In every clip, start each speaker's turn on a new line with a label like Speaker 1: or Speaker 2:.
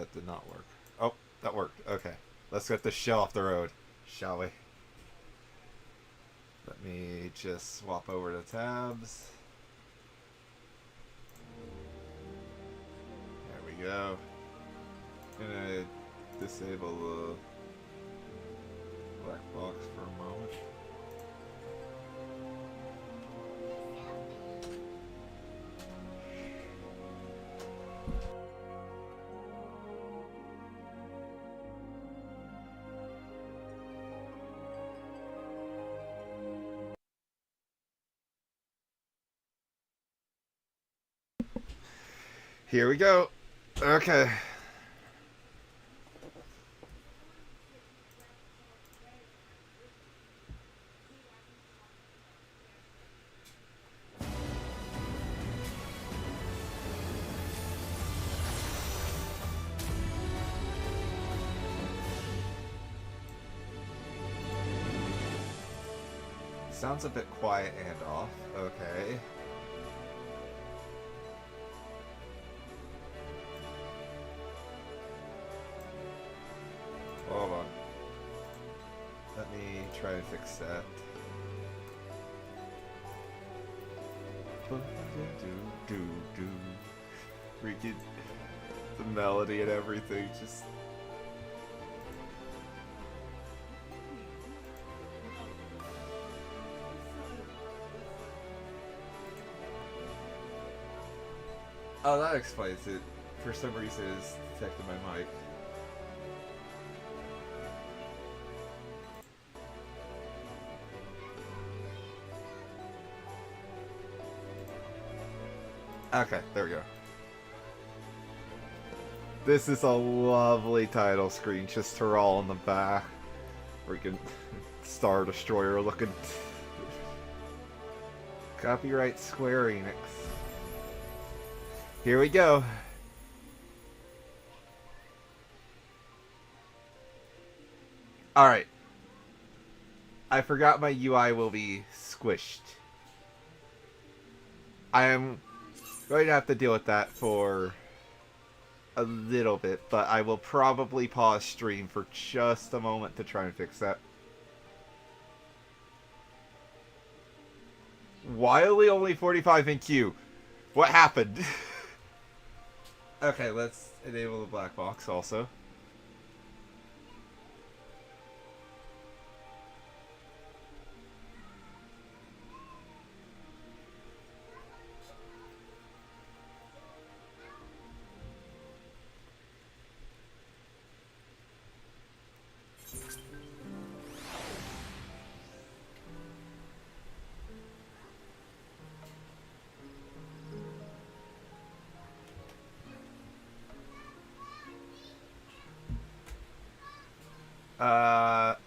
Speaker 1: That did not work. Oh, that worked. Okay. Let's get this shell off the road, shall we? Let me just swap over to tabs. There we go. Gonna disable the black box for a moment. Here we go. Okay. Sounds a bit quiet and off. Okay. Hold on. Let me try and fix that. Freaking the melody and everything just. Oh, that explains it. For some reason, it's detected my mic. Okay, there we go. This is a lovely title screen, just Terrell in the back. Freaking Star Destroyer looking. Copyright Square Enix. Here we go. Alright. I forgot my UI will be squished. I am going to have to deal with that for a little bit, but I will probably pause stream for just a moment to try and fix that. Wildly only 45 in queue. What happened? Okay, let's enable the black box also.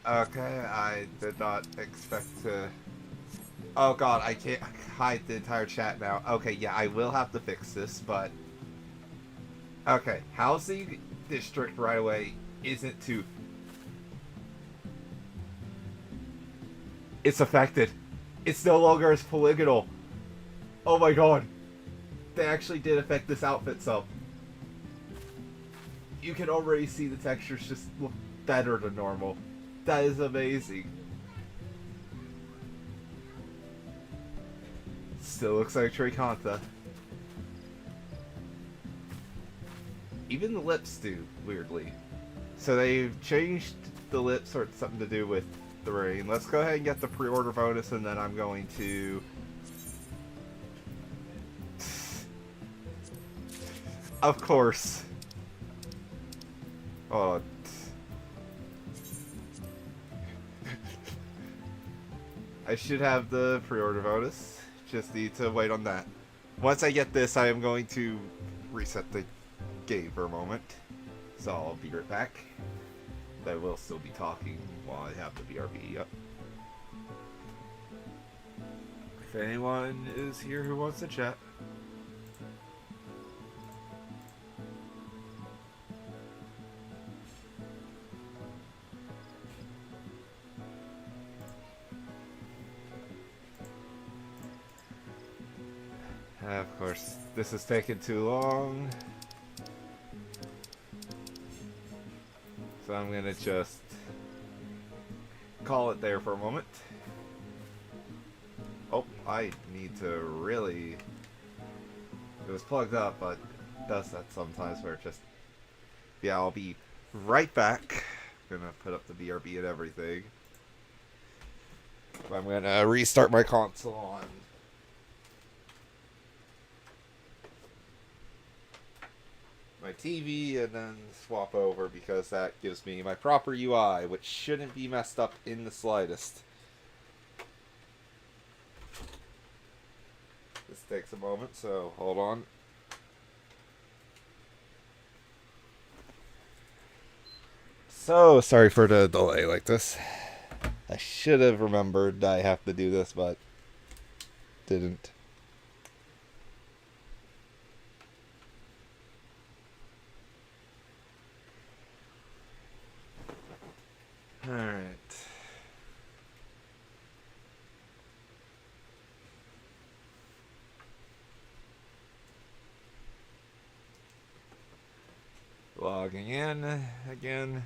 Speaker 1: Okay, I did not expect to... Oh god, I can't hide the entire chat now. Okay, yeah, I will have to fix this, but... Okay, housing district right away isn't too... It's affected. It's no longer as polygonal. Oh my god. They actually did affect this outfit some. You can already see the textures just look better than normal. That is amazing. Still looks like Tricanta. Even the lips do, weirdly. So they've changed the lips, or it's something to do with the rain. Let's go ahead and get the pre-order bonus, and then I'm going to... Of course. Oh. I should have the pre-order bonus. Just need to wait on that. Once I get this, I am going to reset the game for a moment. So I'll be right back. I will still be talking while I have the BRB up. If anyone is here who wants to chat. Of course, this is taking too long. So I'm gonna just call it there for a moment. Oh, I need to really... It was plugged up, but it does that sometimes where it just... Yeah, I'll be right back. I'm gonna put up the BRB and everything. I'm gonna restart my console on my TV and then swap over because that gives me my proper UI, which shouldn't be messed up in the slightest. This takes a moment, so hold on. So sorry for the delay like this. I should have remembered I have to do this, but didn't. Alright. Logging in again.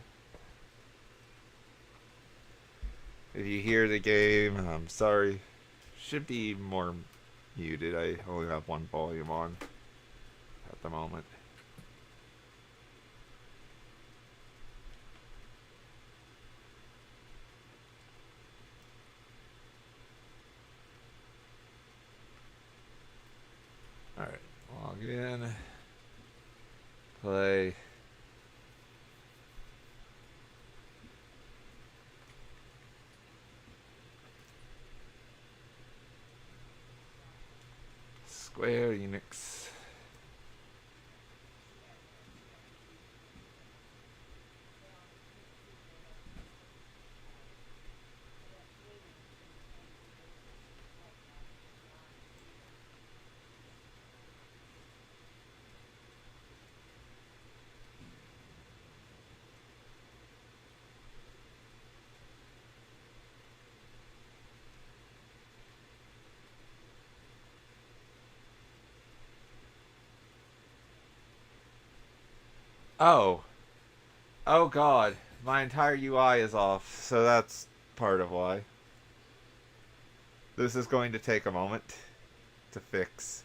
Speaker 1: If you hear the game, I'm sorry. Should be more muted. I only have one volume on at the moment. Alright, log in. Play. Square Enix. Oh. Oh god. My entire UI is off, so that's part of why. This is going to take a moment to fix.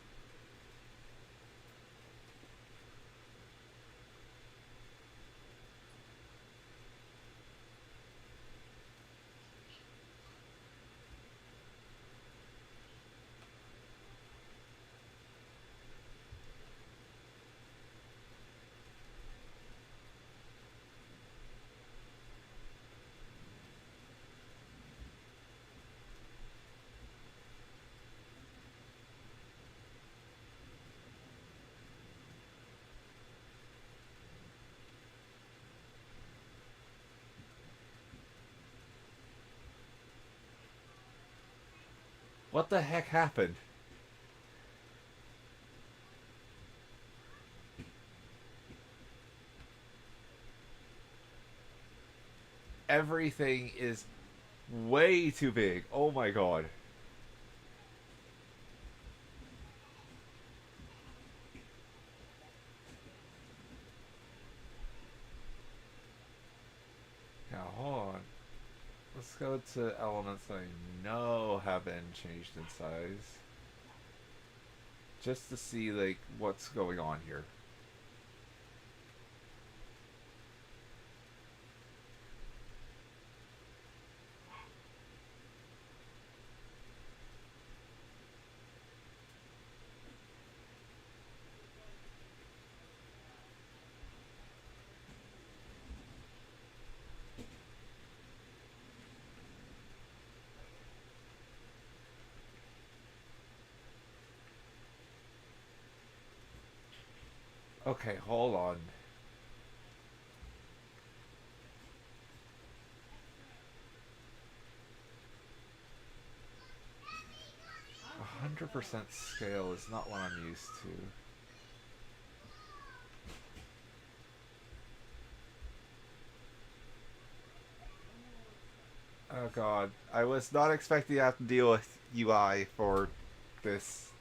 Speaker 1: What the heck happened? Everything is way too big. Oh my god. Now, hold on. Let's go to elements I know have been changed in size. Just to see, like, what's going on here. Okay, hold on. A 100% scale is not what I'm used to. Oh god, I was not expecting to have to deal with UI for this.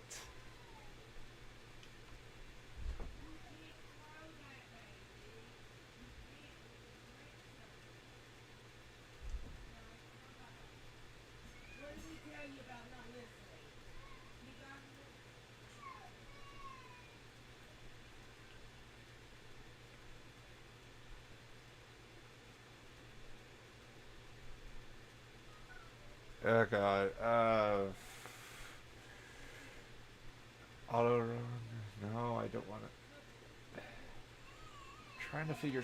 Speaker 1: god. Auto run. No, I don't want to. Trying to figure.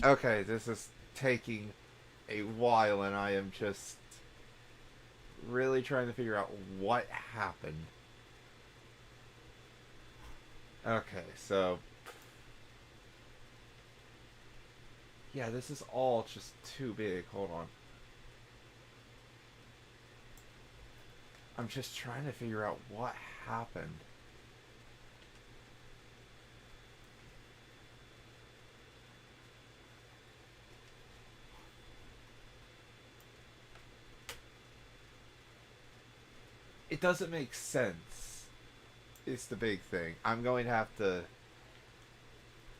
Speaker 1: Okay, this is taking a while, and I am just really trying to figure out what happened. Okay, so yeah, this is all just too big. Hold on. I'm just trying to figure out what happened. It doesn't make sense. It's the big thing. I'm going to have to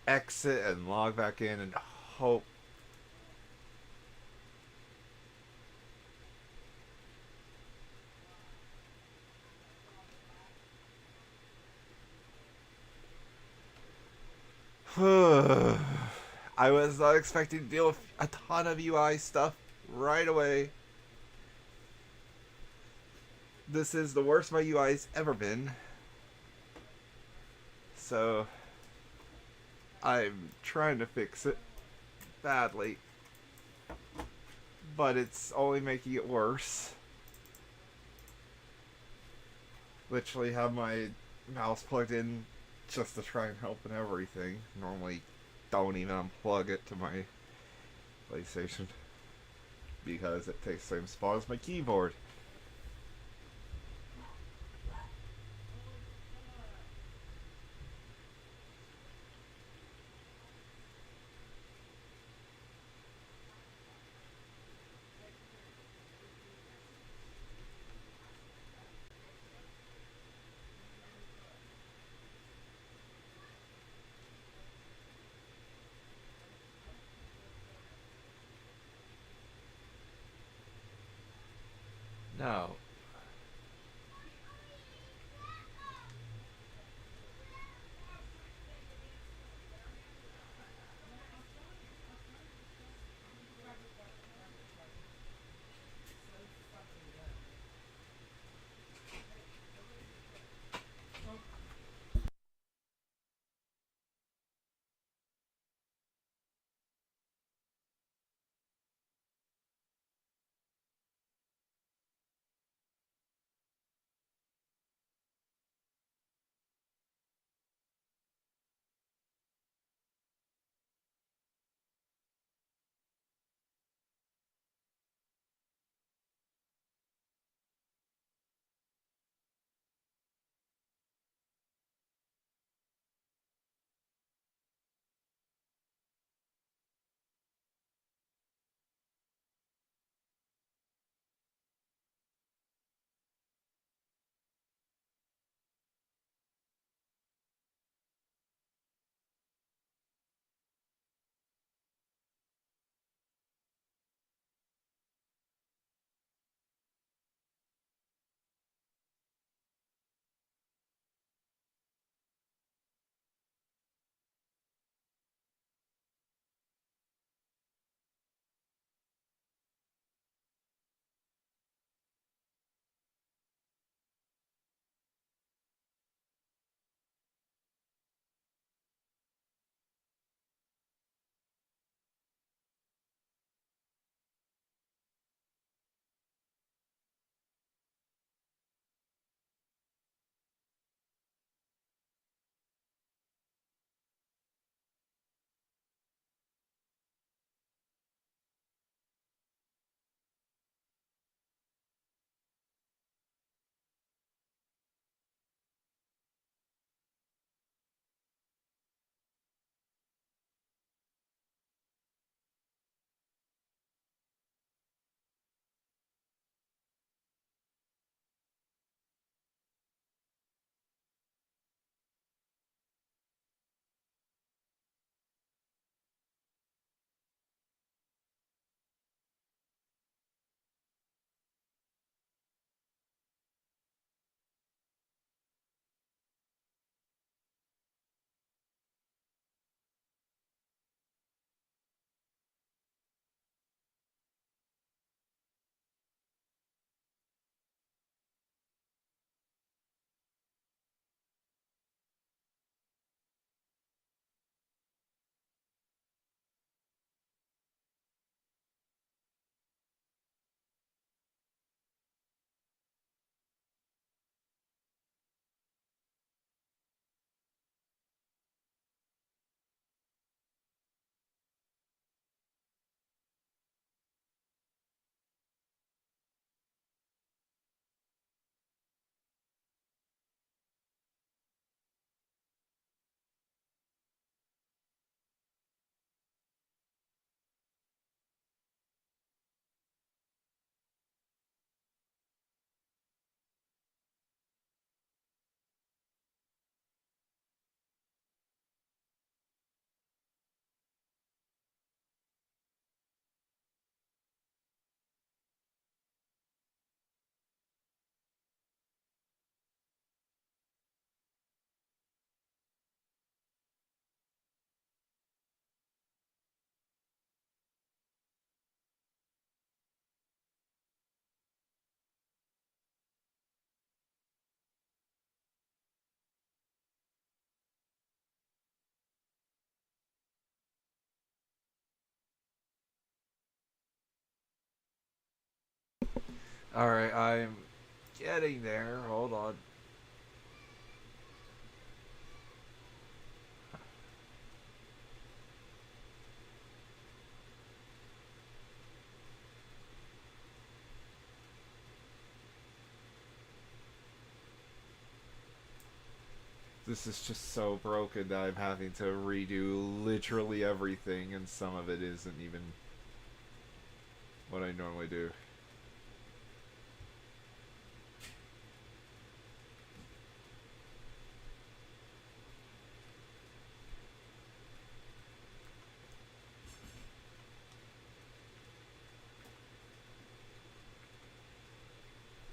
Speaker 1: exit and log back in and hope. I was not expecting to deal with a ton of UI stuff right away. This is the worst my UI's ever been. So I'm trying to fix it badly, but it's only making it worse. Literally have my mouse plugged in just to try and help and everything. Normally don't even unplug it to my PlayStation because it takes the same spot as my keyboard. No. Alright, I'm getting there. Hold on. This is just so broken that I'm having to redo literally everything, and some of it isn't even what I normally do.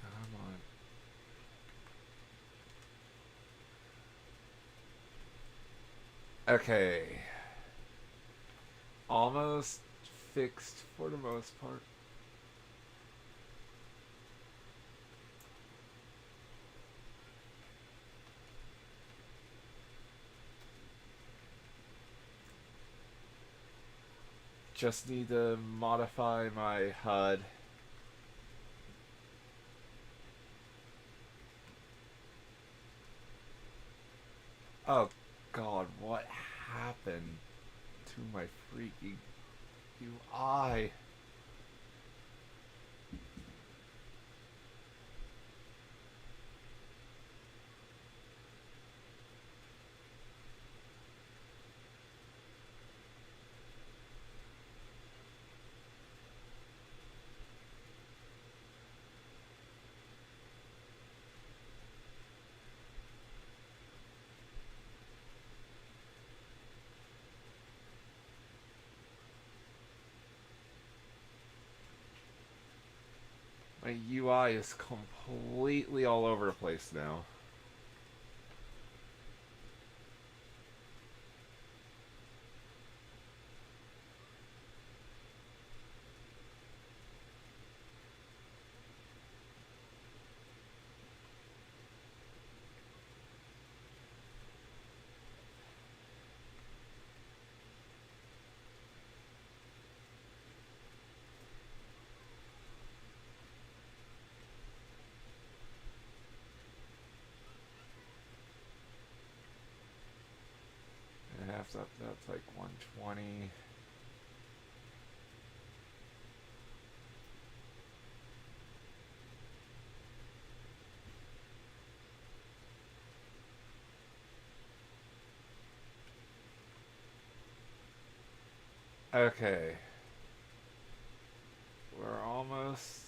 Speaker 1: Come on. Okay. Almost fixed for the most part. Just need to modify my HUD. Oh god, what happened to my freaking UI? My UI is completely all over the place now. I have to up that to like 120. Okay. We're almost.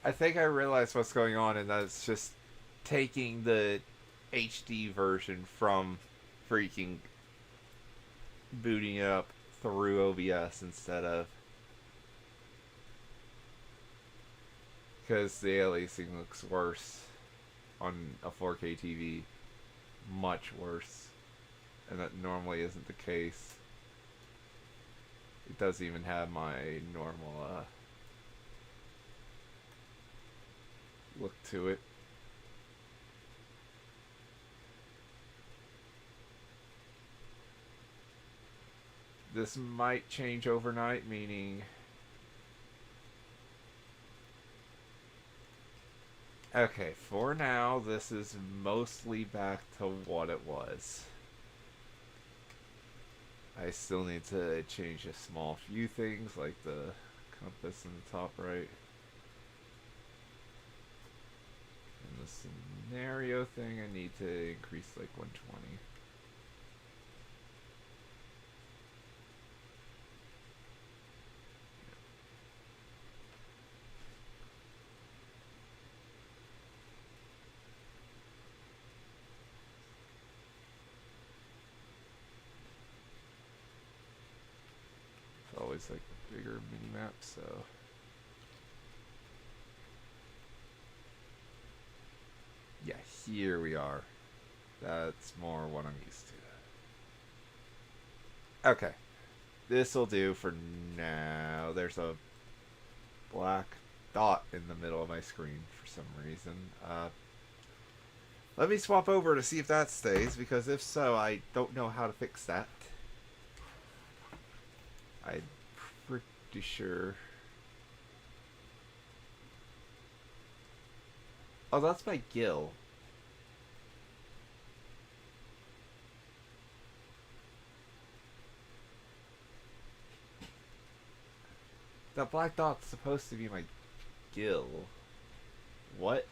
Speaker 1: I think I realized what's going on, and that's just taking the HD version from freaking booting it up through OBS instead of. Because the aliasing looks worse on a 4K TV. Much worse. And that normally isn't the case. It doesn't even have my normal look to it. This might change overnight, meaning. Okay, for now, this is mostly back to what it was. I still need to change a small few things, like the compass in the top right. And the scenario thing, I need to increase like 120. is like a bigger mini map, so. Yeah, here we are. That's more what I'm used to. Okay. This'll do for now. There's a black dot in the middle of my screen for some reason. Let me swap over to see if that stays, because if so, I don't know how to fix that. I'm pretty sure. Oh, that's my gill. That black dot's supposed to be my gill. What?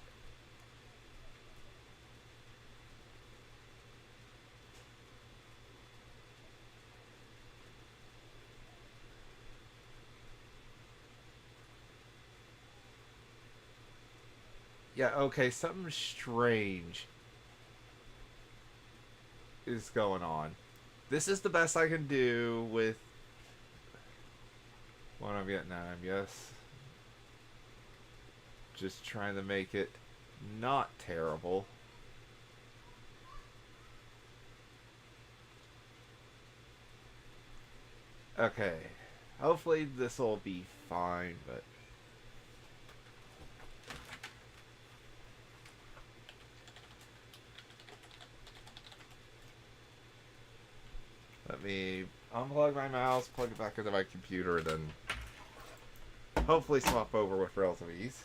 Speaker 1: Yeah, okay, something strange is going on. This is the best I can do with what I'm getting at, I guess. Just trying to make it not terrible. Okay. Hopefully this will be fine, but... Let me unplug my mouse, plug it back into my computer, then hopefully swap over with relative ease.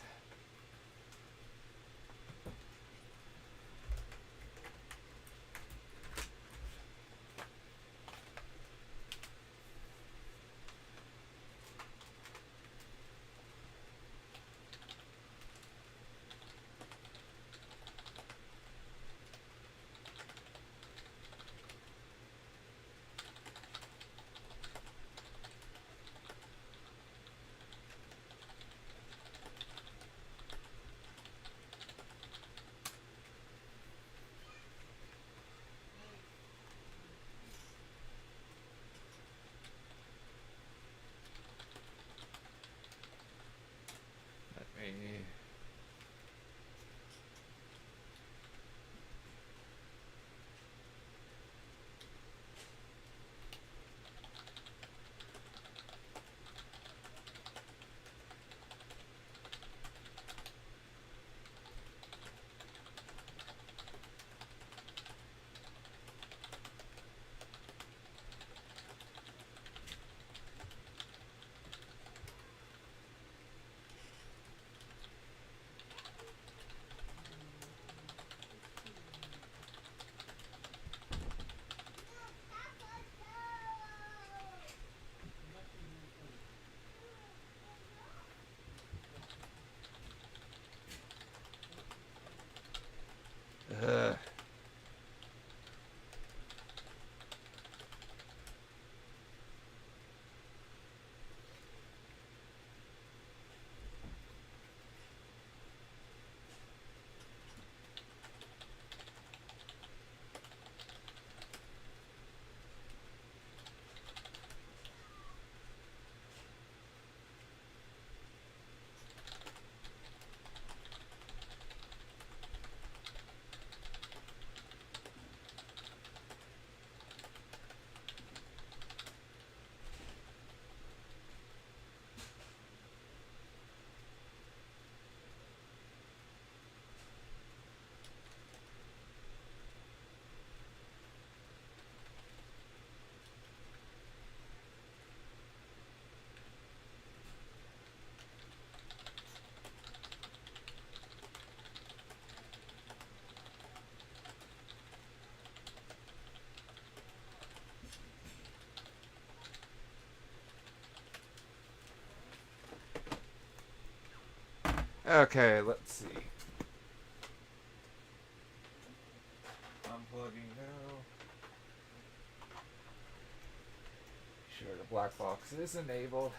Speaker 1: Ugh. Okay, let's see. Unplugging now. Sure, the black box is enabled.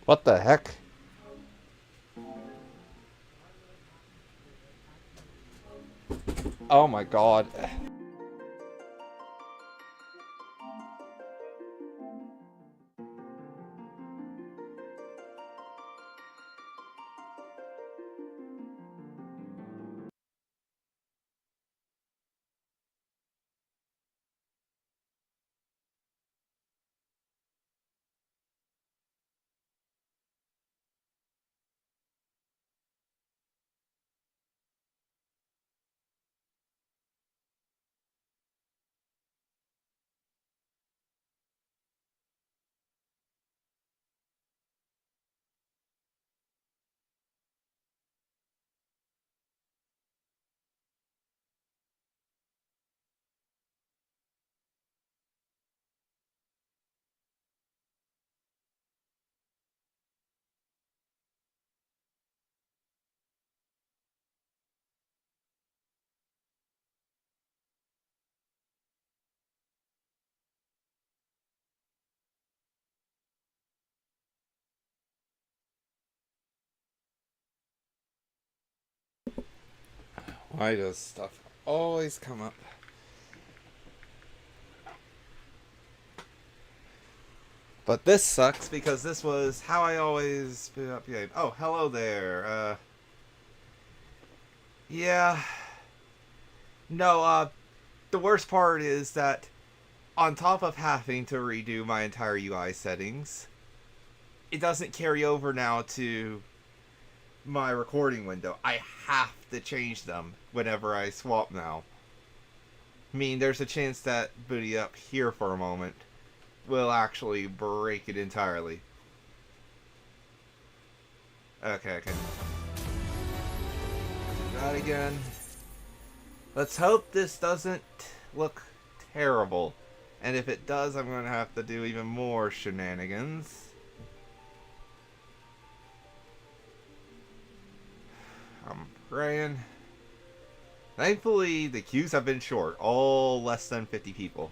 Speaker 1: What the heck? Oh my god. Why does stuff always come up? But this sucks because this was how I always boot up game. Oh, hello there. Yeah. No, the worst part is that on top of having to redo my entire UI settings, it doesn't carry over now to my recording window. I have to change them whenever I swap now. I mean, there's a chance that booting up here for a moment will actually break it entirely. Okay, I can do that again. Let's hope this doesn't look terrible. And if it does, I'm going to have to do even more shenanigans. I'm praying. Thankfully, the queues have been short. All less than 50 people.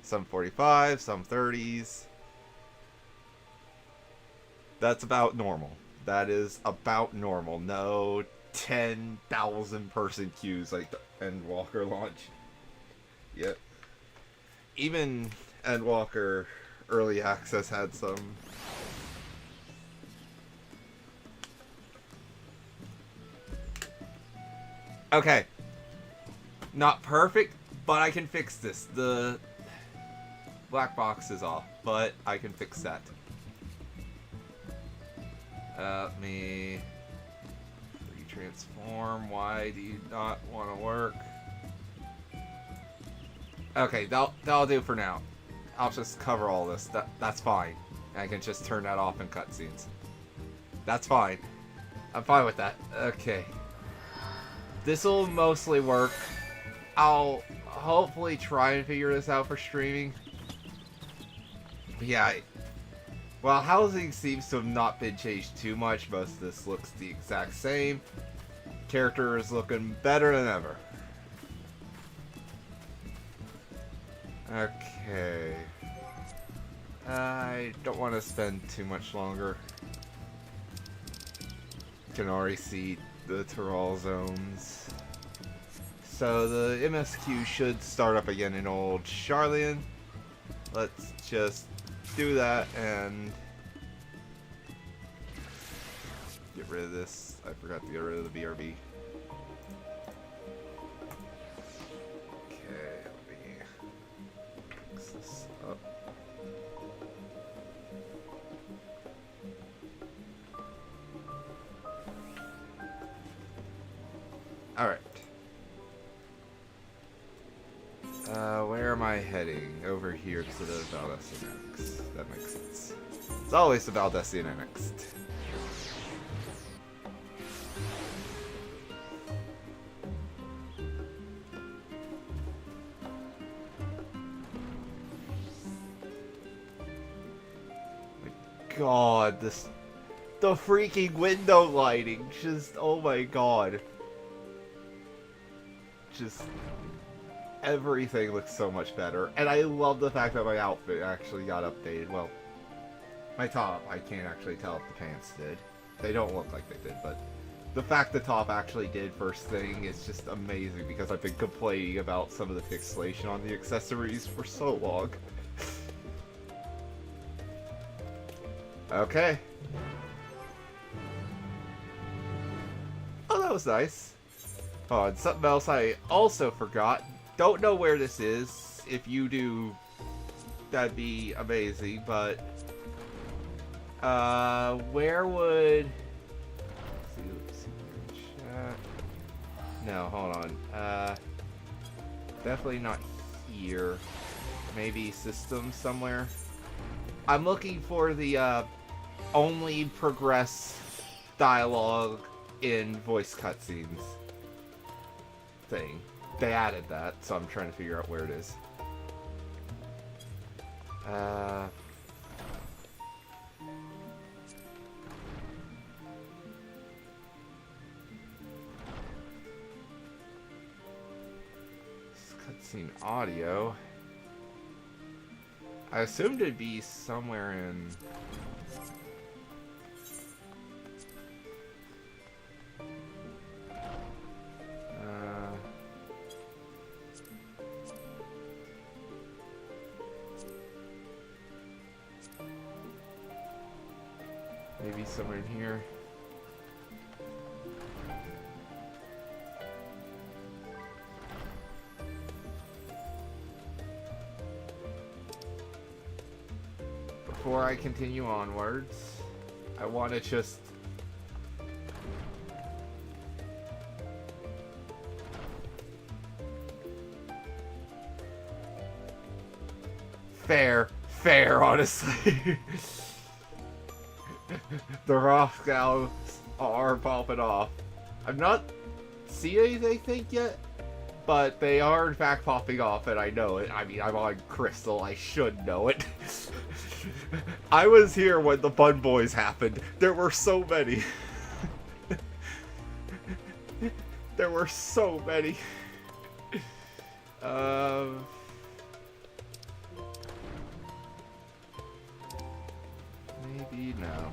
Speaker 1: Some 45, some 30s. That's about normal. That is about normal. No 10,000 person queues like the Endwalker launch. Yep. Even Endwalker Early Access had some. Okay. Not perfect, but I can fix this. The black box is off, but I can fix that. Let me retransform. Why do you not want to work? Okay, that'll do for now. I'll just cover all this. That's fine. I can just turn that off in cutscenes. That's fine. I'm fine with that. Okay. This'll mostly work. I'll hopefully try and figure this out for streaming. But yeah, while housing seems to have not been changed too much, most of this looks the exact same. Character is looking better than ever. Okay. I don't want to spend too much longer. Can already see the Tyrol zones. So the MSQ should start up again in old Charlian. Let's just do that and get rid of this. I forgot to get rid of the BRB. Okay, let me fix this up. Alright. Where am I heading? Over here to the Valdesian Annex. That makes sense. It's always the Valdesian Annex. My God, the freaking window lighting, just, oh my God. Just everything looks so much better, and I love the fact that my outfit actually got updated. Well, my top, I can't actually tell if the pants did. They don't look like they did, but The fact the top actually did first thing is just amazing because I've been complaining about some of the pixelation on the accessories for so long. Okay. Oh, that was nice. Oh, and something else I also forgot. Don't know where this is. If you do, that'd be amazing, but... where would... Let's see, chat. No, hold on. Definitely not here. Maybe systems somewhere. I'm looking for the, only progress dialogue in voice cutscenes thing. They added that, so I'm trying to figure out where it is. Cutscene audio. I assumed it'd be somewhere in... maybe somewhere in here. Before I continue onwards, I want to just... Fair, honestly. The Rothgals are popping off. I've not seen anything yet, but they are in fact popping off, and I know it. I mean, I'm on Crystal, I should know it. I was here when the Bun Boys happened. There were so many. There were so many. Maybe no.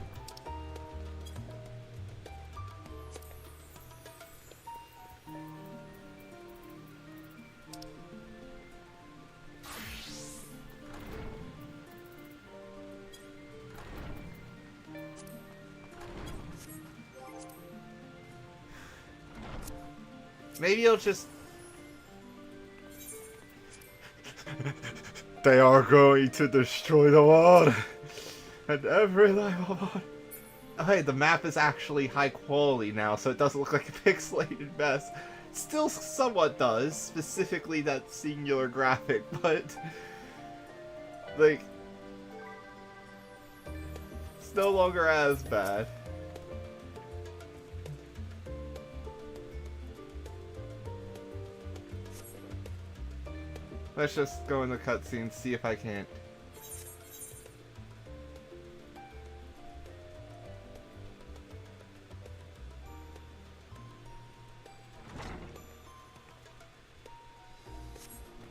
Speaker 1: Maybe I'll just... They are going to destroy the world. And every level. Oh, hey, the map is actually high quality now, so it doesn't look like a pixelated mess. It still somewhat does, specifically that singular graphic, but... like... it's no longer as bad. Let's just go in the cutscene, see if I can't.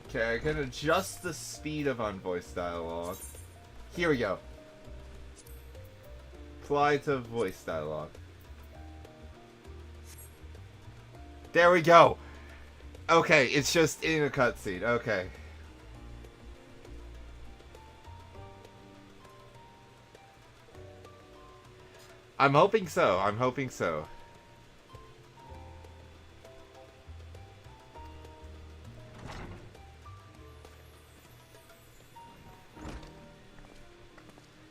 Speaker 1: Okay, I can adjust the speed of unvoiced dialogue. Here we go. Apply to voice dialogue. There we go! Okay, it's just in a cutscene. Okay. I'm hoping so. I'm hoping so.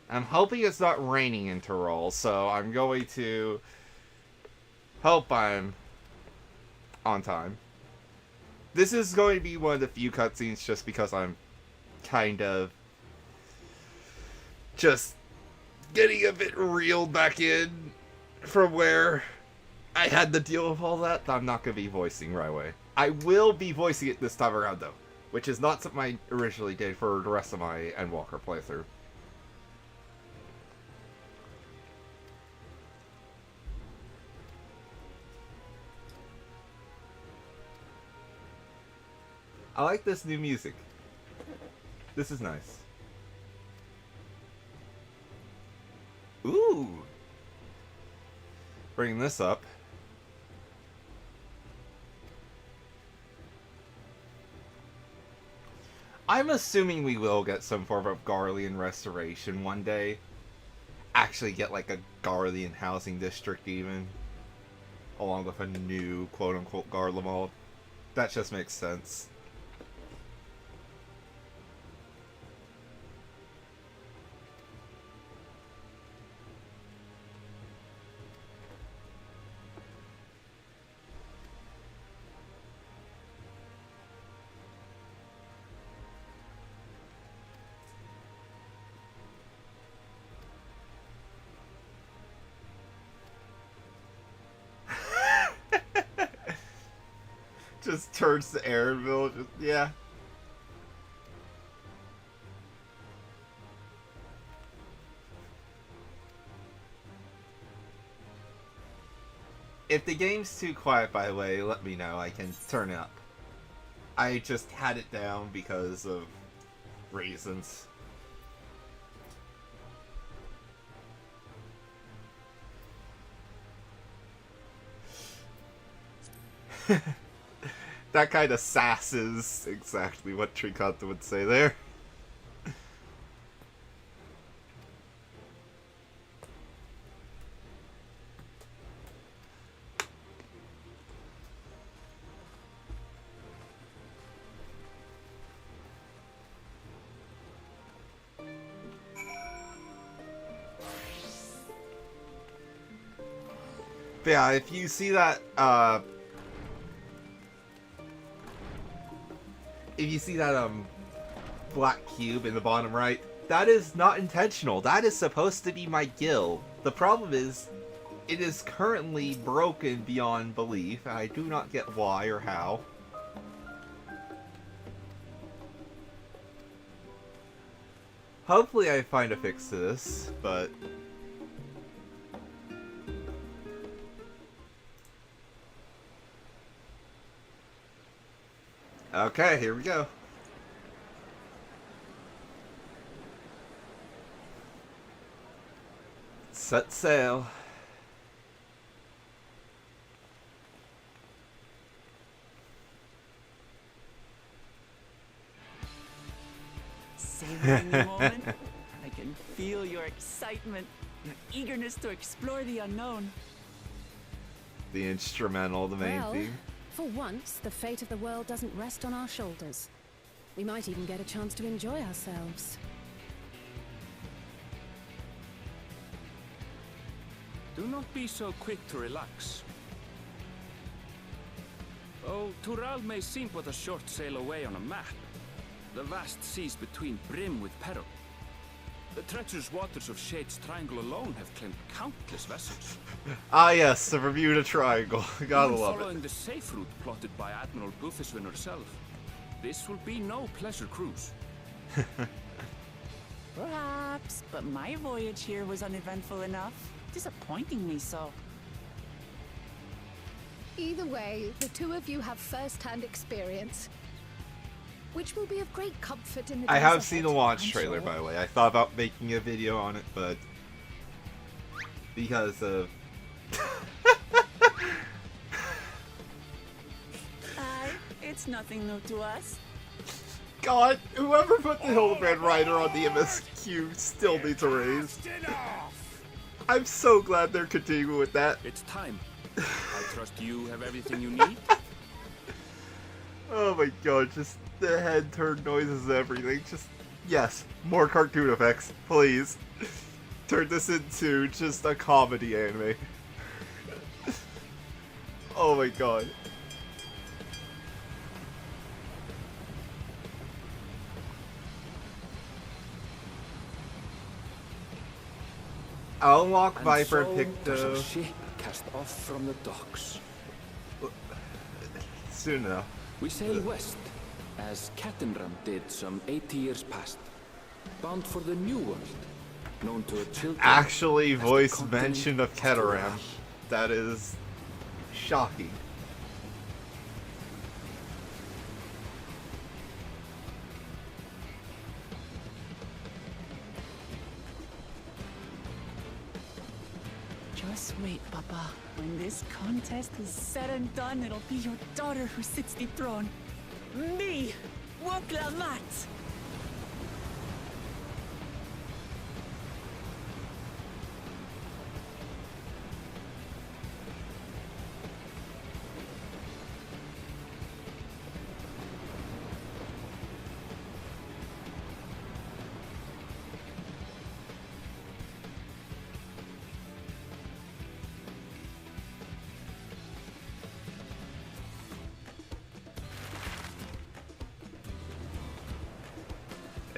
Speaker 1: I'm hoping it's not raining in Tyrol, so I'm going to hope I'm on time. This is going to be one of the few cutscenes just because I'm kind of just getting a bit reeled back in from where I had to deal with all that. I'm not going to be voicing right away. I will be voicing it this time around, though, which is not something I originally did for the rest of my Endwalker playthrough. I like this new music. This is nice. Ooh! Bringing this up. I'm assuming we will get some form of Garlean restoration one day. Actually get like a Garlean housing district even. Along with a new quote-unquote Garlemald. That just makes sense. Just turns to Aaronville, just, yeah. If the game's too quiet, by the way, let me know. I can turn it up. I just had it down because of reasons. That kind of sass is exactly what Triconta would say there. But yeah, if you see that, black cube in the bottom right, that is not intentional. That is supposed to be my guild. The problem is, it is currently broken beyond belief. I do not get why or how. Hopefully I find a fix to this, but... Okay, here we go. Set sail.
Speaker 2: Savoring the moment? I can feel your excitement, your eagerness to explore the unknown.
Speaker 1: The instrumental, the main theme.
Speaker 3: For once, the fate of the world doesn't rest on our shoulders. We might even get a chance to enjoy ourselves.
Speaker 4: Do not be so quick to relax. Oh, Tural may seem but a short sail away on a map. The vast seas between brim with peril. The treacherous waters of Shade's Triangle alone have claimed countless vessels.
Speaker 1: Ah yes, the Bermuda Triangle. Gotta
Speaker 4: Even
Speaker 1: love
Speaker 4: following
Speaker 1: it.
Speaker 4: the safe route plotted by Admiral Bufiswin herself, this will be no pleasure cruise.
Speaker 2: Perhaps, but my voyage here was uneventful enough. Disappointing me so.
Speaker 5: Either way, the two of you have first-hand experience, which will be of great comfort in the
Speaker 1: I
Speaker 5: days
Speaker 1: have
Speaker 5: ahead,
Speaker 1: seen the launch
Speaker 5: I'm
Speaker 1: trailer,
Speaker 5: sure.
Speaker 1: by the way. I thought about making a video on it, but because of
Speaker 2: It's nothing new to us.
Speaker 1: God, whoever put the Hildebrand Rider on the MSQ still needs a raise. I'm so glad they're continuing with that.
Speaker 4: It's time. I trust you have everything you need.
Speaker 1: Oh my god, just the head turn noises and everything. Just, yes, more cartoon effects, please. Turn this into just a comedy anime. Oh my god. I'll unlock
Speaker 4: And
Speaker 1: Viper
Speaker 4: so
Speaker 1: Picto
Speaker 4: does our ship cast off from the docks.
Speaker 1: soon enough.
Speaker 4: We sail west, as Cattenram did some 80 years past, bound for the New World, known to our children.
Speaker 1: Actually,
Speaker 4: as the
Speaker 1: voice
Speaker 4: continent
Speaker 1: mention of
Speaker 4: of
Speaker 1: Keteram.
Speaker 4: Tural.
Speaker 1: That is shocking.
Speaker 2: Just wait, Papa. When this contest is said and done, it'll be your daughter who sits the throne. Me, Woklamat.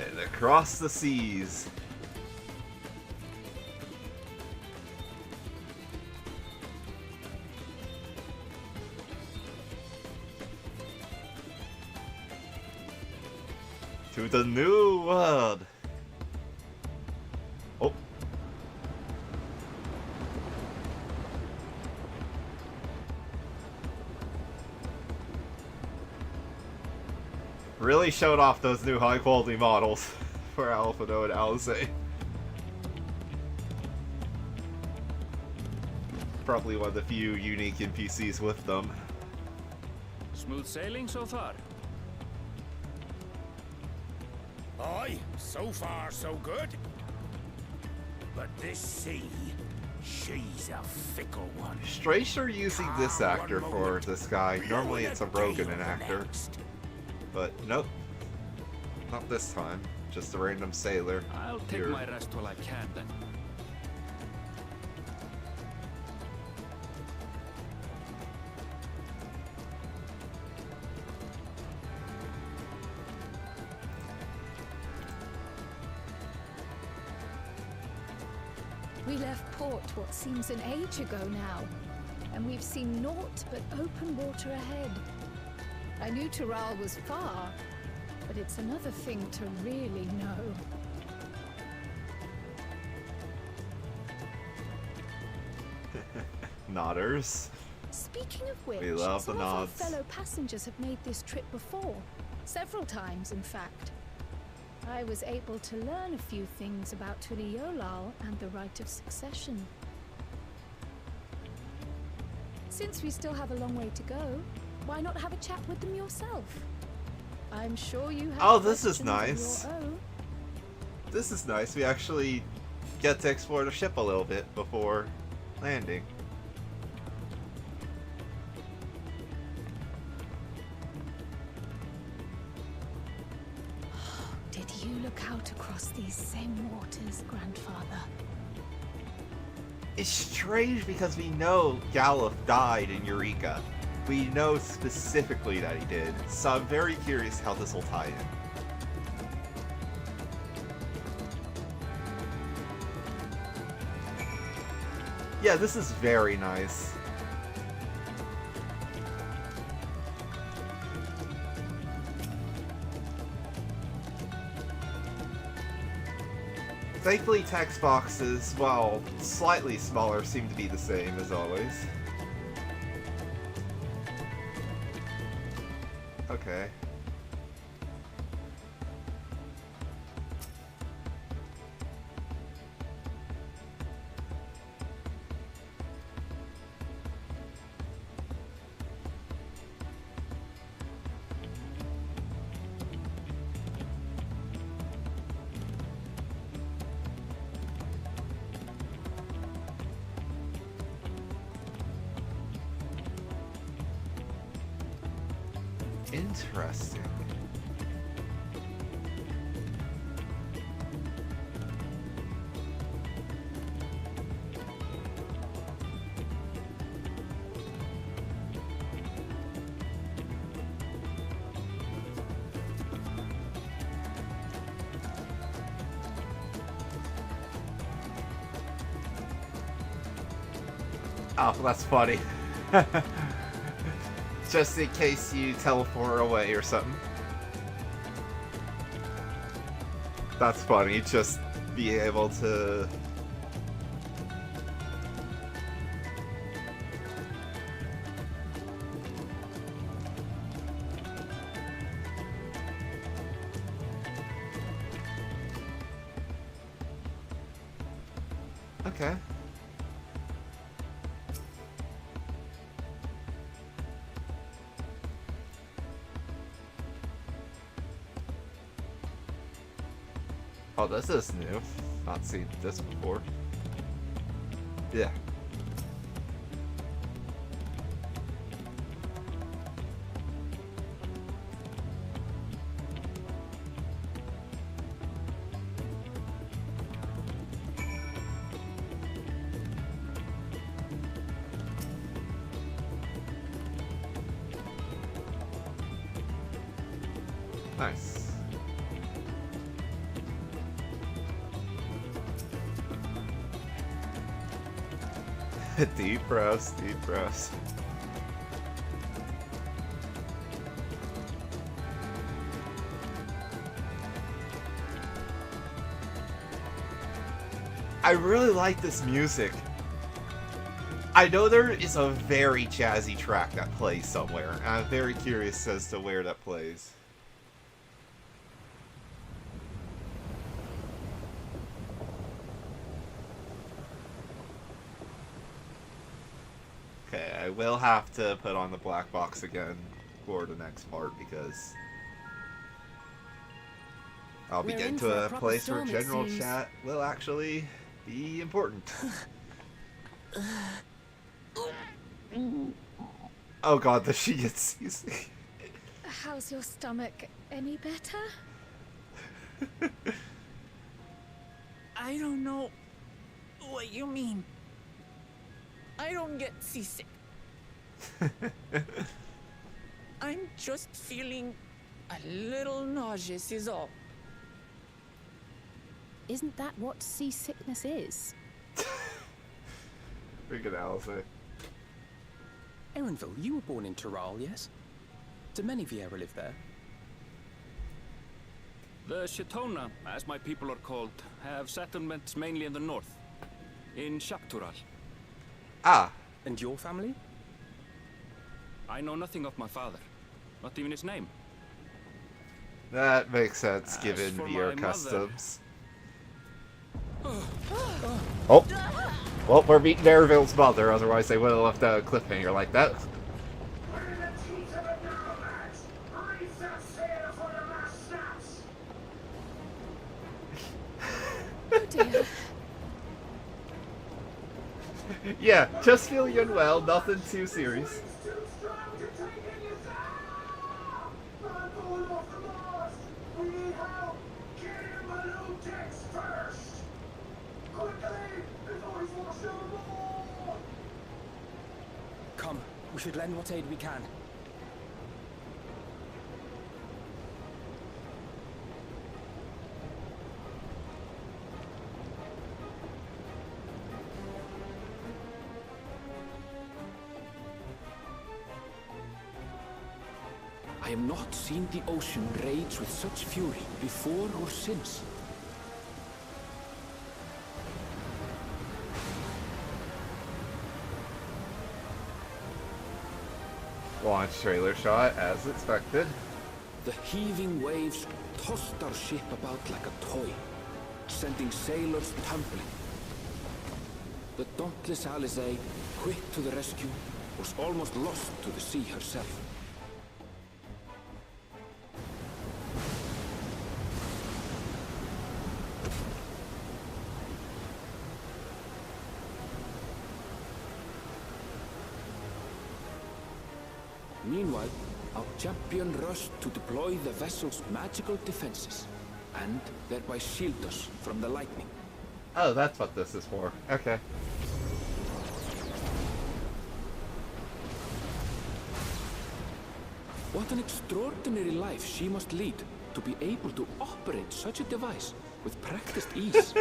Speaker 1: And across the seas. To the new world. Oh. Really showed off those new high quality models for Alphino and Alisaie. Probably one of the few unique NPCs with them.
Speaker 4: Smooth sailing so far?
Speaker 6: Aye, so far so good. But this sea, she's a fickle one.
Speaker 1: Strange they're using this actor for this guy. Normally it's a Rogan actor. But nope. Not this time. Just a random sailor.
Speaker 4: I'll take
Speaker 1: Here.
Speaker 4: my rest while I can then.
Speaker 5: We left port what seems an age ago now, and we've seen naught but open water ahead. I knew Tural was far, but it's another thing to really know.
Speaker 1: Nodders.
Speaker 5: Speaking of which,
Speaker 1: We love the
Speaker 5: some of our
Speaker 1: nods.
Speaker 5: fellow passengers have made this trip before. Several times, in fact. I was able to learn a few things about Tuliolal and the right of succession. Since we still have a long way to go, why not have a chat with them yourself? I'm sure you have
Speaker 1: Oh, this is
Speaker 5: questions of
Speaker 1: nice.
Speaker 5: your own.
Speaker 1: This is nice. We actually get to explore the ship a little bit before landing.
Speaker 5: Did you look out across these same waters, Grandfather?
Speaker 1: It's strange because we know Galuf died in Eureka. We know specifically that he did, so I'm very curious how this will tie in. Yeah, this is very nice. Thankfully, text boxes, while slightly smaller, seem to be the same as always. Okay. Interesting. Oh, that's funny. Just in case you teleport away or something. That's funny, just being able to... Okay. Oh, this is new. Not seen this before. Yeah. Nice. Deep breaths, deep breaths. I really like this music. I know there is a very jazzy track that plays somewhere, and I'm very curious as to where that plays. Okay, I will have to put on the black box again for the next part because I'll be
Speaker 3: We're
Speaker 1: getting
Speaker 3: in
Speaker 1: to
Speaker 3: for a
Speaker 1: a
Speaker 3: proper
Speaker 1: place where
Speaker 3: storm, it
Speaker 1: general
Speaker 3: seems.
Speaker 1: chat will actually be important. Oh god, the she gets seasick.
Speaker 5: How's your stomach? Any better?
Speaker 2: I don't know what you mean. I don't get seasick. I'm just feeling a little nauseous is all.
Speaker 3: Isn't that what seasickness is?
Speaker 1: Freaking Alice.
Speaker 7: Erenville, you were born in Tyrol, yes? Do many Vieira live there?
Speaker 4: The Chitona, as my people are called, have settlements mainly in the north, in Shaptural.
Speaker 1: Ah,
Speaker 7: And your family?
Speaker 4: I know nothing of my father, not even his name.
Speaker 1: that makes sense
Speaker 4: As
Speaker 1: given
Speaker 4: for
Speaker 1: VR
Speaker 4: my mother-
Speaker 1: customs. Oh, well, we're meeting Nerville's mother, otherwise they would have left a cliffhanger like that.
Speaker 5: Oh dear.
Speaker 1: Yeah, just feeling unwell, nothing too serious.
Speaker 7: Come, we should lend what aid we can.
Speaker 4: I have not seen the ocean rage with such fury before or since.
Speaker 1: Launch trailer shot, as expected.
Speaker 4: The heaving waves tossed our ship about like a toy, sending sailors tumbling. The dauntless Alizé, quick to the rescue, was almost lost to the sea herself. Meanwhile, our champion rushed to deploy the vessel's magical defenses, and thereby shield us from the lightning.
Speaker 1: Oh, that's what this is for. Okay.
Speaker 4: What an extraordinary life she must lead to be able to operate such a device with practiced ease.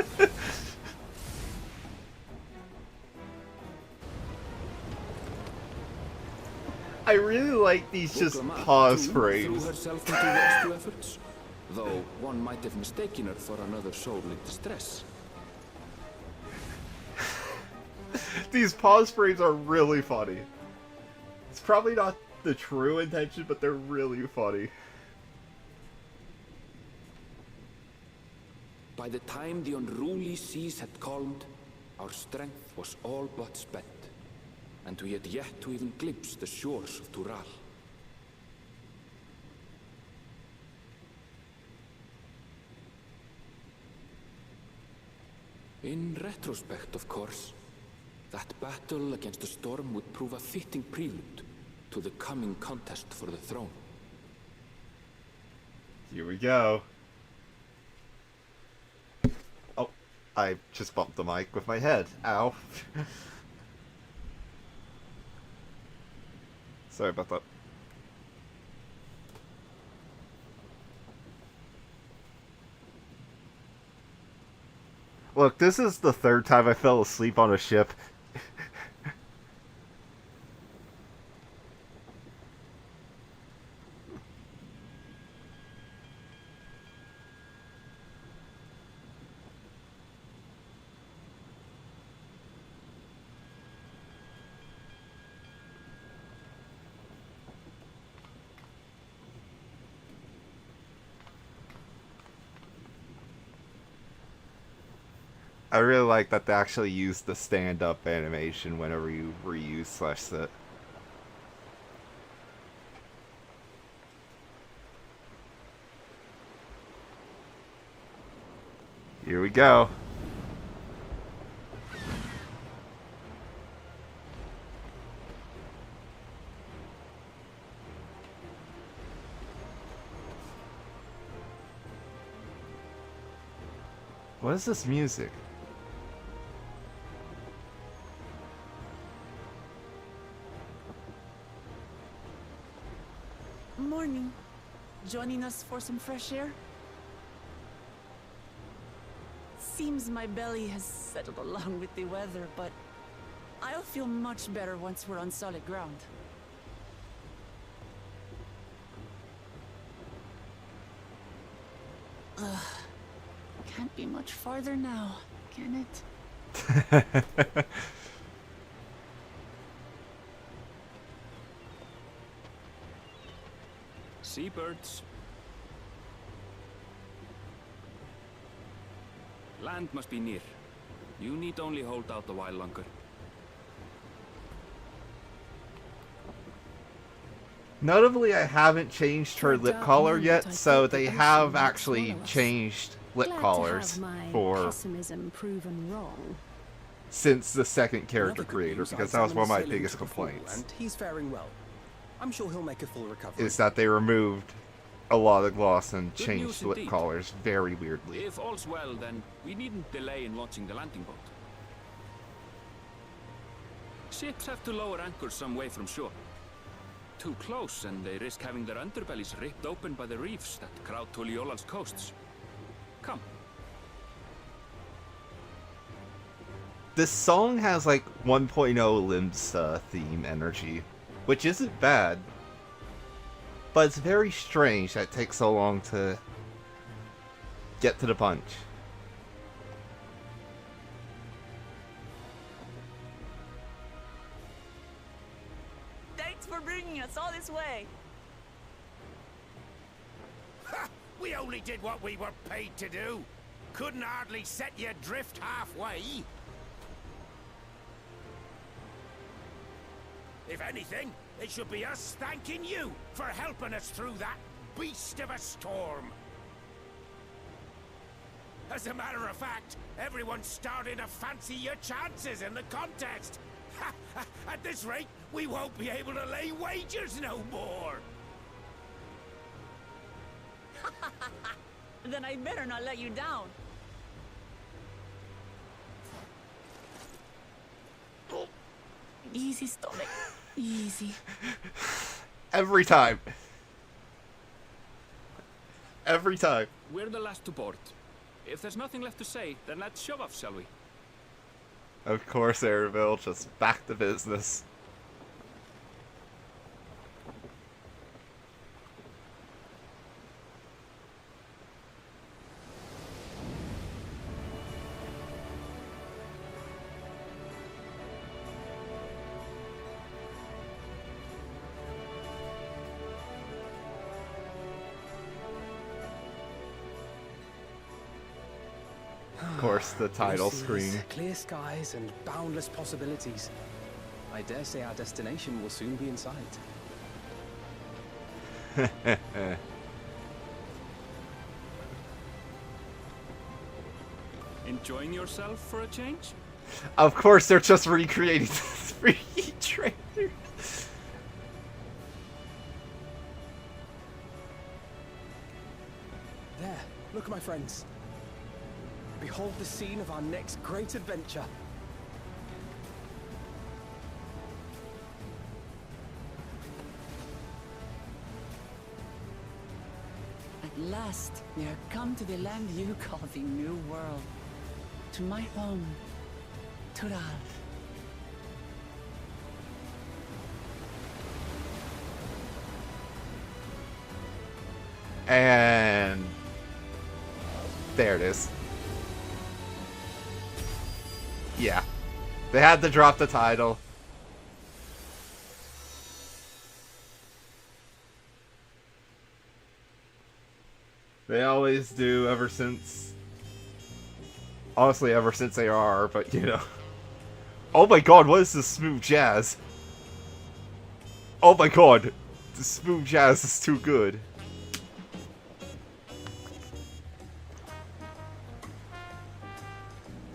Speaker 1: I really like these just
Speaker 4: Buklama,
Speaker 1: pause
Speaker 4: too,
Speaker 1: frames.
Speaker 4: threw herself into rescue efforts, though one might have mistaken her for another soul in distress.
Speaker 1: These pause frames are really funny. It's probably not the true intention, but they're really funny.
Speaker 4: By the time the unruly seas had calmed, our strength was all but spent, and we had yet to even glimpse the shores of Tural. In retrospect, of course, that battle against the storm would prove a fitting prelude to the coming contest for the throne.
Speaker 1: Here we go. Oh, I just bumped the mic with my head. Ow. Sorry about that. Look, this is the third time I fell asleep on a ship I really like that they actually use the stand-up animation whenever you reuse /sit. Here we go. What is this music?
Speaker 2: Morning. Joining us for some fresh air? Seems my belly has settled along with the weather, but I'll feel much better once we're on solid ground. Ugh. Can't be much farther now, can it?
Speaker 4: Seabirds. Land must be near. You need only hold out a while longer.
Speaker 1: Notably, I haven't changed her
Speaker 3: For a
Speaker 1: lip
Speaker 3: dark
Speaker 1: color
Speaker 3: moment,
Speaker 1: yet,
Speaker 3: I
Speaker 1: so
Speaker 3: thought the
Speaker 1: they
Speaker 3: ocean
Speaker 1: have
Speaker 3: would
Speaker 1: actually
Speaker 3: swallow us.
Speaker 1: changed lip
Speaker 3: Glad
Speaker 1: colors
Speaker 3: to have my
Speaker 1: for
Speaker 3: pessimism proven wrong.
Speaker 1: since the second character
Speaker 7: Another good
Speaker 1: creator,
Speaker 7: news,
Speaker 1: because
Speaker 7: I
Speaker 1: that was one of my
Speaker 7: summoned Sailing
Speaker 1: biggest
Speaker 7: to the Fall,
Speaker 1: complaints,
Speaker 7: and he's faring well. I'm sure he'll make a full recovery.
Speaker 1: is that they removed a lot of gloss and
Speaker 4: Good
Speaker 1: changed
Speaker 4: news
Speaker 1: lip
Speaker 4: indeed.
Speaker 1: colors very weirdly.
Speaker 4: If all's well, then we needn't delay in launching the landing boat. Ships have to lower anchors some way from shore. Too close, and they risk having their underbellies ripped open by the reefs that crowd Tuliola's coasts. Come.
Speaker 1: This song has like 1.0 Limsa theme energy, which isn't bad, but it's very strange that it takes so long to get to the punch.
Speaker 2: Thanks for bringing us all this way.
Speaker 6: Ha! We only did what we were paid to do. Couldn't hardly set you adrift halfway. If anything, it should be us thanking you for helping us through that beast of a storm. As a matter of fact, everyone's starting to fancy your chances in the contest. At this rate, we won't be able to lay wagers no more.
Speaker 2: Then I better not let you down. Easy, stomach. Easy.
Speaker 1: Every time. Every time.
Speaker 4: We're the last to board. If there's nothing left to say, then let's shove off, shall we?
Speaker 1: Of course, Airville, just back to business. Of course, the title
Speaker 7: Blue seas,
Speaker 1: screen.
Speaker 7: Clear skies and boundless possibilities. I dare say our destination will soon be in sight.
Speaker 4: Enjoying yourself for a change?
Speaker 1: Of course, they're just recreating this freaky trailer.
Speaker 7: There, look, my friends. Behold the scene of our next great adventure.
Speaker 2: At last, we are come to the land you call the New World. To my home, Tural.
Speaker 1: And there it is. Yeah. They had to drop the title. They always do ever since Honestly, ever since AR, but you know. Oh my god, what is this smooth jazz? Oh my god, the smooth jazz is too good.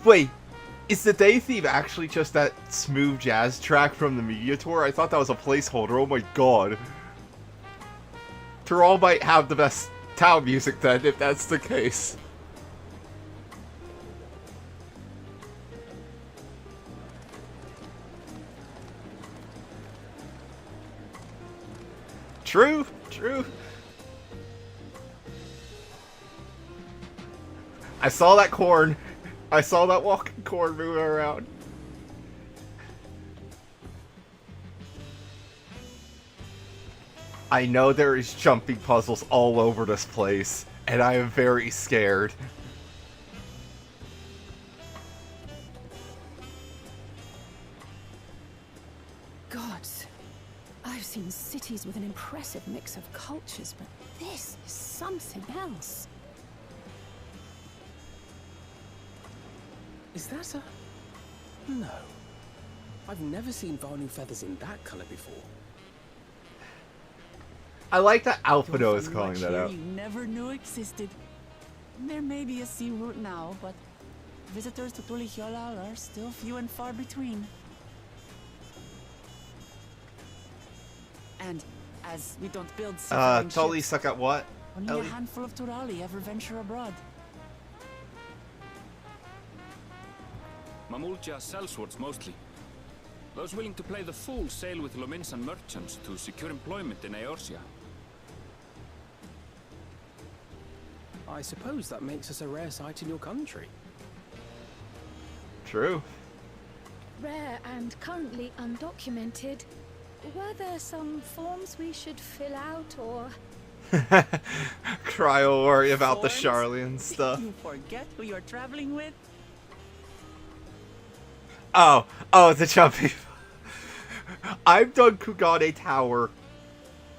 Speaker 1: Wait, is the day theme actually just that smooth jazz track from the media tour? I thought that was a placeholder. Oh my god. Tural might have the best town music then, if that's the case. True, true. I saw that corn. I saw that walking corn moving around. I know there is jumping puzzles all over this place, and I am very scared.
Speaker 3: Gods, I've seen cities with an impressive mix of cultures, but this is something else.
Speaker 7: Is that a... No. I've never seen Vanu feathers in that color before.
Speaker 1: I like that Alpino
Speaker 2: You'll
Speaker 1: is
Speaker 2: find
Speaker 1: calling
Speaker 2: much
Speaker 1: that
Speaker 2: here
Speaker 1: out.
Speaker 2: you never knew existed. There may be a sea route now, but visitors to Tulihiola are still few and far between. And as we don't build seafaring
Speaker 1: Tully
Speaker 2: ships,
Speaker 1: suck at what?
Speaker 2: only
Speaker 1: Ellie?
Speaker 2: a handful of Turali ever venture abroad.
Speaker 4: Mamulja sellswords mostly. Those willing to play the fool sail with Lominsan merchants to secure employment in Eorzea.
Speaker 7: I suppose that makes us a rare sight in your country.
Speaker 1: True.
Speaker 5: Rare and currently undocumented. Were there some forms we should fill out, or...
Speaker 1: Cryo worry about the
Speaker 2: Forms?
Speaker 1: Charlian stuff.
Speaker 2: You forget who you're traveling with?
Speaker 1: Oh, the jumping. I've done Kugane Tower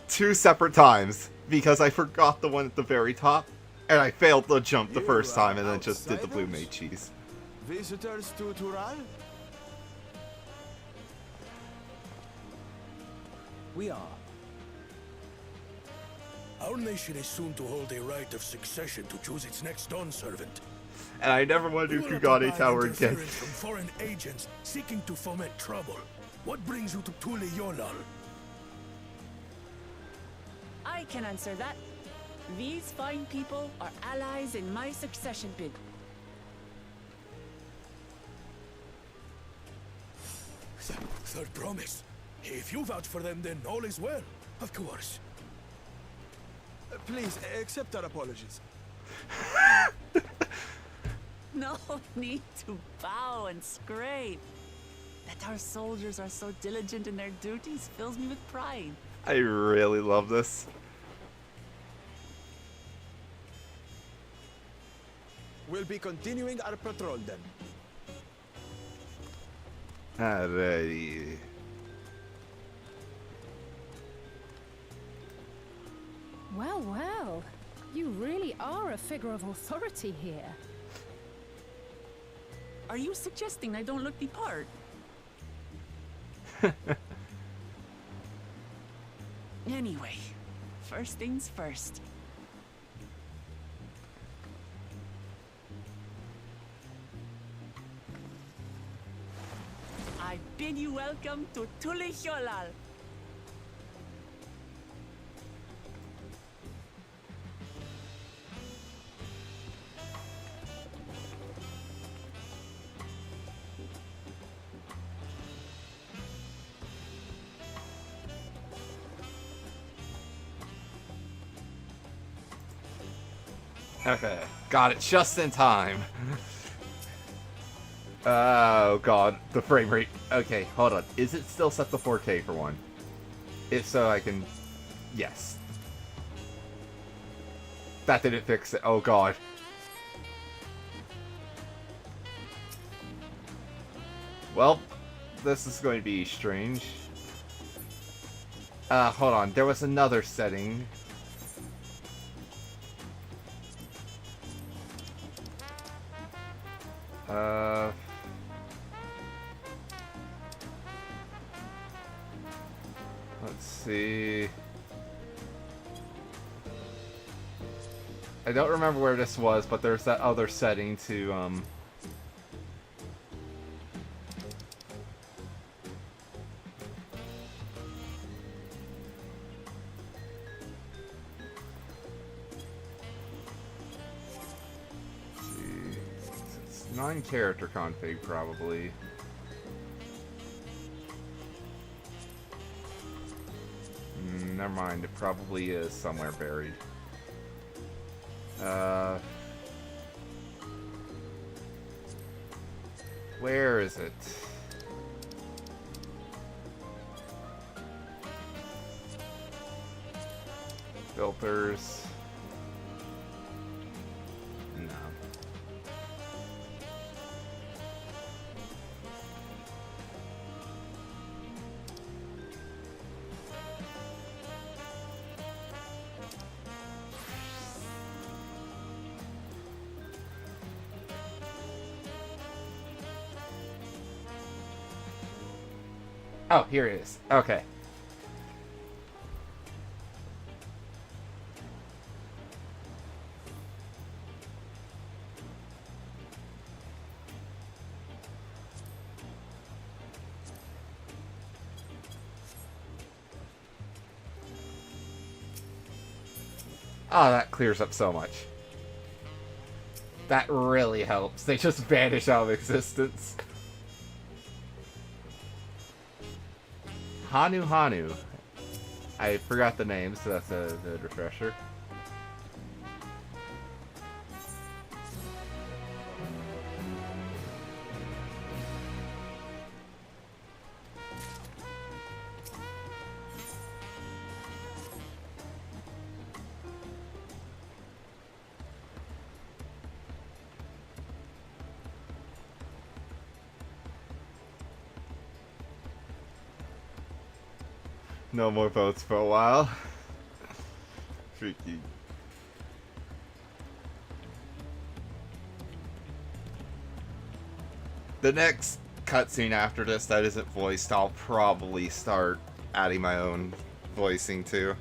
Speaker 1: 2 separate times because I forgot the one at the very top, and I failed the jump the first time and then just did the blue maid cheese.
Speaker 6: Visitors to Tural?
Speaker 7: We are.
Speaker 6: Our nation is soon to hold a right of succession to choose its next dawn servant.
Speaker 1: And I never want to do
Speaker 6: We will
Speaker 1: Kugane
Speaker 6: apply
Speaker 1: Tower again.
Speaker 6: interference from foreign agents seeking to foment trouble. What brings you to Tulihiola?
Speaker 2: I can answer that. These fine people are allies in my succession bid.
Speaker 6: Third promise. If you vouch for them, then all is well. Of course.
Speaker 8: Please, accept our apologies.
Speaker 2: No need to bow and scrape. That our soldiers are so diligent in their duties fills me with pride.
Speaker 1: I really love this.
Speaker 8: We'll be continuing our patrol then.
Speaker 1: Alrighty.
Speaker 3: Well, well. You really are a figure of authority here.
Speaker 2: Are you suggesting I don't look the part? Anyway, first things first. I bid you welcome to Tulihiola.
Speaker 1: Okay, got it just in time. Oh god, the frame rate. Okay, hold on. Is it still set to 4K for one? If so, I can... Yes. That didn't fix it. Oh god. Well, this is going to be strange. Hold on. There was another setting. Let's see. I don't remember where this was, but there's that other setting to, It's 9 character config, probably. Never mind, it probably is somewhere buried. Where is it? Filters. No. Oh, here it is. Okay. Oh, that clears up so much. That really helps. They just vanish out of existence. Hanu. I forgot the name, so that's a good refresher. No more votes for a while. Freaky. The next cutscene after this that isn't voiced, I'll probably start adding my own voicing to.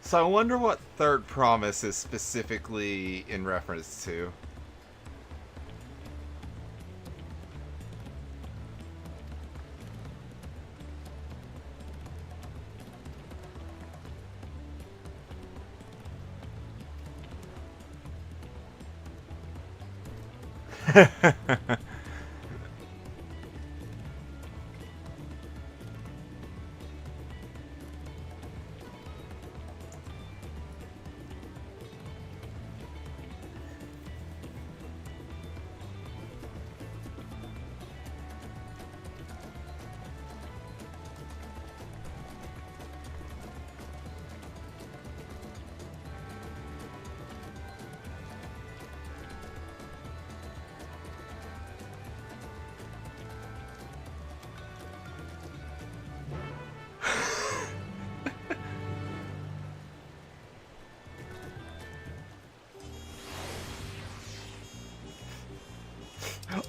Speaker 1: So I wonder what Third Promise is specifically in reference to.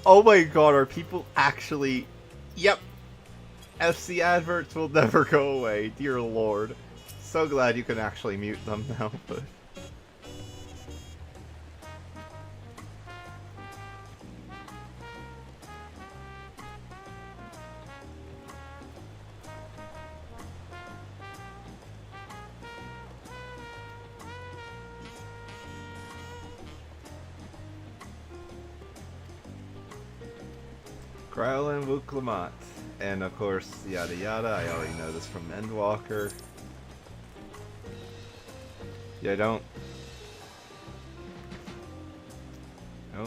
Speaker 1: Oh my god, are people actually... Yep! FC adverts will never go away, dear lord. So glad you can actually mute them now, but... Growlin Wuklamot. And of course, yada yada. I already know this from Endwalker. Yeah, I don't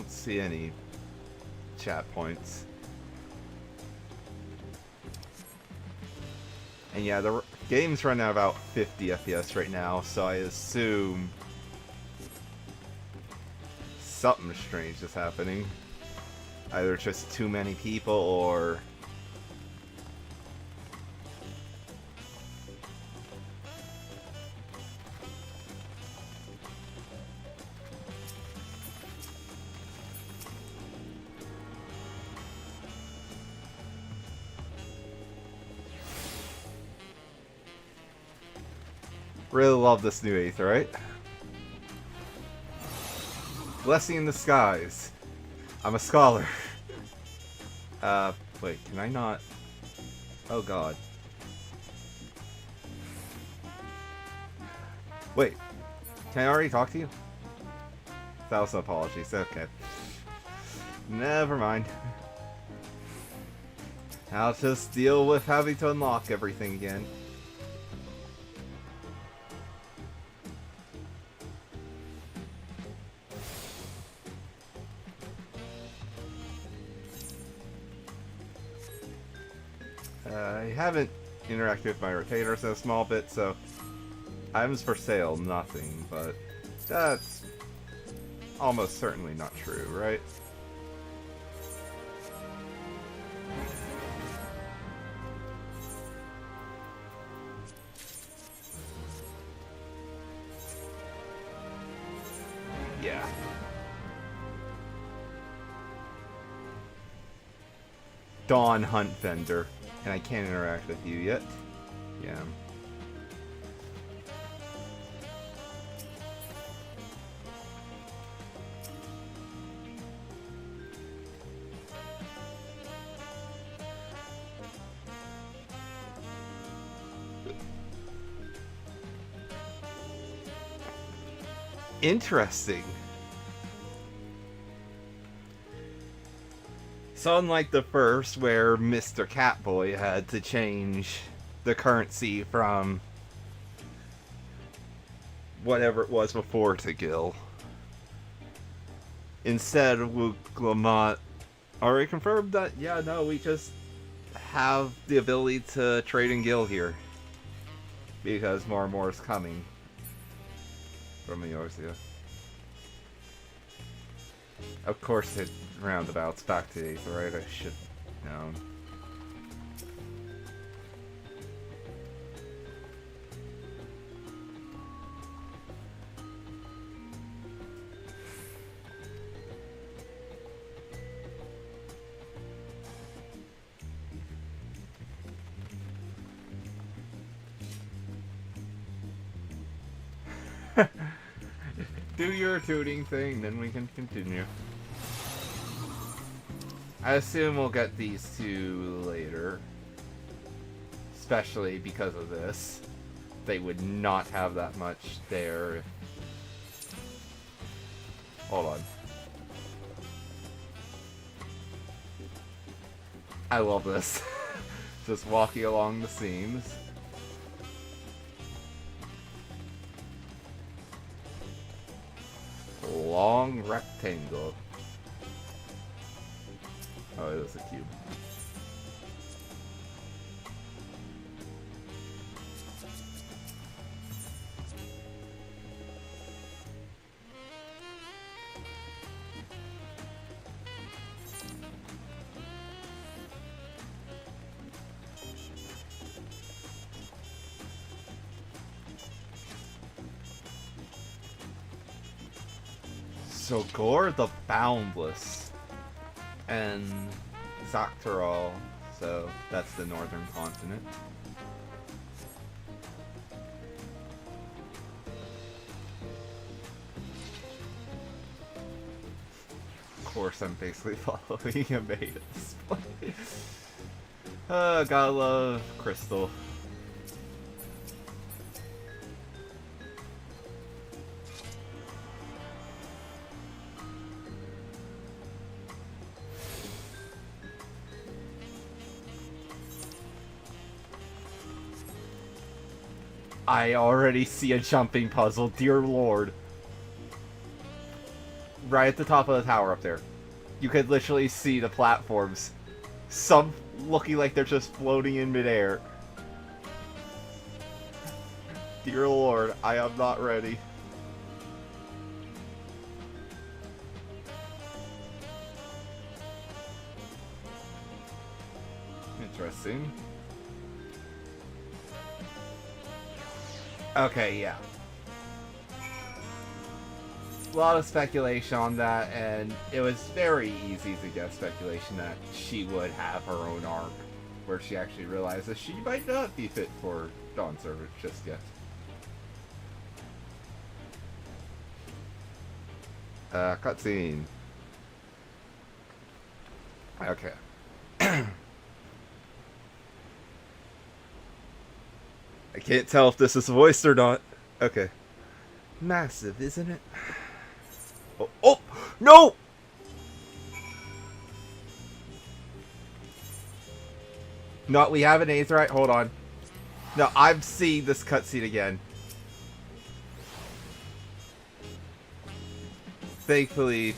Speaker 1: see any chat points. And yeah, the game's running at about 50 FPS right now, so I assume something strange is happening. Either it's just too many people or really love this new Aetherite. Blessing in the skies. I'm a scholar. Wait, can I not? Oh god. Wait, can I already talk to you? Thousand apologies, okay. Never mind. I'll just deal with having to unlock everything again. I haven't interacted with my retainers in a small bit, so items for sale, nothing, but that's almost certainly not true, right? Yeah. Dawn Hunt Vendor. And I can't interact with you yet. Yeah. Interesting. So unlike the first, where Mr. Catboy had to change the currency from whatever it was before to Gil, instead Wuklamot already confirmed that, yeah, no, we just have the ability to trade in Gil here. Because more and more is coming from Eorzea. Of course it roundabouts back to Aetherite, I should know. Do your tooting thing, then we can continue. I assume we'll get these two later. Especially because of this. They would not have that much there if... Hold on. I love this. Just walking along the seams. Long rectangle. Oh, it was a cube. So Gore the Boundless and Zactoral, so that's the northern continent. Of course I'm basically following a beta display. Gotta love Crystal. I already see a jumping puzzle, dear lord. Right at the top of the tower up there. You could literally see the platforms. Some looking like they're just floating in midair. Dear lord, I am not ready. Interesting. Okay, yeah. A lot of speculation on that, and it was very easy to get speculation that she would have her own arc, where she actually realizes she might not be fit for Dawn service just yet. Cutscene. Okay. I can't tell if this is voiced or not. Okay. Massive, isn't it? Oh, oh no! No, we have an Aetherite. Hold on. No, I'm seeing this cutscene again. Thankfully,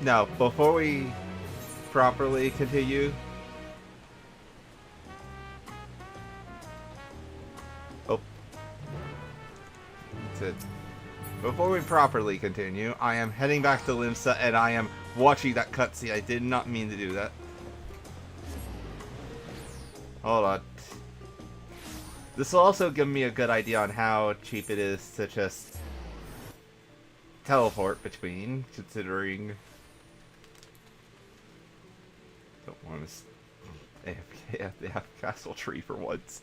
Speaker 1: no. Before we properly continue. Oh. That's it. Before we properly continue, I am heading back to Limsa and I am watching that cutscene. I did not mean to do that. Hold on. This will also give me a good idea on how cheap it is to just teleport between, considering... Don't want to AFK at the castle tree for once.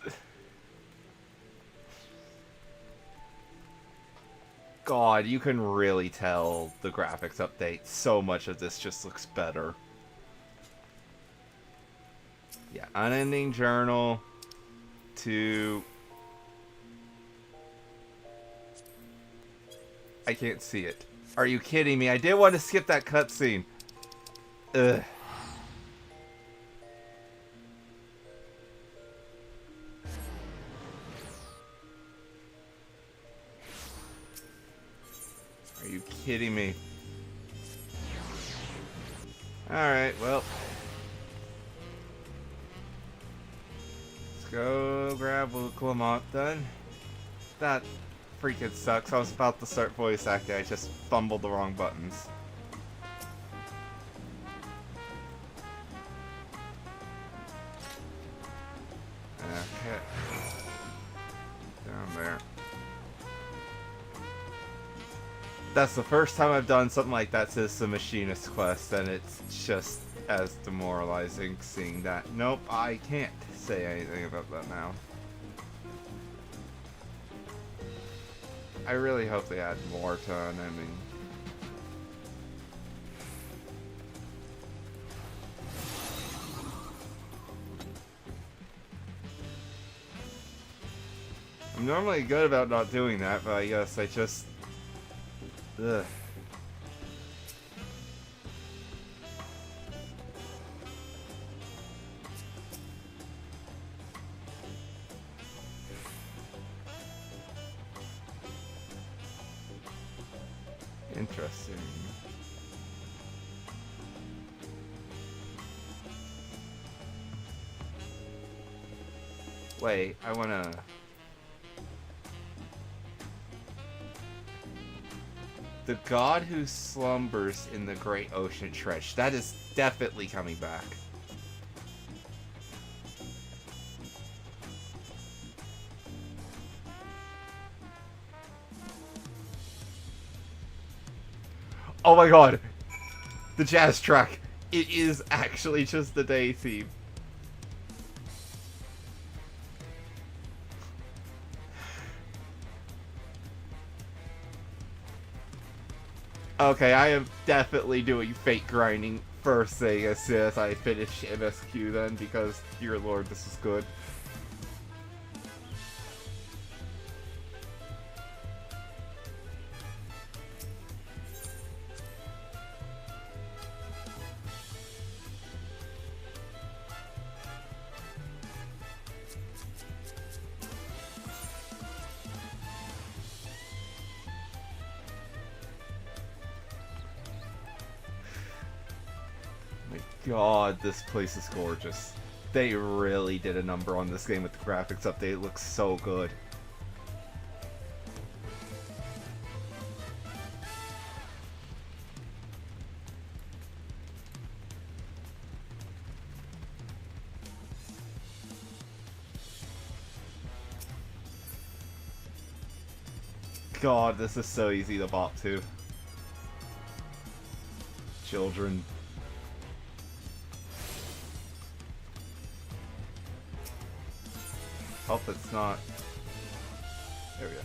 Speaker 1: God, you can really tell the graphics update. So much of this just looks better. Yeah, unending journal to... I can't see it. Are you kidding me? I did want to skip that cutscene. Ugh. Are you kidding me? Alright, well. Let's go grab Clement then. That freaking sucks. I was about to start voice acting. I just fumbled the wrong buttons. Okay. Down there. That's the first time I've done something like that since the Machinist quest, and it's just as demoralizing seeing that. Nope, I can't say anything about that now. I really hope they add more to unending. I'm normally good about not doing that, but I guess I just... Ugh. Interesting. Wait, I wanna... The god who slumbers in the great ocean trench. That is definitely coming back. Oh my god! The jazz track! It is actually just the day theme. Okay, I am definitely doing fake grinding first thing as soon as I finish MSQ then, because, dear lord, this is good. God, this place is gorgeous. They really did a number on this game with the graphics update. It looks so good. God, this is so easy to bop to. Children. Hope it's not. There we go.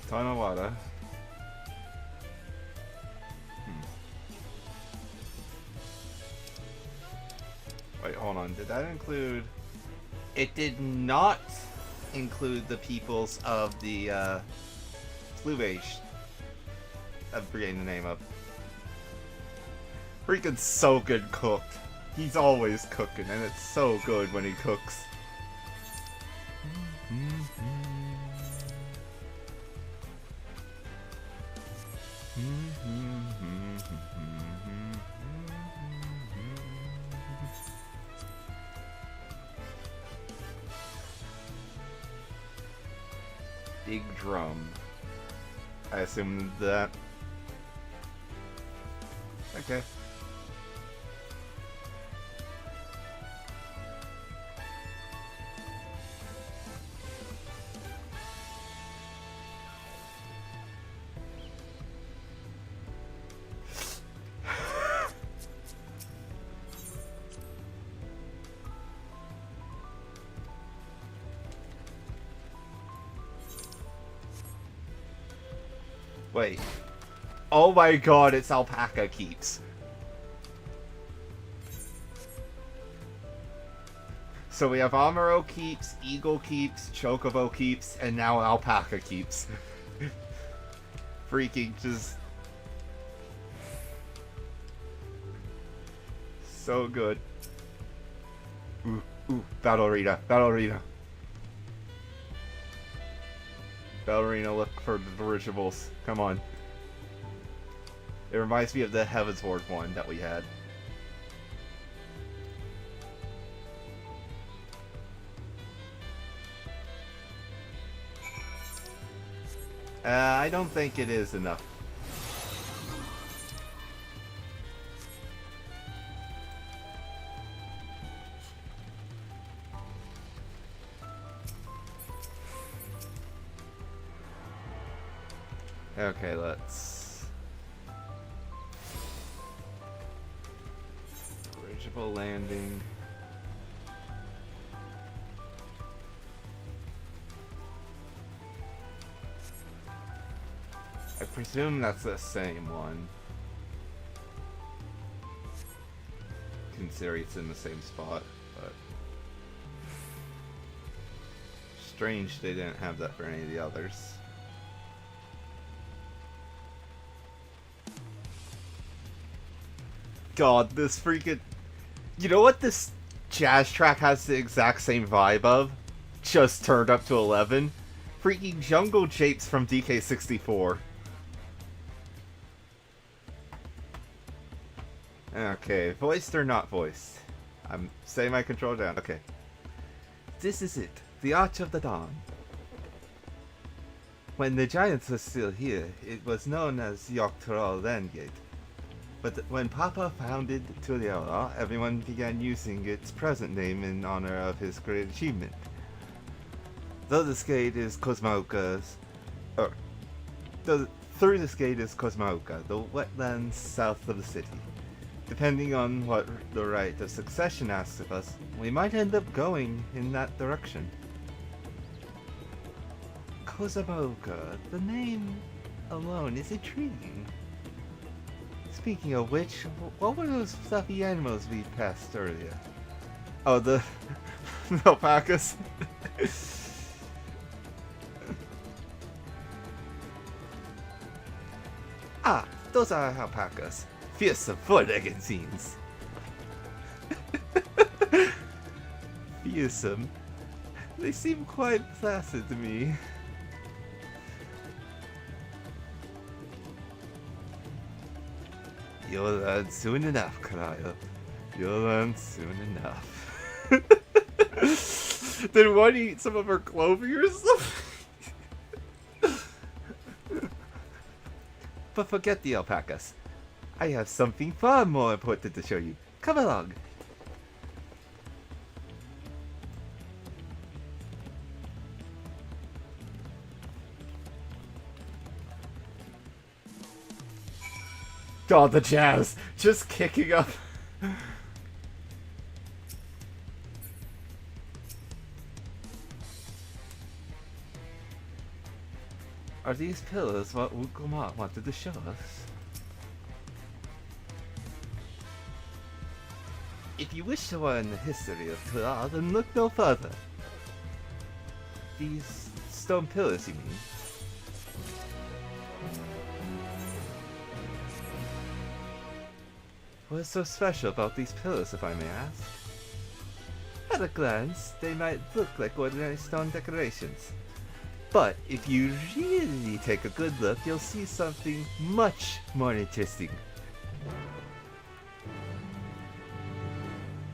Speaker 1: Ton of water. Wait, hold on. Did that include... It did not include the peoples of the Fluvage. I'm forgetting the name of. Freaking so good cooked. He's always cooking, and it's so good when he cooks. Big drum. I assume that. Okay. Wait. Oh my god, it's alpaca keeps. So we have Amaro keeps, Eagle keeps, Chocobo keeps, and now alpaca keeps. Freaking just... so good. Ooh, ooh, Battle Arena, Battle Arena. Battle Arena, look for the rituals. Come on. It reminds me of the Heaven's Ward one that we had. I don't think it is enough. Okay, let's... Original landing. I presume that's the same one. Considering it's in the same spot, but... Strange they didn't have that for any of the others. God, this freaking... You know what this jazz track has the exact same vibe of? Just turned up to 11? Freaking Jungle Japes from DK64. Okay, voiced or not voiced? I'm setting my control down. Okay. This is it. The Arch of the Dawn. When the giants were still here, it was known as Yoctoral Landgate. But when Papa founded Tuliara, everyone began using its present name in honor of his great achievement. Though this gate is Cosmauca's... through this gate is Cosmauca, the wetlands south of the city. Depending on what the right of succession asks of us, we might end up going in that direction. Cosmauca, the name alone is intriguing. Speaking of which, what were those fluffy animals we passed earlier? Oh, the alpacas. Ah, those are alpacas. Fearsome four-legged scenes. Fearsome. They seem quite placid to me. You'll learn soon enough, Karayo. You'll learn soon enough. Did one eat some of her clothing or something? But forget the alpacas. I have something far more important to show you. Come along. Oh, the jazz! Just kicking up. Are these pillars what Ukuma wanted to show us? If you wish to learn the history of Tula, then look no further. These stone pillars, you mean? What's so special about these pillars, if I may ask? At a glance, they might look like ordinary stone decorations. But if you really take a good look, you'll see something much more interesting.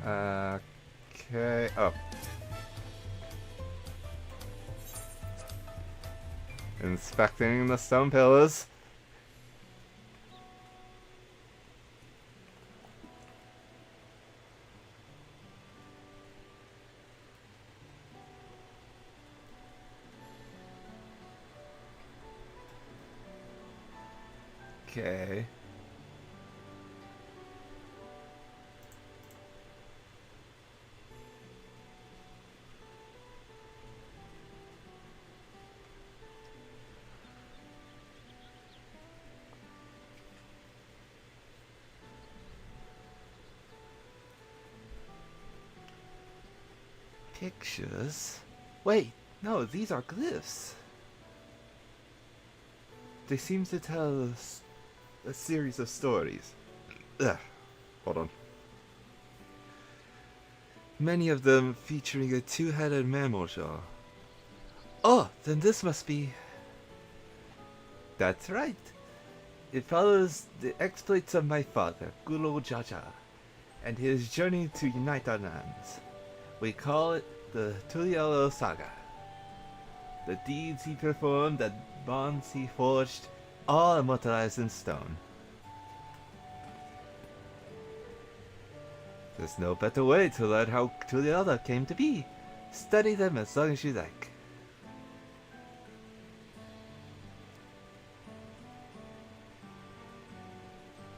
Speaker 1: Okay. Oh. Inspecting the stone pillars. Okay. Pictures? Wait, no, these are glyphs. They seem to tell us a series of stories. Ugh. Hold on. Many of them featuring a two-headed mammal jaw. Oh, then this must be... That's right. It follows the exploits of my father, Guru Jaja, and his journey to unite our lands. We call it the Tulielo Saga. The deeds he performed, the bonds he forged, all immortalized in stone. There's no better way to learn how Tulielo came to be. Study them as long as you like.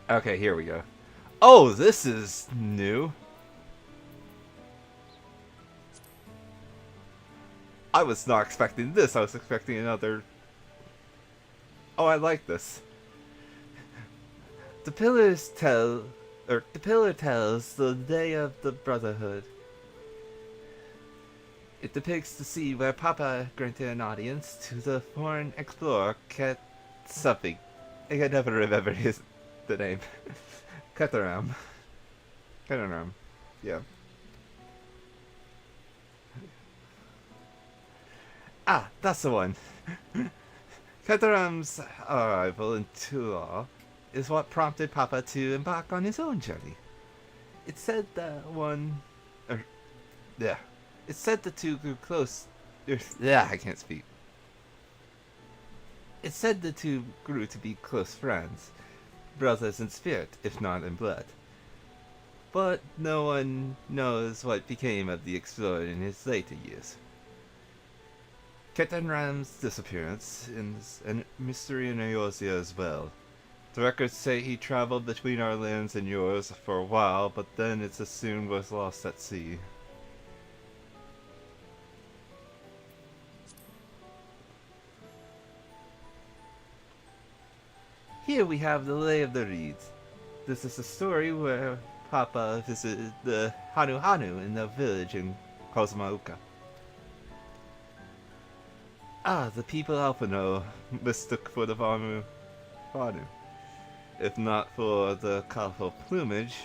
Speaker 1: Okay, here we go. Oh, this is new. I was not expecting this. I was expecting another... Oh, I like this. The pillar tells the day of the Brotherhood. It depicts the sea where Papa granted an audience to the foreign explorer something. I can never remember the name. Kataram. Yeah. Ah, that's the one. Kataram's arrival in Tula is what prompted Papa to embark on his own journey. It said that It said the two grew close. I can't speak. It said the two grew to be close friends, brothers in spirit, if not in blood. But no one knows what became of the explorer in his later years. Ketanram's disappearance is a mystery in Eorzea as well. The records say he traveled between our lands and yours for a while, but then it's assumed was lost at sea. Here we have the Lay of the Reeds. This is a story where Papa visited the Hanu Hanu in the village in Kozmauka. Ah, the people Alpano mistook for the Vanu. If not for the colorful plumage.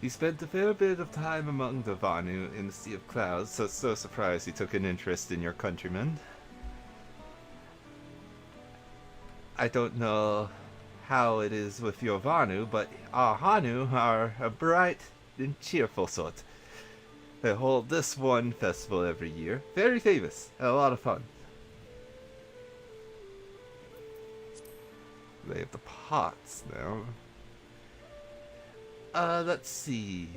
Speaker 1: He spent a fair bit of time among the Vanu in the Sea of Clouds, so it's no surprise he took an interest in your countrymen. I don't know how it is with your Vanu, but our Hanu are a bright and cheerful sort. They hold this one festival every year. Very famous and a lot of fun. They have the pots now. Let's see.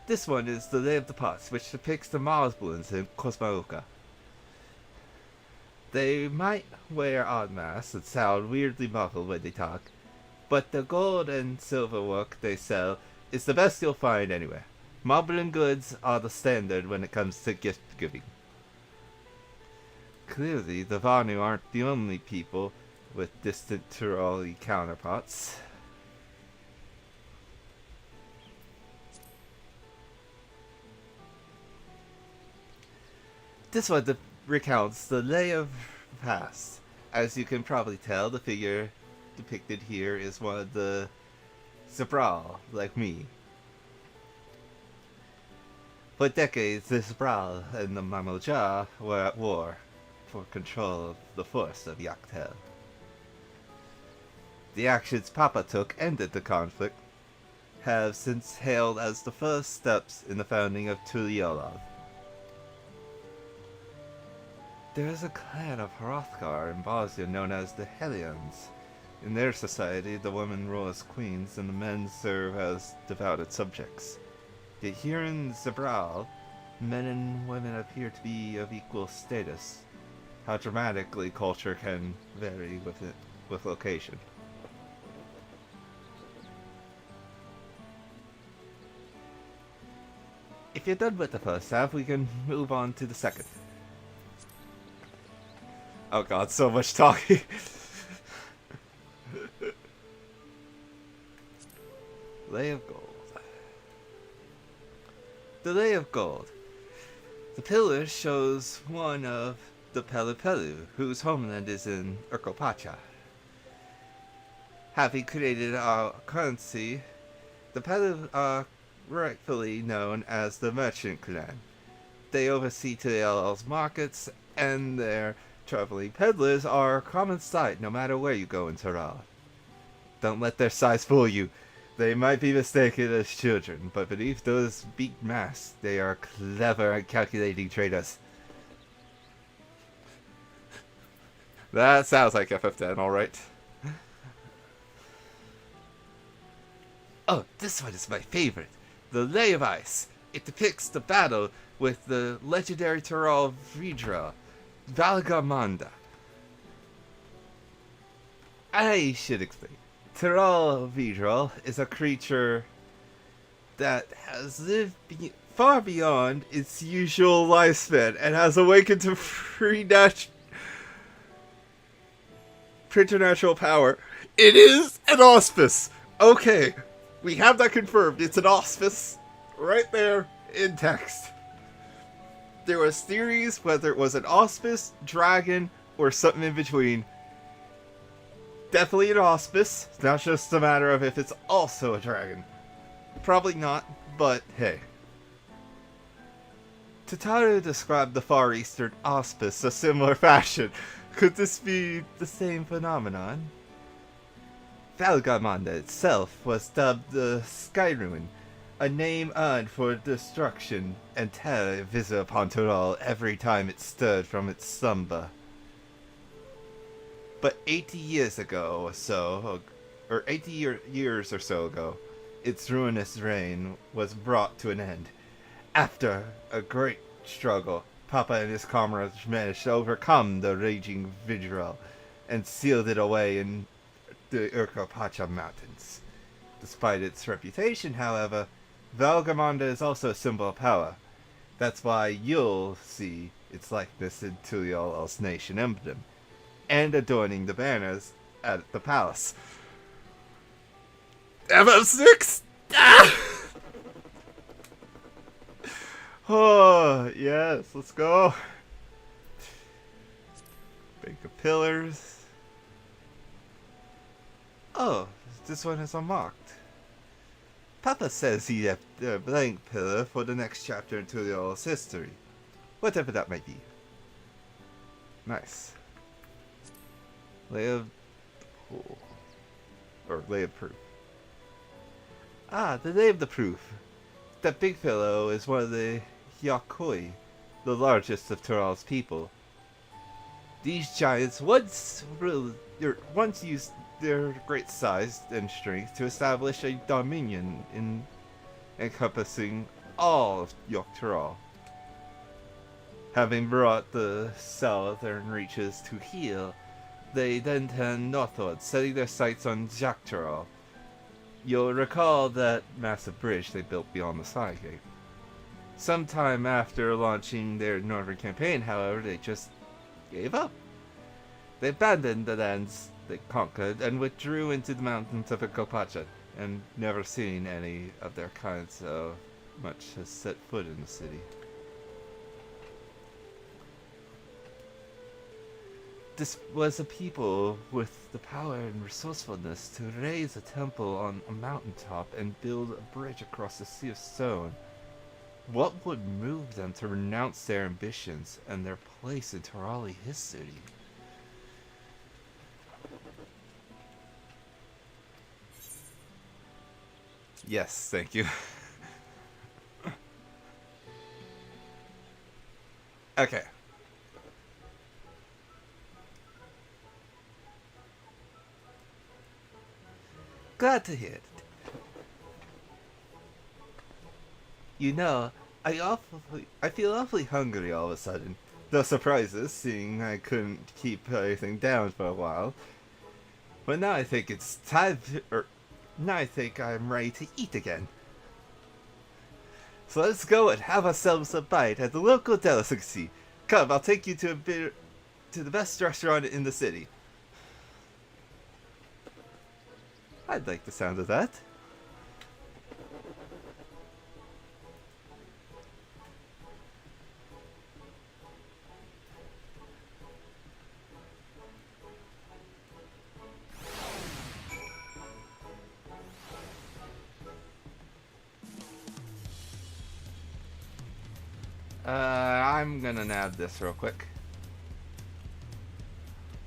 Speaker 1: This one is the Lay of the Pots, which depicts the Mars balloons in Cosmooka. They might wear odd masks and sound weirdly muffled when they talk, but the gold and silver work they sell is the best you'll find anywhere. Marble and goods are the standard when it comes to gift giving. Clearly, the Vanu aren't the only people with distant Tyroli counterparts. This one recounts the lay of the past. As you can probably tell, the figure depicted here is one of the Zabral, like me. For decades, the Zabral and the Mamoja were at war for control of the force of Yaktel. The actions Papa took ended the conflict, have since hailed as the first steps in the founding of Tuliolov. There is a clan of Hrothgar in Bosnia known as the Hellions. In their society, the women rule as queens and the men serve as devoted subjects. Yet here in Zabral, men and women appear to be of equal status. How dramatically culture can vary with location. If you're done with the first half, we can move on to the second. Oh god, so much talking. Lay of Gold. The Lay of Gold. The pillar shows one of the Pelupelu, whose homeland is in Urkopacha. Having created our currency, the Pelu are rightfully known as the Merchant Clan. They oversee Tuliel's markets, and their traveling peddlers are a common sight no matter where you go in Tyrol. Don't let their size fool you. They might be mistaken as children, but beneath those big masks, they are clever and calculating traders. That sounds like FF10, alright. Oh, this one is my favorite. The Lay of Ice. It depicts the battle with the legendary Tyrol ReZaHydra, Valgamanda. I should explain. Tyrol ReZaHydra is a creature that has lived far beyond its usual lifespan and has awakened to preternatural power. It is an auspice. Okay, we have that confirmed. It's an auspice right there in text. There was theories whether it was an auspice, dragon, or something in between. Definitely an auspice. It's not just a matter of if it's also a dragon. Probably not, but hey. Tataru described the Far Eastern auspice a similar fashion. Could this be the same phenomenon? Valgamanda itself was dubbed the Sky Ruin, a name earned for destruction and terror visited upon Tyrol every time it stirred from its slumber. But 80 years ago or so, or 80 years or so ago, its ruinous reign was brought to an end. After a great struggle, Papa and his comrades managed to overcome the raging Vigil and sealed it away in the Urkopacha Mountains. Despite its reputation, however, Valgamanda is also a symbol of power. That's why you'll see its likeness in Tuliol's nation emblem, and adorning the banners at the palace. FF6! Ah! Oh, yes, let's go. Bank of Pillars. Oh, this one is unlocked. Papa says he left a blank pillar for the next chapter in Turiel's history. Whatever that might be. Nice. Lay of... Oh. Or lay of proof. Ah, the lay of the proof. That big fellow is one of the Yakoi, the largest of Tural's people. These giants once used their great size and strength to establish a dominion encompassing all of Yogg-Tural. Having brought the southern reaches to heel, they then turned northward, setting their sights on Yogg-Tural. You'll recall that massive bridge they built beyond the side gate. Sometime after launching their northern campaign, however, they just gave up. They abandoned the lands they conquered and withdrew into the mountains of Kopacha, and never seen any of their kind so much as set foot in the city. This was a people with the power and resourcefulness to raise a temple on a mountaintop and build a bridge across the sea of stone. What would move them to renounce their ambitions and their place in Turali history? Yes, thank you. Okay. Glad to hear it. You know, I feel awfully hungry all of a sudden. No surprises, seeing I couldn't keep anything down for a while. But now I think it's time to, now I think I'm ready to eat again. So let's go and have ourselves a bite at the local delicacy. Come, I'll take you to the best restaurant in the city. I'd like the sound of that. I'm gonna nab this real quick.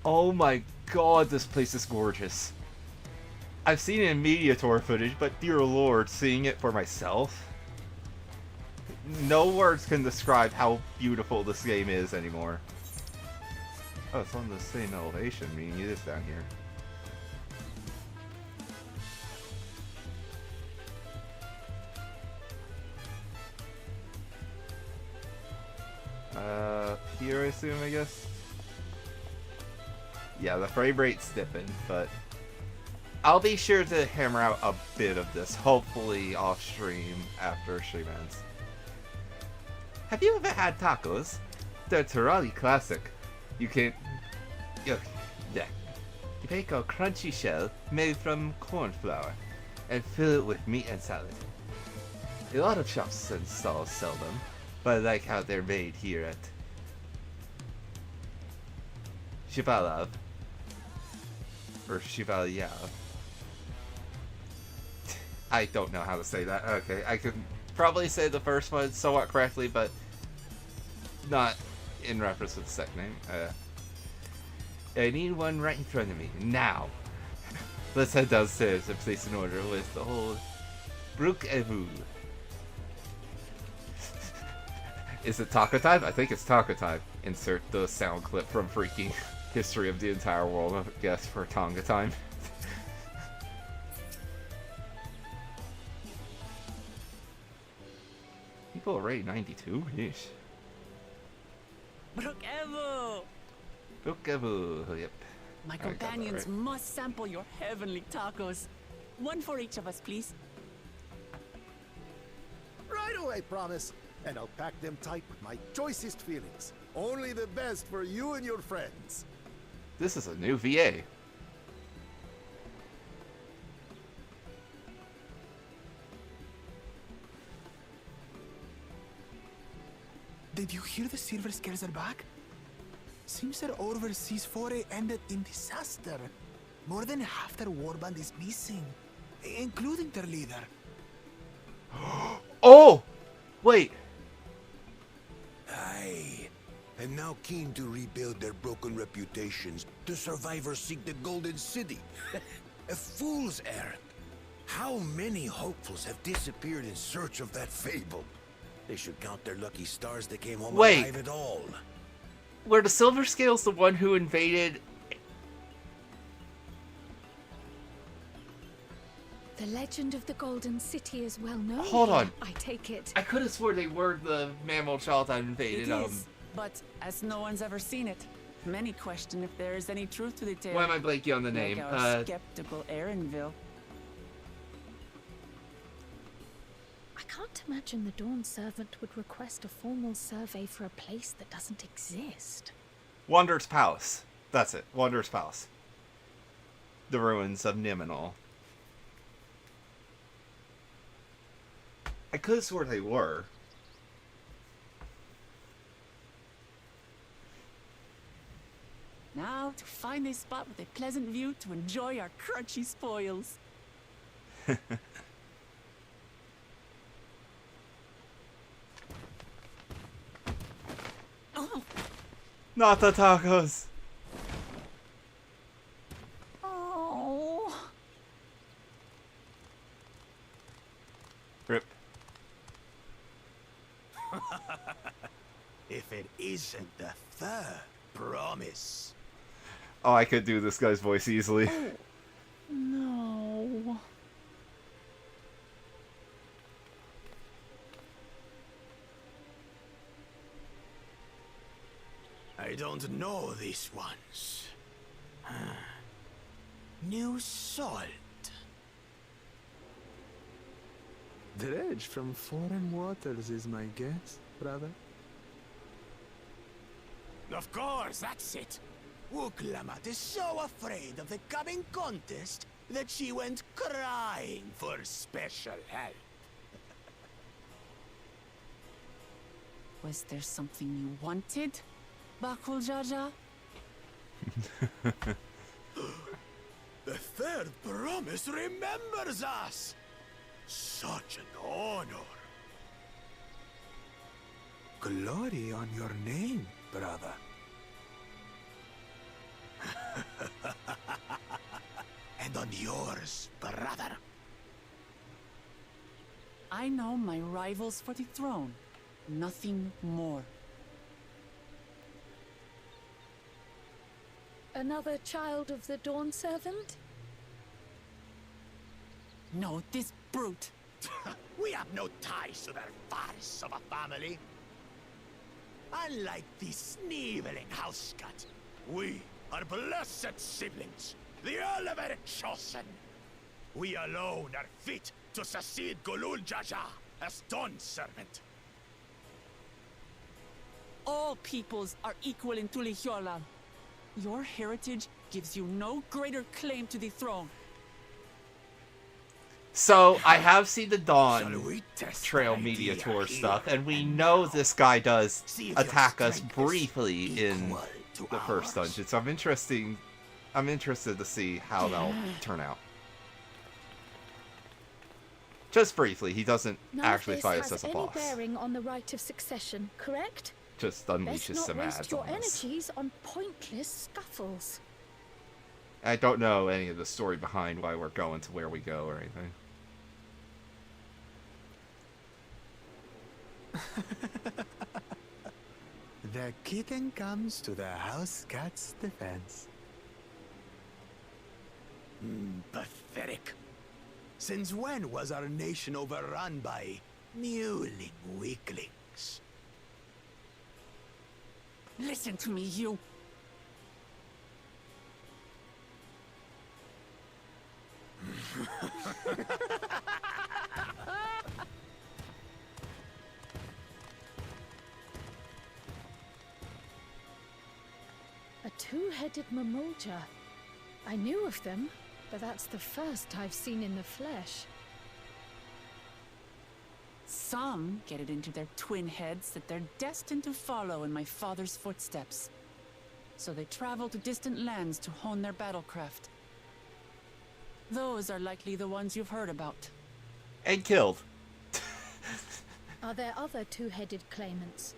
Speaker 1: Oh my god, this place is gorgeous. I've seen it in media tour footage, but dear lord, seeing it for myself. No words can describe how beautiful this game is anymore. Oh, it's on the same elevation, meaning it is down here. Here I assume, I guess? Yeah, the frame rate's dipping, but I'll be sure to hammer out a bit of this, hopefully off stream after stream ends. Have you ever had tacos? They're Turali classic. You can... You bake a crunchy shell made from corn flour and fill it with meat and salad. A lot of shops and stalls sell them, but I like how they're made here at Shivalav. Or Shivalav. I don't know how to say that. Okay, I can probably say the first one somewhat correctly, but not in reference to the second name. I need one right in front of me, now. Let's head downstairs and place an order with the whole Brook Evu. Is it taco time? I think it's taco time. Insert the sound clip from freaking History of the Entire World, I guess, for Tonga time. People are already 92? Yeesh.
Speaker 2: Brook Evu!
Speaker 1: Brook Evu, yep.
Speaker 2: My companions must sample your heavenly tacos. One for each of us, please.
Speaker 8: Right away, promise. And I'll pack them tight with my choicest feelings. Only the best for you and your friends.
Speaker 1: This is a new VA.
Speaker 9: Did you hear the Silver Scales are back? Seems their overseas foray ended in disaster. More than half their warband is missing, including their leader.
Speaker 1: Oh! Wait.
Speaker 6: Aye. And now keen to rebuild their broken reputations, the survivors seek the Golden City. A fool's errand. How many hopefuls have disappeared in search of that fable? They should count their lucky stars they came home alive at all.
Speaker 1: Were the Silver Scales the one who invaded?
Speaker 5: The legend of the Golden City is well known.
Speaker 1: Hold on.
Speaker 5: I take it.
Speaker 1: I could have swore they were the mammal child that invaded.
Speaker 2: It is, but as no one's ever seen it, many question if there is any truth to the tale.
Speaker 1: Why am I blanking on the name?
Speaker 2: Like our skeptical Erinville.
Speaker 5: I can't imagine the Dawn Servant would request a formal survey for a place that doesn't exist.
Speaker 1: Wanderer's Palace. That's it. Wanderer's Palace. The ruins of Niminal. I could have sworn they were.
Speaker 2: Now to find a spot with a pleasant view to enjoy our crunchy spoils. Oh.
Speaker 1: Not the tacos.
Speaker 2: Oh.
Speaker 1: Rip.
Speaker 6: If it isn't the third promise.
Speaker 1: Oh, I could do this guy's voice easily.
Speaker 2: No.
Speaker 6: I don't know these ones. New salt.
Speaker 9: Dredge from foreign waters is my guess, brother.
Speaker 6: Of course, that's it. Wuklamat is so afraid of the coming contest that she went crying for special help.
Speaker 2: Was there something you wanted, Bakul Jaja?
Speaker 6: The third promise remembers us. Such an honor.
Speaker 9: Glory on your name, brother.
Speaker 6: And on yours, brother.
Speaker 2: I know my rivals for the throne. Nothing more.
Speaker 5: Another child of the Dawn Servant?
Speaker 2: No, this brute.
Speaker 6: We have no ties to their farce of a family. Unlike the sneevling housecut, we are blessed siblings, the elevated chosen. We alone are fit to succeed Golul Jaja as Dawn Servant.
Speaker 2: All peoples are equal in Tulihiola. Your heritage gives you no greater claim to the throne.
Speaker 1: So, I have seen the Dawntrail media tour stuff, and we know this guy does attack us briefly in the first dungeon. So I'm interested to see how that'll turn out. Just briefly, he doesn't actually fight us as a boss.
Speaker 5: None of this has any bearing on the right of succession, correct?
Speaker 1: Just unleashes some ads
Speaker 5: Let's not
Speaker 1: on
Speaker 5: waste
Speaker 1: us.
Speaker 5: your energies on pointless scuffles.
Speaker 1: I don't know any of the story behind why we're going to where we go or anything.
Speaker 9: The kitten comes to the house cat's defense.
Speaker 6: Pathetic. Since when was our nation overrun by mewling weaklings?
Speaker 2: Listen to me, you.
Speaker 5: A two-headed Mamulja. I knew of them, but that's the first I've seen in the flesh.
Speaker 2: Some get it into their twin heads that they're destined to follow in my father's footsteps. So they travel to distant lands to hone their battlecraft. Those are likely the ones you've heard about.
Speaker 1: And killed.
Speaker 5: Are there other two-headed claimants?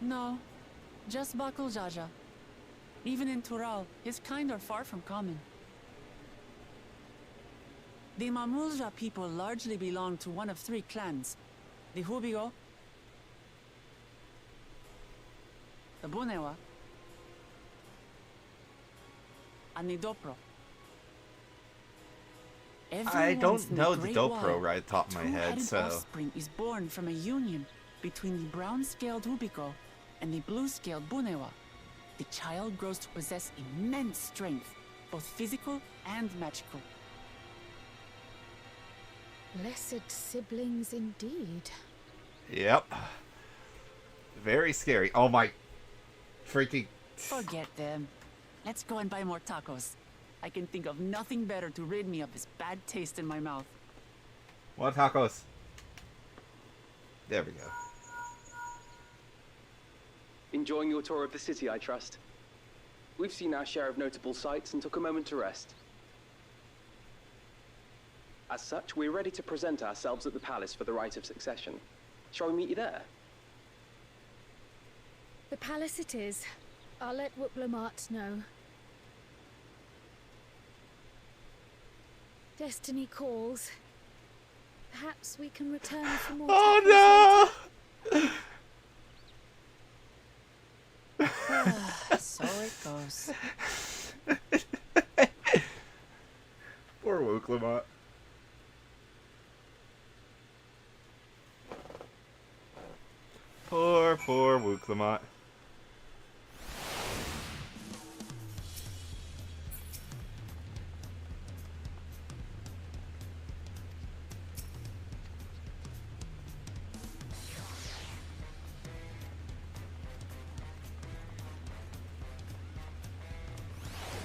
Speaker 2: No, just Bakuljaja. Even in Tural, his kind are far from common. The Mamulja people largely belong to one of three clans. The Hubigo, the Bunewa, and the Dopro.
Speaker 1: I don't
Speaker 2: Once in
Speaker 1: know the
Speaker 2: Great
Speaker 1: Dopro
Speaker 2: Wall,
Speaker 1: right top of my head,
Speaker 2: two-headed
Speaker 1: so...
Speaker 2: offspring is born from a union between the brown-scaled Hubigo and the blue-scaled Bunewa. The child grows to possess immense strength, both physical and magical.
Speaker 5: Blessed siblings indeed.
Speaker 1: Yep. Very scary. Oh my... freaking...
Speaker 2: Forget them. Let's go and buy more tacos. I can think of nothing better to rid me of this bad taste in my mouth.
Speaker 1: What tacos? There we go.
Speaker 7: Enjoying your tour of the city, I trust. We've seen our share of notable sights and took a moment to rest. As such, we're ready to present ourselves at the palace for the rite of succession. Shall we meet you there?
Speaker 5: The palace it is. I'll let Wuklamart know. Destiny calls. Perhaps we can return for more.
Speaker 1: Oh no!
Speaker 2: So it goes.
Speaker 1: Poor Wuklamot. Poor Wuklamot.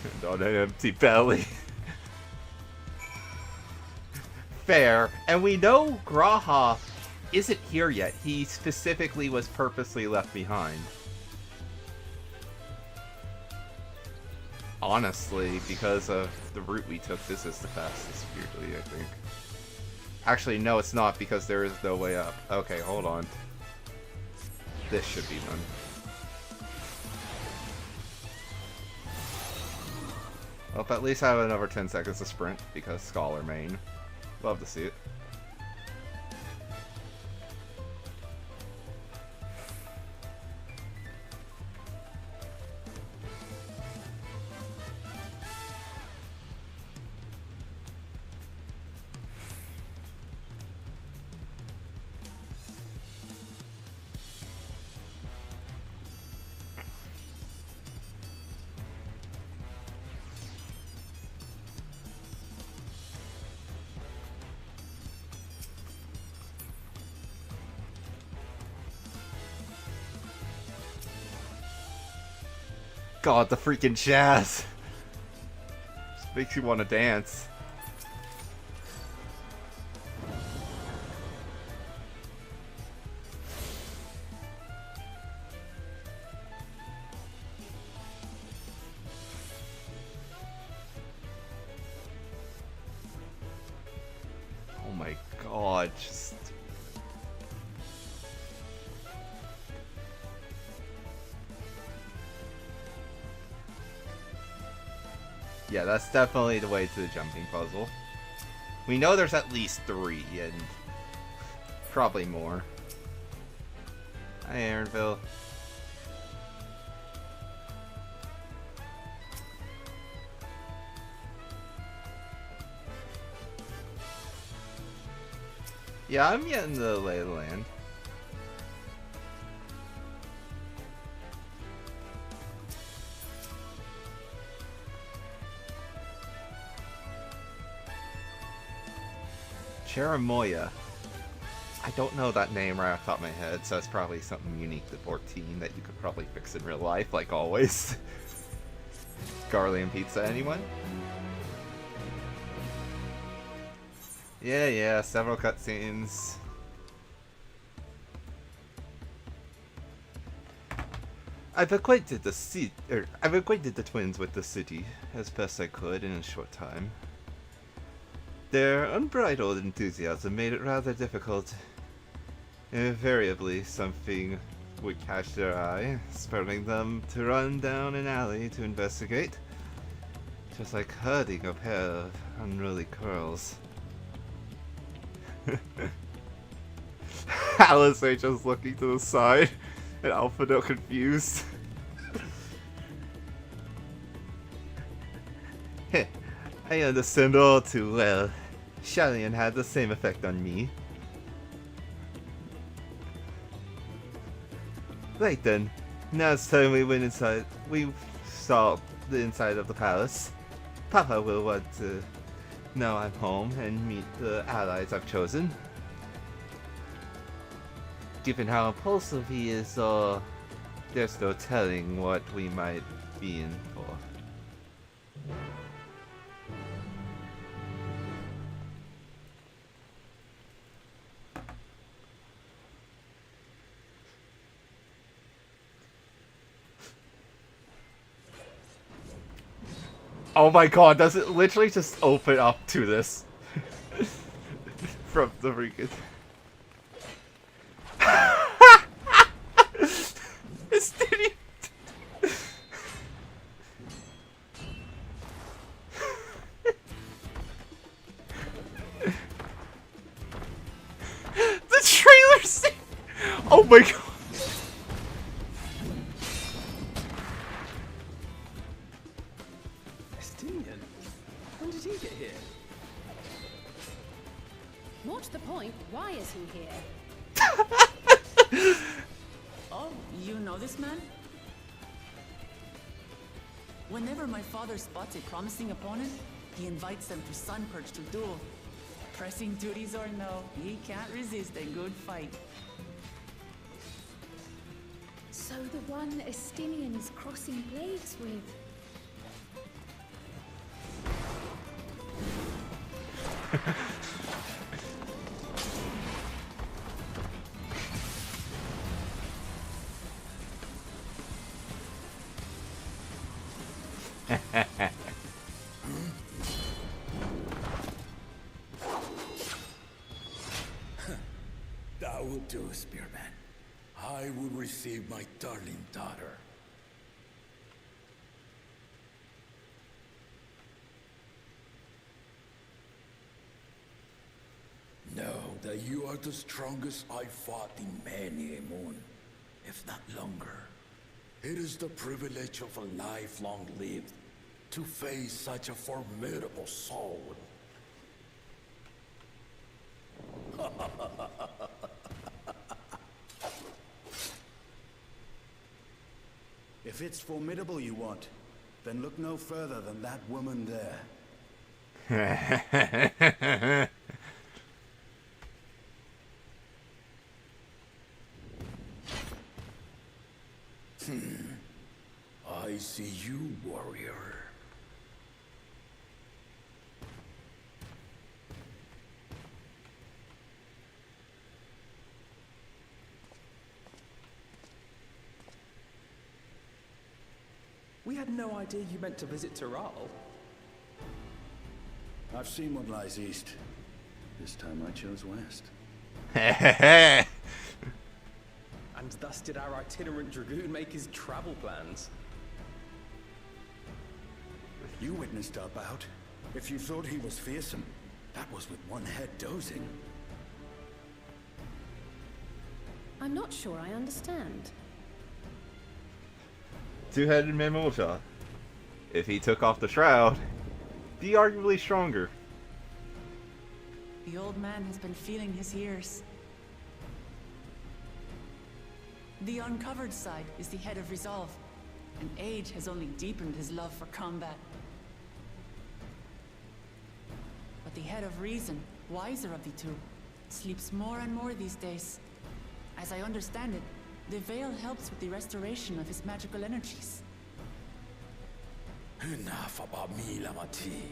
Speaker 1: And on an empty belly. Fair. And we know Graha isn't here yet. He specifically was purposely left behind. Honestly, because of the route we took, this is the fastest, weirdly, I think. Actually, no, it's not, because there is no way up. Okay, hold on. This should be one. Well, at least I have another 10 seconds to sprint, because Scholar main. Love to see it. God, the freaking jazz. Just makes you want to dance. Oh my God, just... Yeah, that's definitely the way to the jumping puzzle. We know there's at least 3, and probably more. Hi, Aaronville. Yeah, I'm getting the lay of the land. Cherimoya. I don't know that name right off the top of my head, so it's probably something unique to 14 that you could probably fix in real life, like always. Garlian pizza, anyone? Yeah, several cutscenes. I've acquainted the twins with the city as best I could in a short time. Their unbridled enthusiasm made it rather difficult. Invariably, something would catch their eye, spurring them to run down an alley to investigate, just like herding a pair of unruly curls. Alice just looking to the side, and Alphado confused. I understand all too well. Shallion had the same effect on me. Right then, now it's time we went inside. We saw the inside of the palace. Papa will want to know I'm home and meet the allies I've chosen. Given how impulsive he is, there's no telling what we might be in for. Oh my god, does it literally just open up to this? From the freaking... It's idiot. The trailer scene! Oh my god.
Speaker 7: When did he get here?
Speaker 3: What's the point? Why is he here?
Speaker 2: Oh, you know this man? Whenever my father spots a promising opponent, he invites them to Sunperch to duel. Pressing duties or no, he can't resist a good fight.
Speaker 5: So the one Estinian is crossing blades with.
Speaker 6: That will do, Spearman. I will receive my darling daughter. Know that you are the strongest I fought in many a moon, if not longer. It is the privilege of a life long lived to face such a formidable soul.
Speaker 10: If it's formidable you want, then look no further than that woman there.
Speaker 6: I see you, warrior.
Speaker 7: We had no idea you meant to visit Tyrrell.
Speaker 10: I've seen what lies east. This time I chose west.
Speaker 7: And thus did our itinerant dragoon make his travel plans.
Speaker 10: You witnessed our bout. If you thought he was fearsome, that was with one head dozing.
Speaker 3: I'm not sure I understand.
Speaker 1: Two-headed Mamosha. If he took off the shroud, be arguably stronger.
Speaker 2: The old man has been feeling his years. The uncovered side is the head of resolve, and age has only deepened his love for combat. But the head of reason, wiser of the two, sleeps more and more these days. As I understand it, the veil helps with the restoration of his magical energies.
Speaker 6: Enough about me, Lamati.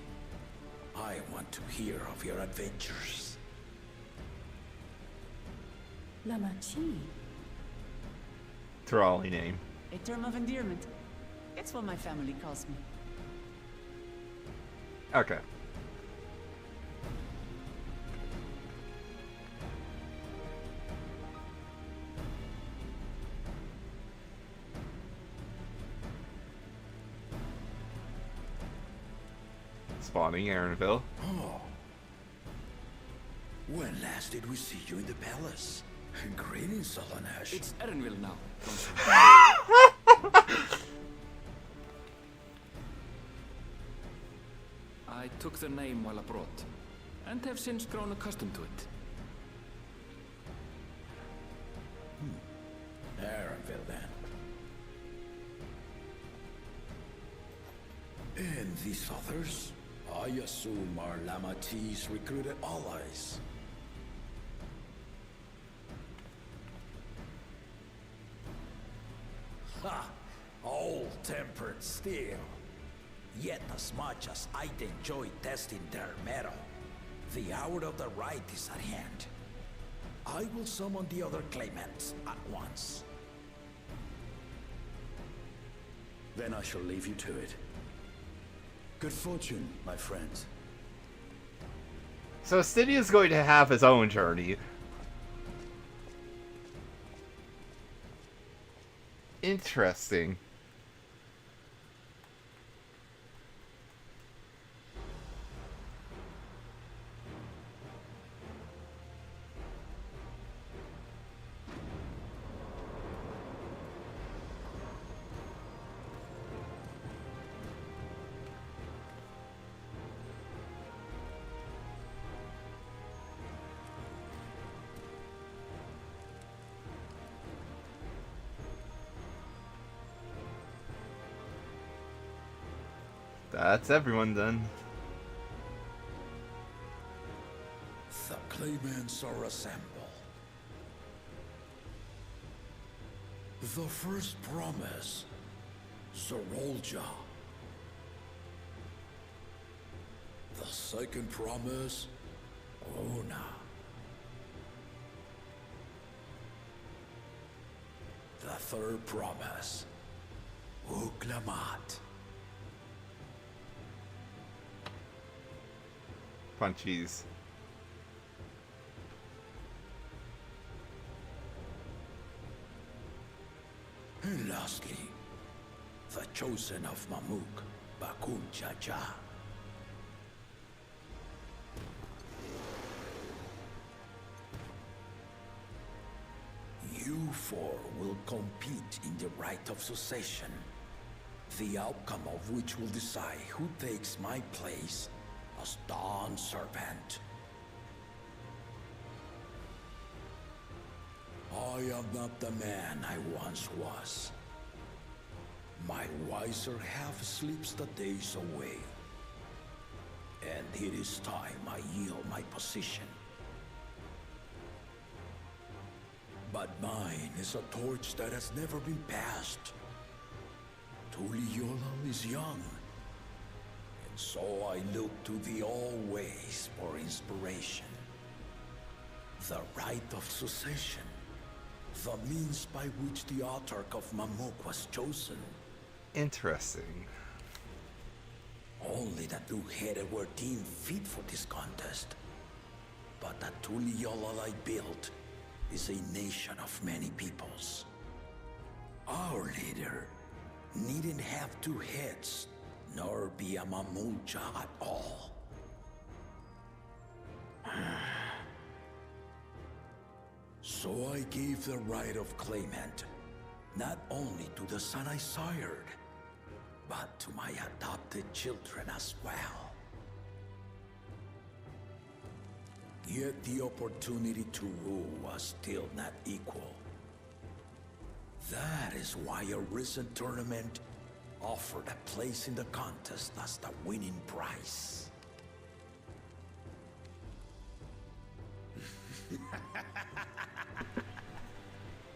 Speaker 6: I want to hear of your adventures.
Speaker 3: Lamachi.
Speaker 1: Trawley name.
Speaker 2: A term of endearment. It's what my family calls me.
Speaker 1: Okay. spawning Aaronville.
Speaker 6: Oh. When last did we see you in the palace? Greetings, Solanash.
Speaker 4: It's Erenville now. I took the name while abroad, and have since grown accustomed to it.
Speaker 6: Aaronville, then. And these others? I assume are Lamati's recruited allies. Ha! Old-tempered steel. Yet as much as I'd enjoy testing their metal, the hour of the right is at hand. I will summon the other claimants at once.
Speaker 10: Then I shall leave you to it. Good fortune, my friends.
Speaker 1: So Stydia's going to have his own journey. Interesting. That's everyone then.
Speaker 6: The claimants are assembled. The first promise, Zorolja. The second promise, Ona. The third promise, Uklamat.
Speaker 1: Punchies.
Speaker 6: And lastly, the chosen of Mamuk, Bakun Jaja. You four will compete in the right of succession, the outcome of which will decide who takes my place as Dawn Servant. I am not the man I once was. My wiser half sleeps the days away. And it is time I yield my position. But mine is a torch that has never been passed. Tuliola is young. So I look to the always for inspiration. The right of succession. The means by which the autarch of Mamuk was chosen.
Speaker 1: Interesting.
Speaker 6: Only the two-headed were deemed fit for this contest. But the Tuliola I built is a nation of many peoples. Our leader needn't have two heads, nor be a Mamulja at all. So I gave the right of claimant, not only to the son I sired, but to my adopted children as well. Yet the opportunity to rule was still not equal. That is why a recent tournament offered a place in the contest as the winning prize.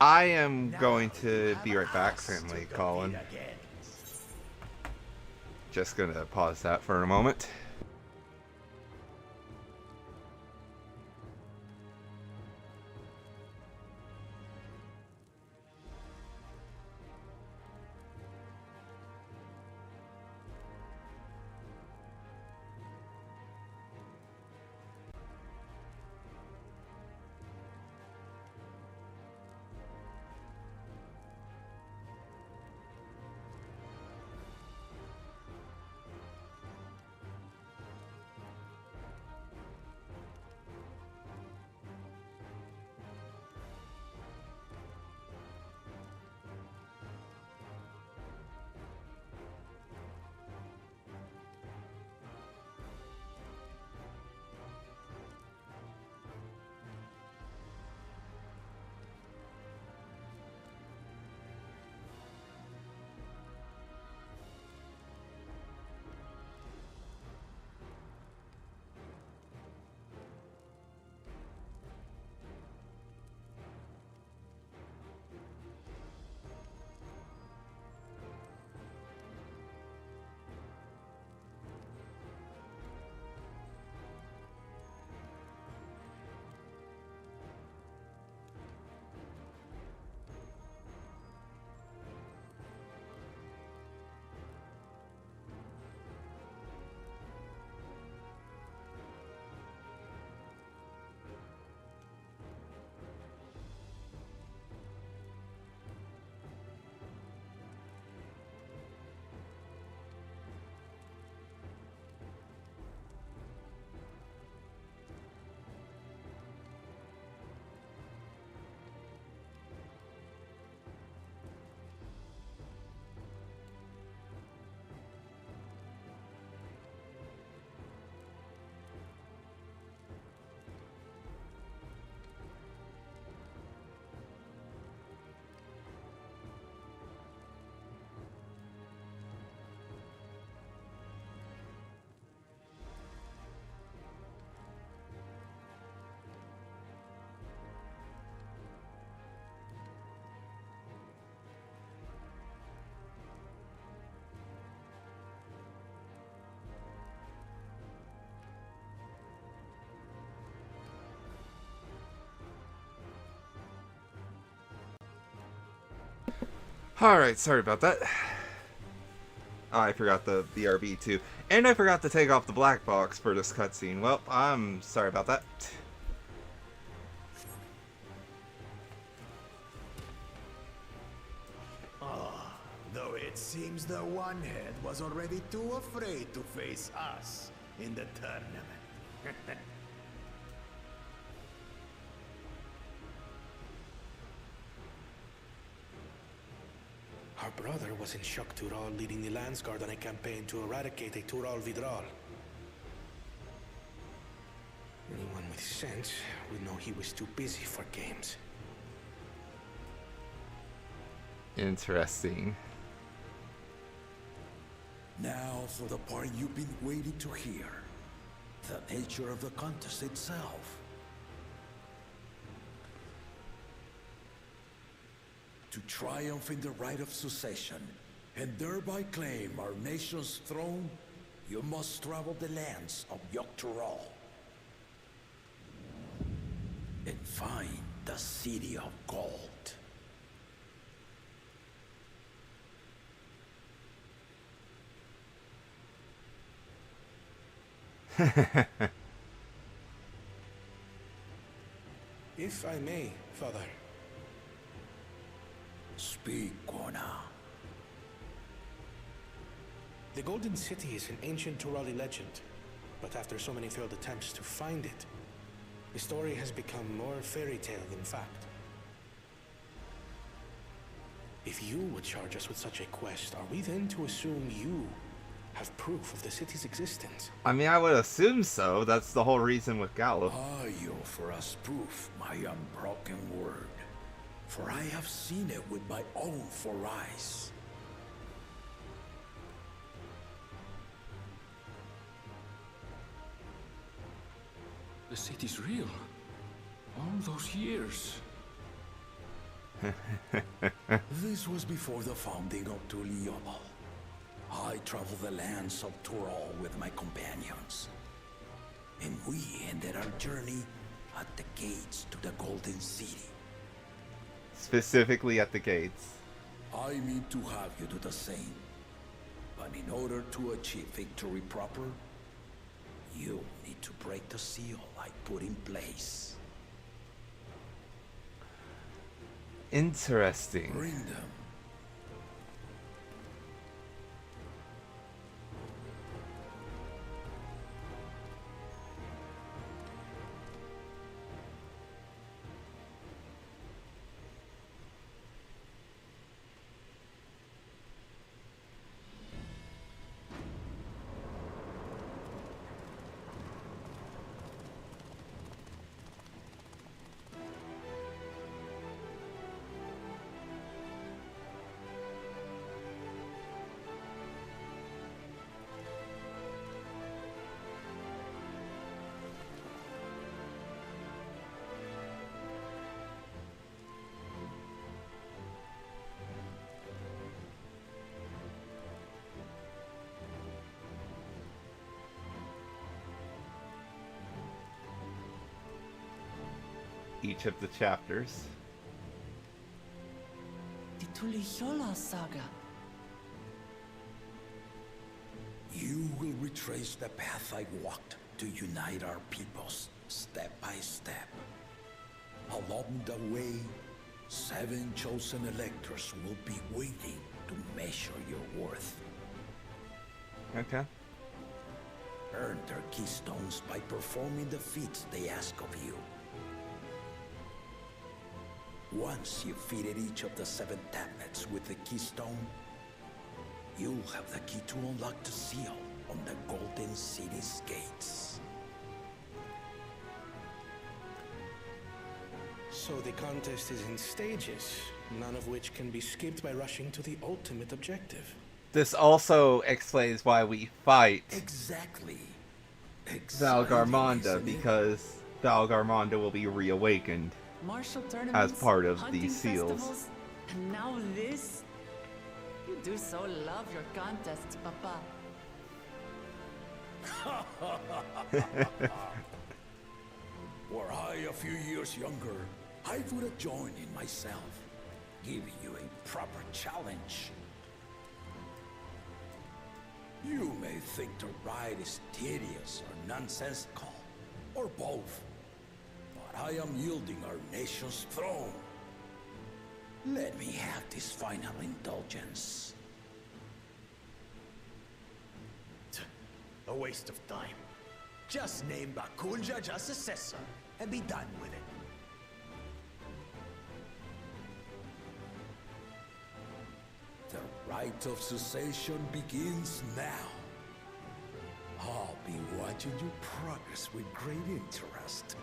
Speaker 1: I am going to be right back, family Colin. Just gonna pause that for a moment. Alright, sorry about that. Oh, I forgot the BRB too. And I forgot to take off the black box for this cutscene. Well, I'm sorry about that.
Speaker 8: Though it seems the One-Head was already too afraid to face us in the tournament.
Speaker 11: Our brother was in Shock Tural leading the Landsguard on a campaign to eradicate a Tural Vidral. Anyone with sense would know he was too busy for games.
Speaker 1: Interesting.
Speaker 6: Now for the part you've been waiting to hear. The nature of the contest itself. To triumph in the right of succession, and thereby claim our nation's throne, you must travel the lands of Yogg-Tural and find the City of Gold.
Speaker 11: If I may, Father.
Speaker 6: Speak, Kona.
Speaker 11: The Golden City is an ancient Turali legend, but after so many failed attempts to find it, the story has become more fairy tale than fact. If you would charge us with such a quest, are we then to assume you have proof of the city's existence?
Speaker 1: I mean, I would assume so. That's the whole reason with Gallo.
Speaker 6: Are you for us proof, my unbroken word? For I have seen it with my own four eyes.
Speaker 4: The city's real. All those years.
Speaker 6: This was before the founding of Tuliyobo. I traveled the lands of Tural with my companions. And we ended our journey at the gates to the Golden City.
Speaker 1: Specifically at the gates.
Speaker 6: I mean to have you do the same. But in order to achieve victory proper, you need to break the seal I put in place.
Speaker 1: Interesting.
Speaker 6: Bring them.
Speaker 1: Each of the chapters.
Speaker 2: The Tuliyola saga.
Speaker 6: You will retrace the path I walked to unite our peoples, step by step. Along the way, 7 chosen electors will be waiting to measure your worth.
Speaker 1: Okay.
Speaker 6: Earn their keystones by performing the feats they ask of you. Once you've fitted each of the 7 tablets with the keystone, you'll have the key to unlock the seal on the Golden City's gates.
Speaker 11: So the contest is in stages, none of which can be skipped by rushing to the ultimate objective.
Speaker 1: This also explains why we fight
Speaker 6: Exactly.
Speaker 1: Valgarmonda, because Valgarmonda will be reawakened
Speaker 2: Martial tournaments,
Speaker 1: as part of
Speaker 2: hunting
Speaker 1: these seals.
Speaker 2: festivals, and now this? You do so love your contests, Papa.
Speaker 6: Were I a few years younger, I would have joined in myself.
Speaker 10: giving you a proper challenge. You may think the ride is tedious or nonsensical, or both, but I am yielding our nation's throne. Let me have this final indulgence.
Speaker 8: A waste of time. Just name Bakunja as successor and be done with it.
Speaker 10: The rite of succession begins now. I'll be watching your progress with great interest.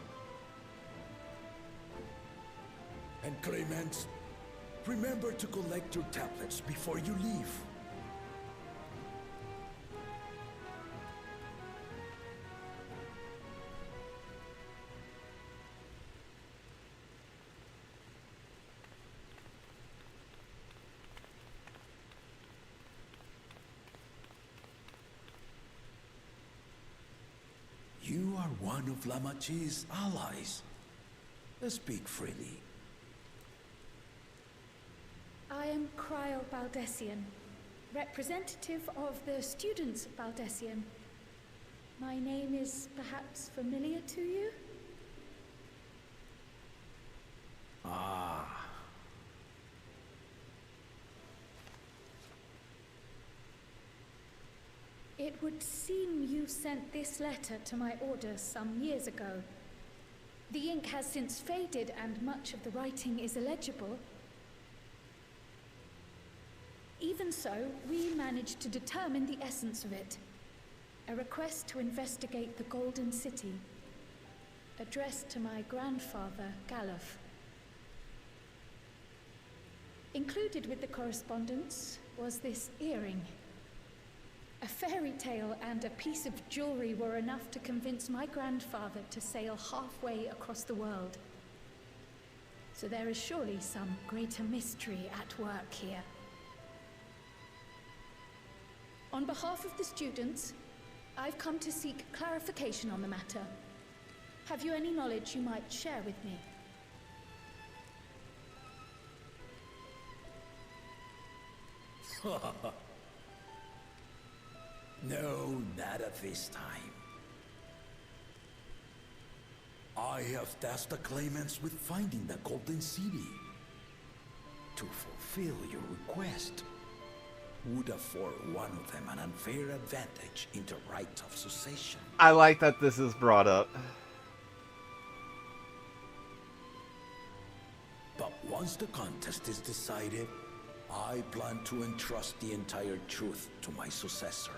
Speaker 10: And Clemens, remember to collect your tablets before you leave. You are one of Lamachi's allies. Speak freely.
Speaker 5: I am Cryo Baldessian, representative of the students of Baldessian. My name is perhaps familiar to you?
Speaker 10: Ah.
Speaker 5: It would seem you sent this letter to my order some years ago. The ink has since faded and much of the writing is illegible. Even so, we managed to determine the essence of it. A request to investigate the Golden City, addressed to my grandfather, Galuf. Included with the correspondence was this earring. A fairy tale and a piece of jewelry were enough to convince my grandfather to sail halfway across the world. So there is surely some greater mystery at work here. On behalf of the students, I've come to seek clarification on the matter. Have you any knowledge you might share with me?
Speaker 10: No, not at this time. I have tasked the claimants with finding the Golden City. To fulfill your request would afford one of them an unfair advantage in the right of succession.
Speaker 1: I like that this is brought up.
Speaker 10: But once the contest is decided, I plan to entrust the entire truth to my successor.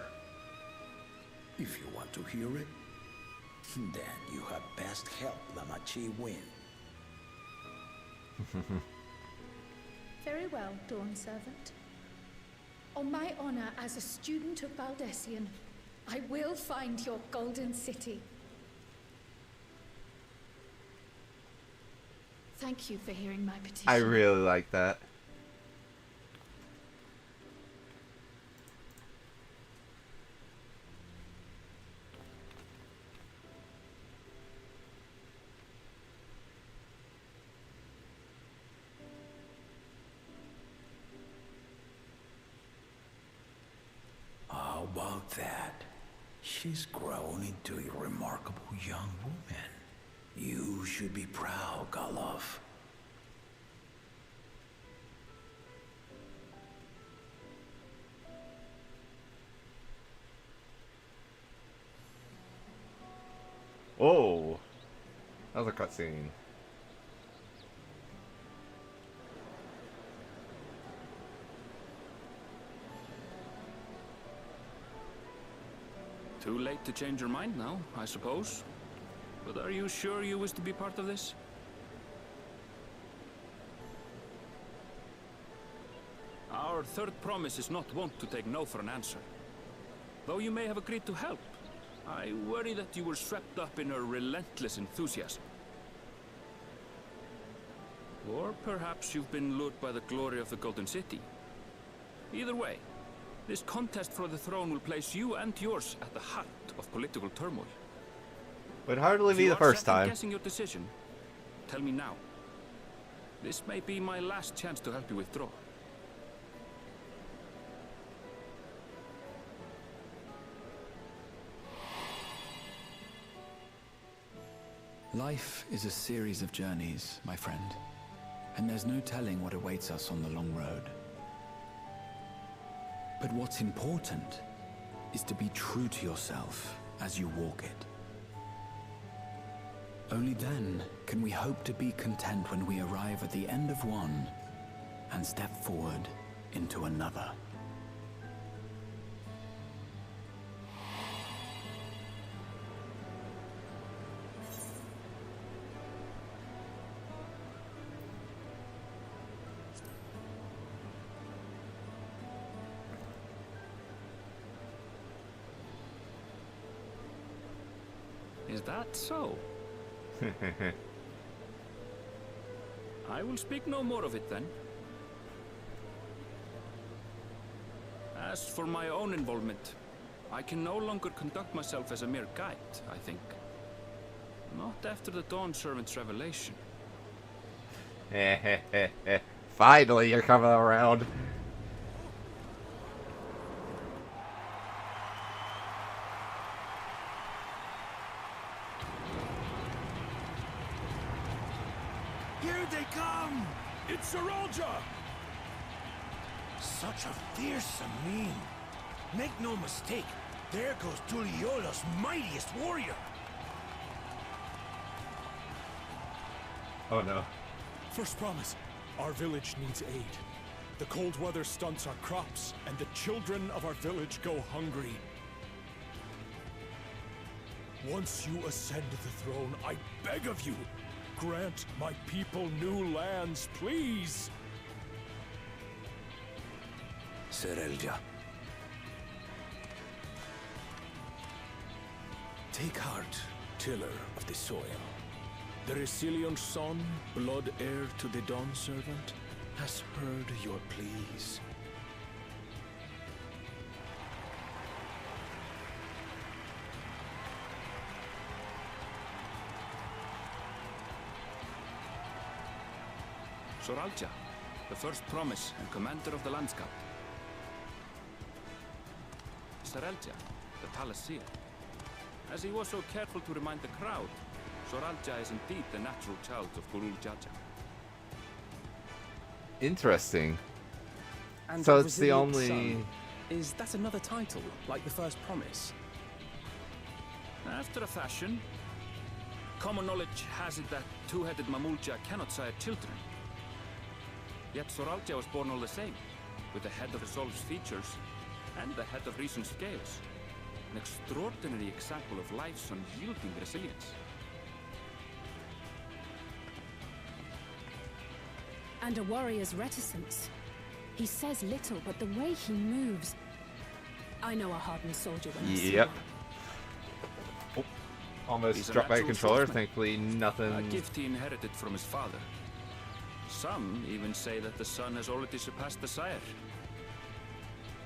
Speaker 10: If you want to hear it, then you had best help Lamachi win.
Speaker 5: Very well, Dawn Servant. On my honor as a student of Baldessian, I will find your Golden City. Thank you for hearing my petition.
Speaker 1: I really like that.
Speaker 10: How about that? She's grown into a remarkable young woman. You should be proud, Galuf.
Speaker 1: Oh, that was a cutscene.
Speaker 4: Too late to change your mind now, I suppose. But are you sure you wish to be part of this? Our third promise is not wont to take no for an answer. Though you may have agreed to help, I worry that you were swept up in her relentless enthusiasm. Or perhaps you've been lured by the glory of the Golden City. Either way, this contest for the throne will place you and yours at the heart of political turmoil.
Speaker 1: Would hardly be the first time.
Speaker 4: Guessing your decision, tell me now. This may be my last chance to help you withdraw.
Speaker 12: Life is a series of journeys, my friend. And there's no telling what awaits us on the long road. But what's important is to be true to yourself as you walk it. Only then can we hope to be content when we arrive at the end of one and step forward into another.
Speaker 4: Is that so? I will speak no more of it then. As for my own involvement, I can no longer conduct myself as a mere guide, I think. Not after the Dawn Servant's revelation.
Speaker 1: Finally, you're coming around.
Speaker 6: Here they come!
Speaker 10: It's ReZaHydra!
Speaker 6: Such a fearsome mien. Make no mistake, there goes Tuliola's mightiest warrior.
Speaker 1: Oh no.
Speaker 13: First promise, our village needs aid. The cold weather stunts our crops, and the children of our village go hungry. Once you ascend the throne, I beg of you, grant my people new lands, please!
Speaker 10: Serelja. Take heart, tiller of the soil.
Speaker 13: The resilient son, blood heir to the Dawn Servant, has heard your pleas.
Speaker 4: Soralja, the first promise and commander of the landscape. Serelja, the palaceer. As he was so careful to remind the crowd, Soralja is indeed the natural child of Gurul Jaja.
Speaker 1: Interesting.
Speaker 7: And
Speaker 1: So it's the
Speaker 7: Resilient
Speaker 1: only...
Speaker 7: Son, is that another title, like the first promise?
Speaker 4: After a fashion, common knowledge has it that two-headed Mamulja cannot sire children. Yet Soralja was born all the same, with the head of resolve's features and the head of reason's scales. An extraordinary example of life's unyielding resilience.
Speaker 3: And a warrior's reticence. He says little, but the way he moves... I know a hardened soldier when I see
Speaker 1: Yep.
Speaker 3: one.
Speaker 1: Oh, almost
Speaker 4: He's a
Speaker 1: dropped by a
Speaker 4: natural
Speaker 1: controller.
Speaker 4: swordsman.
Speaker 1: Thankfully, nothing.
Speaker 4: A gift he inherited from his father. Some even say that the son has already surpassed the sire.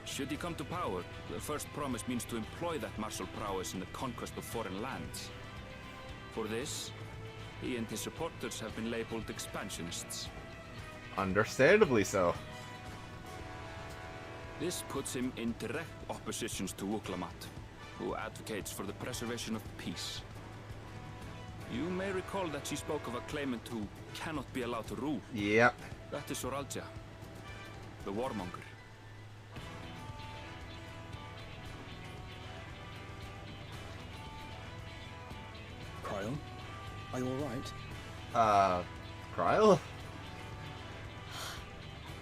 Speaker 4: Should he come to power, the first promise means to employ that martial prowess in the conquest of foreign lands. For this, he and his supporters have been labeled expansionists.
Speaker 1: Understandably so.
Speaker 4: This puts him in direct opposition to Wuklamat, who advocates for the preservation of peace. You may recall that she spoke of a claimant who cannot be allowed to rule.
Speaker 1: Yep.
Speaker 4: That is Soralja, the warmonger.
Speaker 7: Cryle, are you alright?
Speaker 1: Cryle?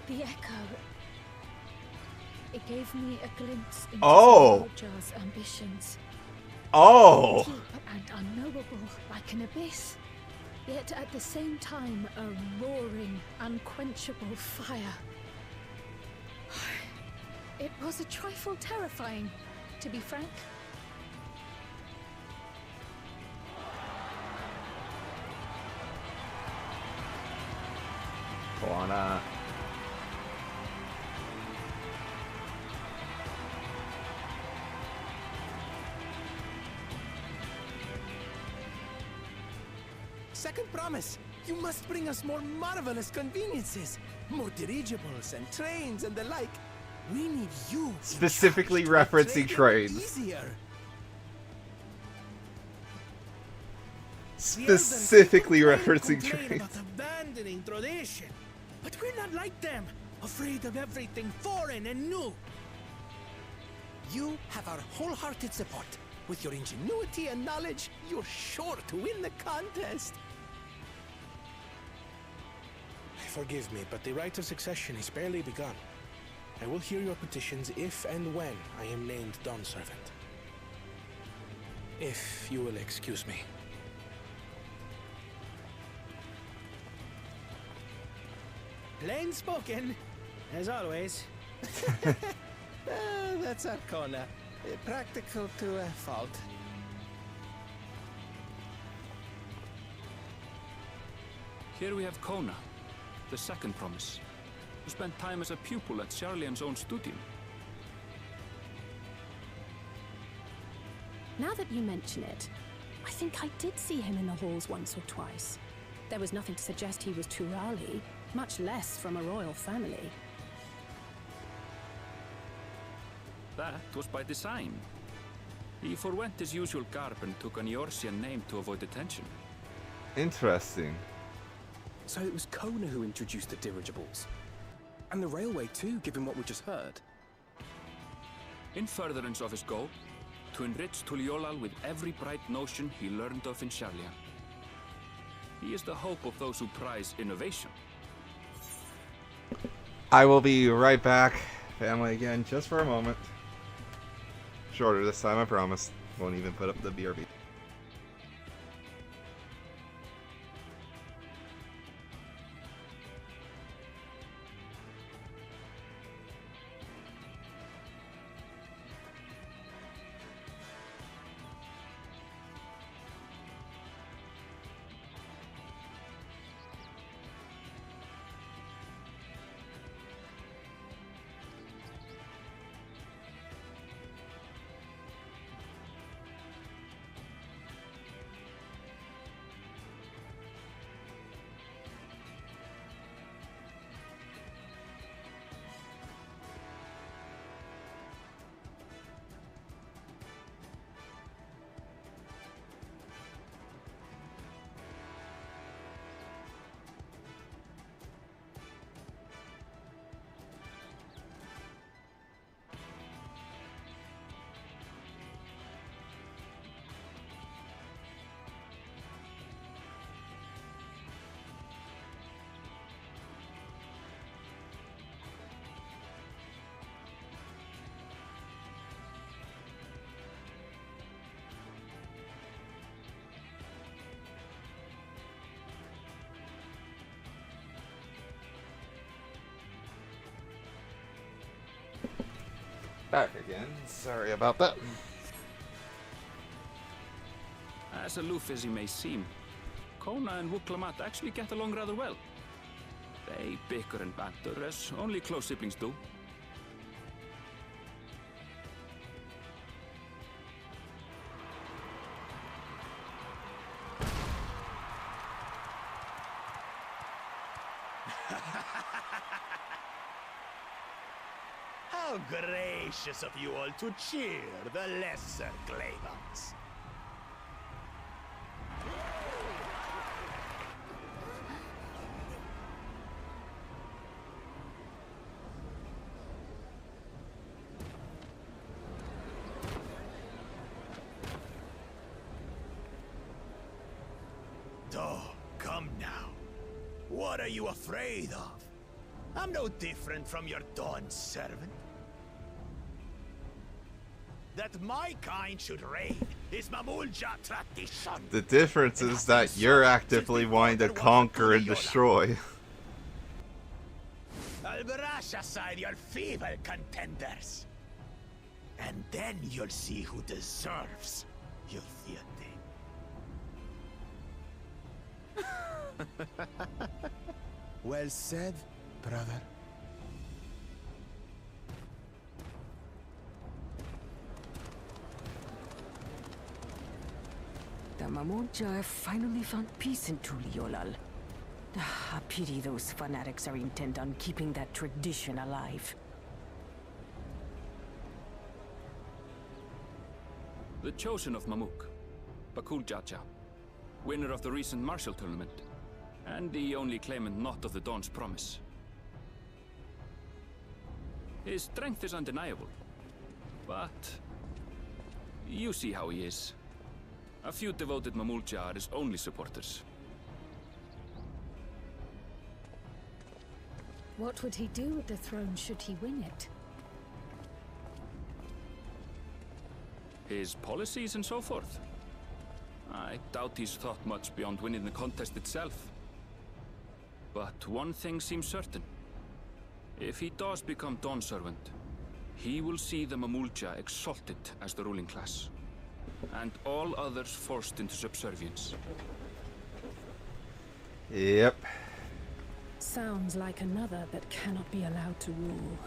Speaker 5: The echo. It gave me a glimpse into Soralja's ambitions.
Speaker 1: Oh!
Speaker 5: Deep and unknowable, like an abyss. Yet at the same time, a roaring, unquenchable fire. It was a trifle terrifying, to be frank.
Speaker 1: Buona.
Speaker 9: Second promise. You must bring us more marvelous conveniences. More dirigibles and trains and the like. We need you.
Speaker 1: Specifically referencing trains.
Speaker 9: Easier.
Speaker 1: Specifically referencing trains.
Speaker 8: About abandoning tradition. But we're not like them. Afraid of everything foreign and new.
Speaker 9: You have our wholehearted support. With your ingenuity and knowledge, you're sure to win the contest.
Speaker 11: Forgive me, but the right of succession is barely begun. I will hear your petitions if and when I am named Dawn Servant. If you will excuse me.
Speaker 8: Plain spoken, as always.
Speaker 9: That's Arcona. Practical to a fault.
Speaker 4: Here we have Kona, the second promise, who spent time as a pupil at Charlian's own studio.
Speaker 3: Now that you mention it, I think I did see him in the halls once or twice. There was nothing to suggest he was Turali, much less from a royal family.
Speaker 4: That was by design. He forwent his usual garb and took an Eorzean name to avoid attention.
Speaker 1: Interesting.
Speaker 7: So it was Kona who introduced the dirigibles. And the railway too, given what we just heard.
Speaker 4: In furtherance of his goal, to enrich Tuliolal with every bright notion he learned of in Charlian. He is the hope of those who prize innovation.
Speaker 1: I will be right back, family, again, just for a moment. Shorter this time, I promise. Won't even put up the BRB. Back again. Sorry about that.
Speaker 4: As aloof as he may seem, Kona and Wuklamat actually get along rather well. They bicker and banter as only close siblings do.
Speaker 8: How gracious of you all to cheer the lesser Glavons. Oh, come now. What are you afraid of? I'm no different from your Dawn servant. That my kind should reign is Mamulja tradition.
Speaker 1: The difference is that you're actively wanting to conquer and destroy.
Speaker 8: I'll brush aside your feeble contenders. And then you'll see who deserves your fealty.
Speaker 9: Well said, brother.
Speaker 14: The Mamulja have finally found peace in Tuliolal.
Speaker 3: I pity those fanatics are intent on keeping that tradition alive.
Speaker 4: The chosen of Mamuk, Bakul Jaja, winner of the recent martial tournament, and the only claimant not of the Dawn's promise. His strength is undeniable, but you see how he is. A few devoted Mamulja are his only supporters.
Speaker 5: What would he do with the throne should he win it?
Speaker 4: His policies and so forth. I doubt he's thought much beyond winning the contest itself. But one thing seems certain. If he does become Dawn Servant, he will see the Mamulja exalted as the ruling class, and all others forced into subservience.
Speaker 1: Yep.
Speaker 3: Sounds like another that cannot be allowed to rule.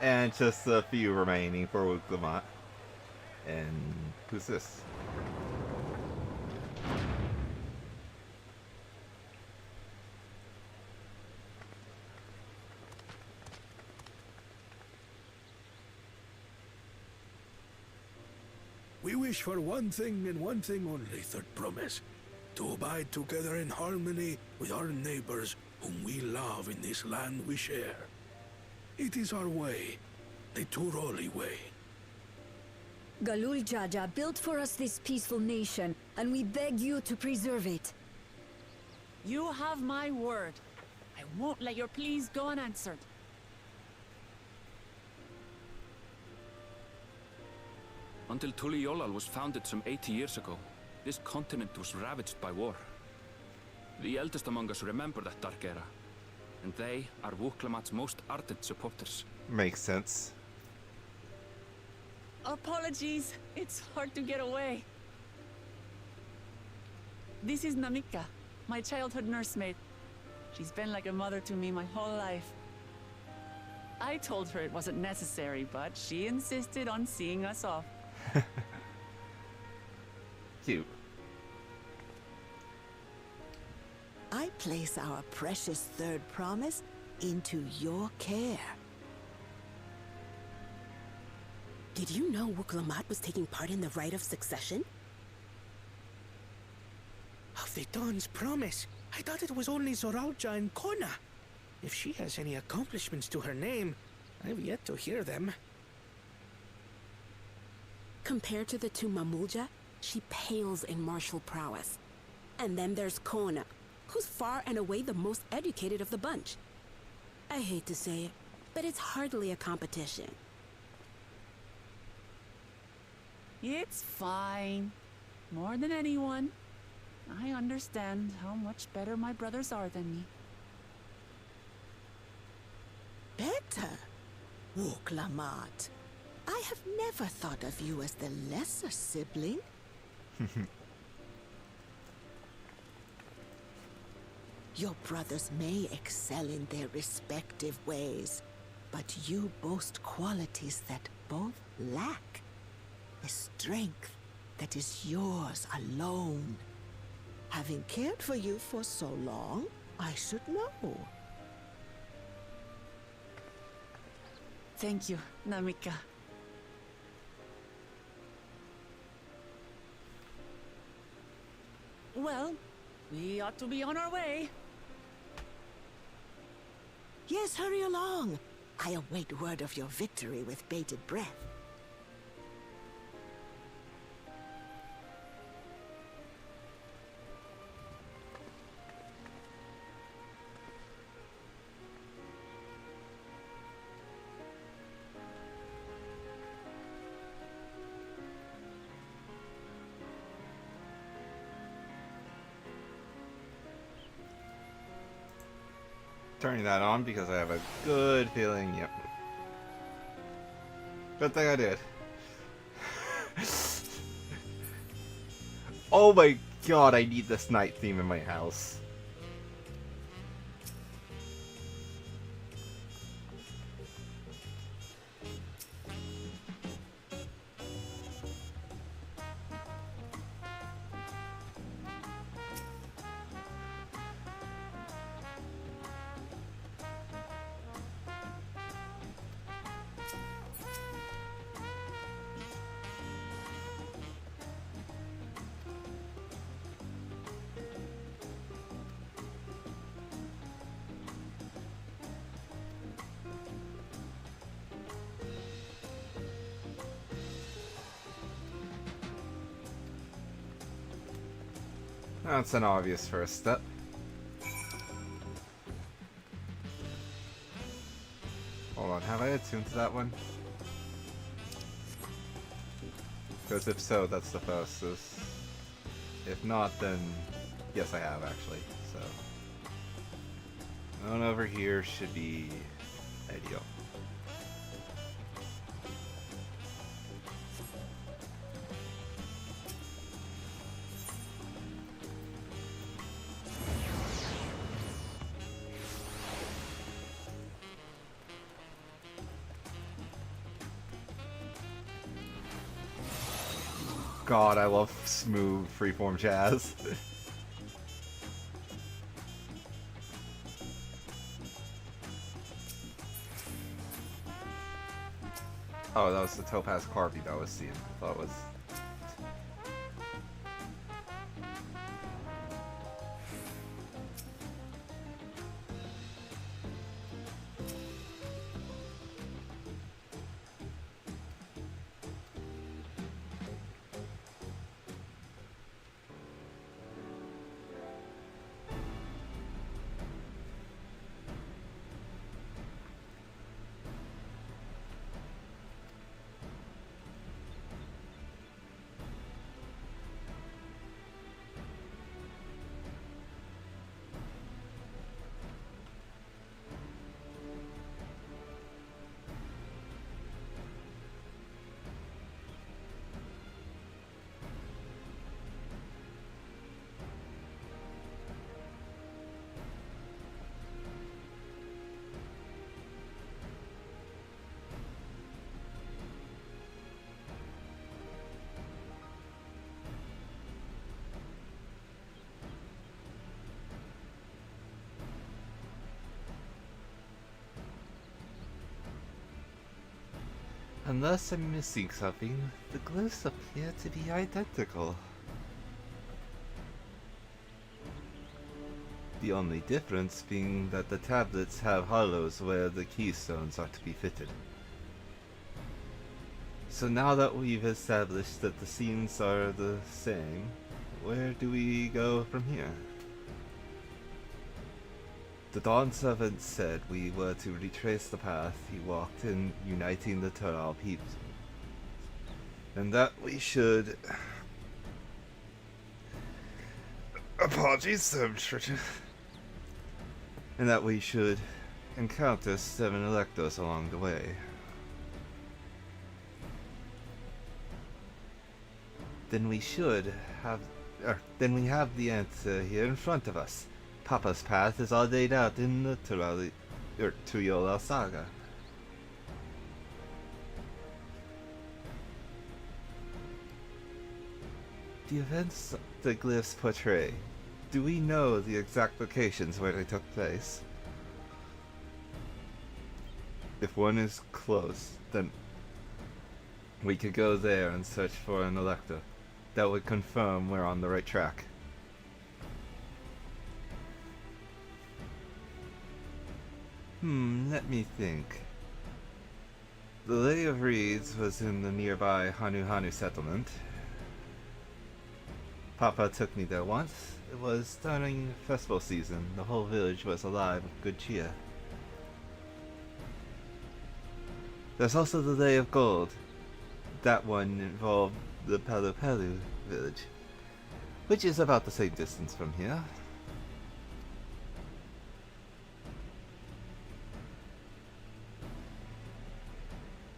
Speaker 1: And just a few remaining for Wuklamat. And who's this?
Speaker 6: We wish for one thing and one thing only, Third Promise. To abide together in harmony with our neighbors whom we love in this land we share. It is our way, the Turoli way.
Speaker 14: Galul Jaja built for us this peaceful nation, and we beg you to preserve it.
Speaker 2: You have my word. I won't let your pleas go unanswered.
Speaker 4: Until Tuliolal was founded some 80 years ago, this continent was ravaged by war. The eldest among us remember that dark era, and they are Wuklamat's most ardent supporters.
Speaker 1: Makes sense.
Speaker 2: Apologies, it's hard to get away. This is Namika, my childhood nursemaid. She's been like a mother to me my whole life. I told her it wasn't necessary, but she insisted on seeing us off.
Speaker 1: Cute.
Speaker 15: I place our precious Third Promise into your care.
Speaker 16: Did you know Wuklamat was taking part in the rite of succession?
Speaker 11: Of the Dawn's promise. I thought it was only Zoralja and Kona. If she has any accomplishments to her name, I've yet to hear them.
Speaker 16: Compared to the two Mamulja, she pales in martial prowess. And then there's Kona, who's far and away the most educated of the bunch. I hate to say it, but it's hardly a competition.
Speaker 2: It's fine. More than anyone, I understand how much better my brothers are than me.
Speaker 15: Better? Wuklamat. I have never thought of you as the lesser sibling. Your brothers may excel in their respective ways, but you boast qualities that both lack. A strength that is yours alone. Having cared for you for so long, I should know.
Speaker 2: Thank you, Namika. Well, we ought to be on our way.
Speaker 15: Yes, hurry along. I await word of your victory with bated breath.
Speaker 1: Turning that on because I have a good feeling, yep. Good thing I did. Oh my god, I need this night theme in my house. That's an obvious first step. Hold on, have I attuned to that one? Because if so, that's the fastest. If not, then yes, I have actually. So, one over here should be ideal. God, I love smooth freeform jazz. Oh, that was the Topaz Carvey that I was seeing. I thought it was... Unless I'm missing something, the glyphs appear to be identical. The only difference being that the tablets have hollows where the keystones are to be fitted. So now that we've established that the scenes are the same, where do we go from here? The Dawn Servant said we were to retrace the path he walked in uniting the Tural people. And that we should... Apologies, I'm stretching. And that we should encounter 7 Electors along the way. Then we have the answer here in front of us. Papa's path is all laid out in the Tuyola saga. The events the glyphs portray, do we know the exact locations where they took place? If one is close, then we could go there and search for an Elector. That would confirm we're on the right track. Let me think. The Lady of Reeds was in the nearby Hanu settlement. Papa took me there once. It was during festival season. The whole village was alive with good cheer. There's also the Lay of Gold. That one involved the Pelu village, which is about the same distance from here.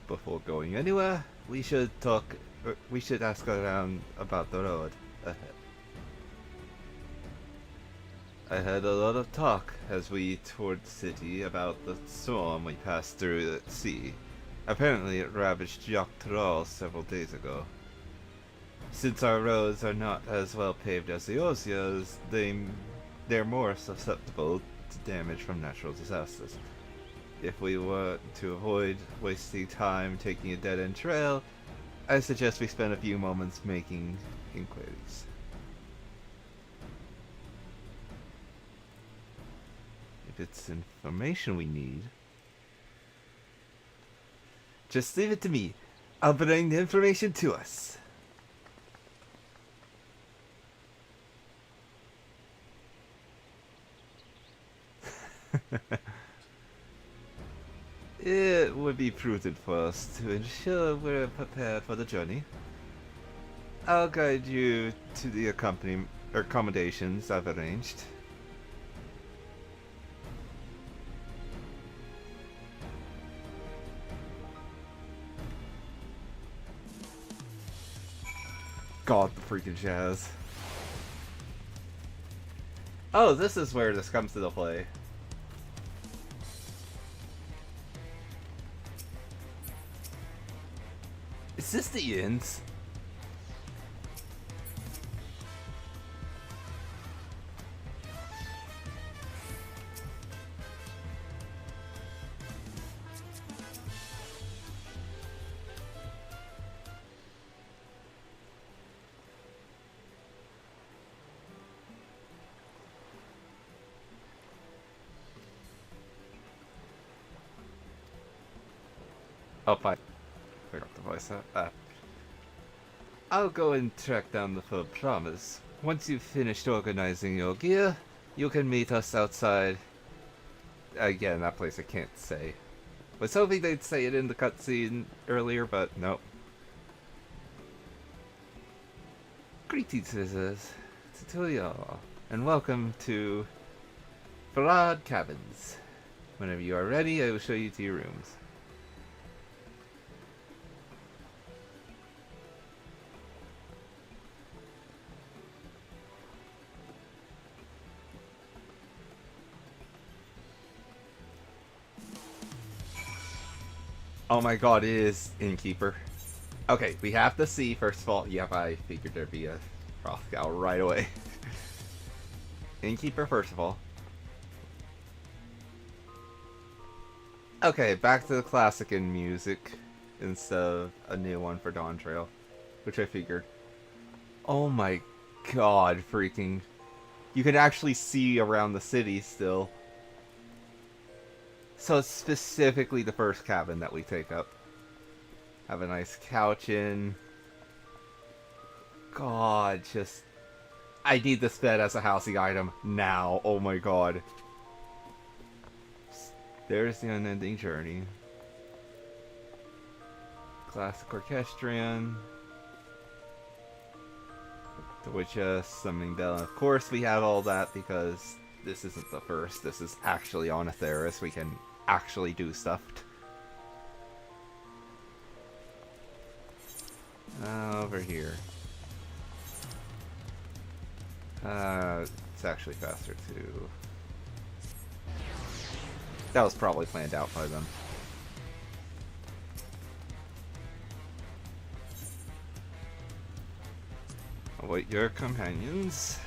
Speaker 1: Before going anywhere, we should ask around about the road ahead. I heard a lot of talk as we toured the city about the storm we passed through at sea. Apparently it ravaged Jacques Tural several days ago. Since our roads are not as well paved as the Osias, they're more susceptible to damage from natural disasters. If we were to avoid wasting time taking a dead-end trail, I suggest we spend a few moments making inquiries. If it's information we need, just leave it to me. I'll bring the information to us. It would be prudent for us to ensure we're prepared for the journey. I'll guide you to the accommodations I've arranged. God, the freaking jazz. Oh, this is where this comes into play. Is this the ends? Oh, fine. Forgot the voice. I'll go and track down the full promise. Once you've finished organizing your gear, you can meet us outside. Again, that place I can't say. Was hoping they'd say it in the cutscene earlier, but nope. Greetings, visitors, to y'all, and welcome to Farad Cabins. Whenever you are ready, I will show you to your rooms. Oh my god, it is Innkeeper. Okay, we have to see, first of all. Yep, I figured there'd be a Rothgal right away. Innkeeper, first of all. Okay, back to the classic in music instead of a new one for Dawntrail, which I figured. Oh my god, freaking. You can actually see around the city still. So it's specifically the first cabin that we take up. Have a nice couch in. God, just... I need this bed as a housing item now. Oh my god. There's the unending journey. Classic orchestrion. The Witcher, summoning bell. And of course we have all that because this isn't the first. This is actually on Atheris. We can actually do stuff. Over here. It's actually faster too. That was probably planned out by them. Await your companions.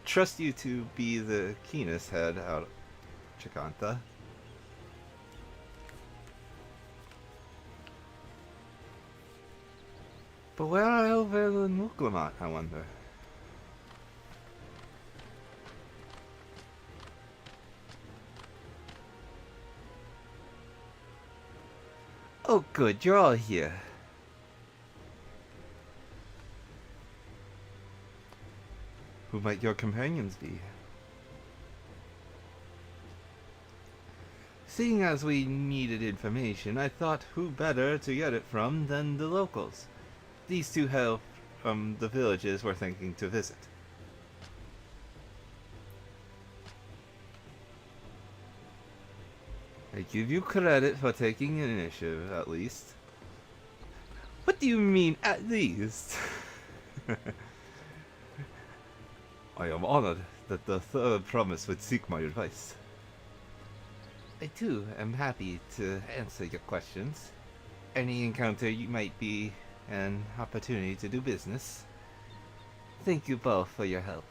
Speaker 1: Trust you to be the keenest head out of Chikanta. But where are Elvel and Muklamat, I wonder? Oh good, you're all here. Who might your companions be? Seeing as we needed information, I thought who better to get it from than the locals. These two hail from the villages we're thinking to visit. I give you credit for taking initiative, at least. What do you mean, at least? I am honored that the third promise would seek my advice. I too am happy to answer your questions. Any encounter you might be an opportunity to do business. Thank you both for your help.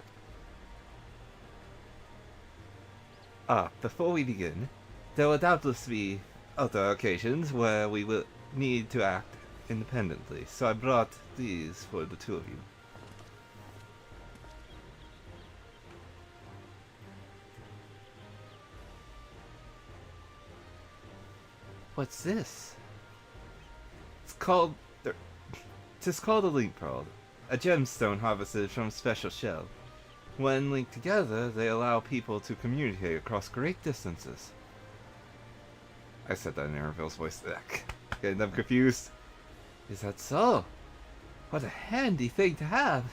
Speaker 1: Before we begin, there will doubtless be other occasions where we will need to act independently, so I brought these for the two of you. What's this? It's called... Tis called a link pearl, a gemstone harvested from a special shell. When linked together, they allow people to communicate across great distances. I said that in Arabelle's voice. Getting them confused. Is that so? What a handy thing to have.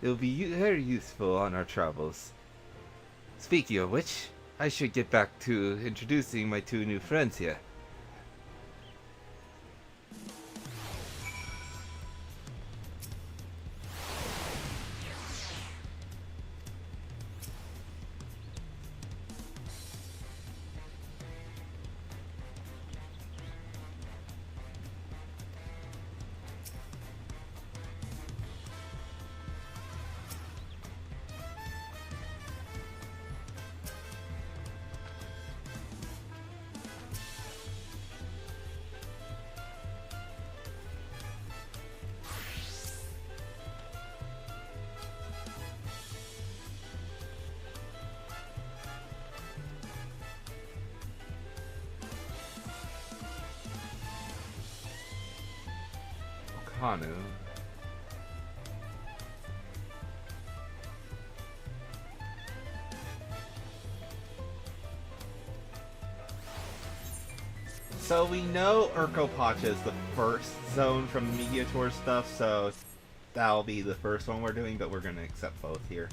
Speaker 1: It'll be very useful on our travels. Speaking of which, I should get back to introducing my two new friends here. Hanu. So we know Urkopacha is the first zone from the Media Tour stuff, so that'll be the first one we're doing, but we're going to accept both here.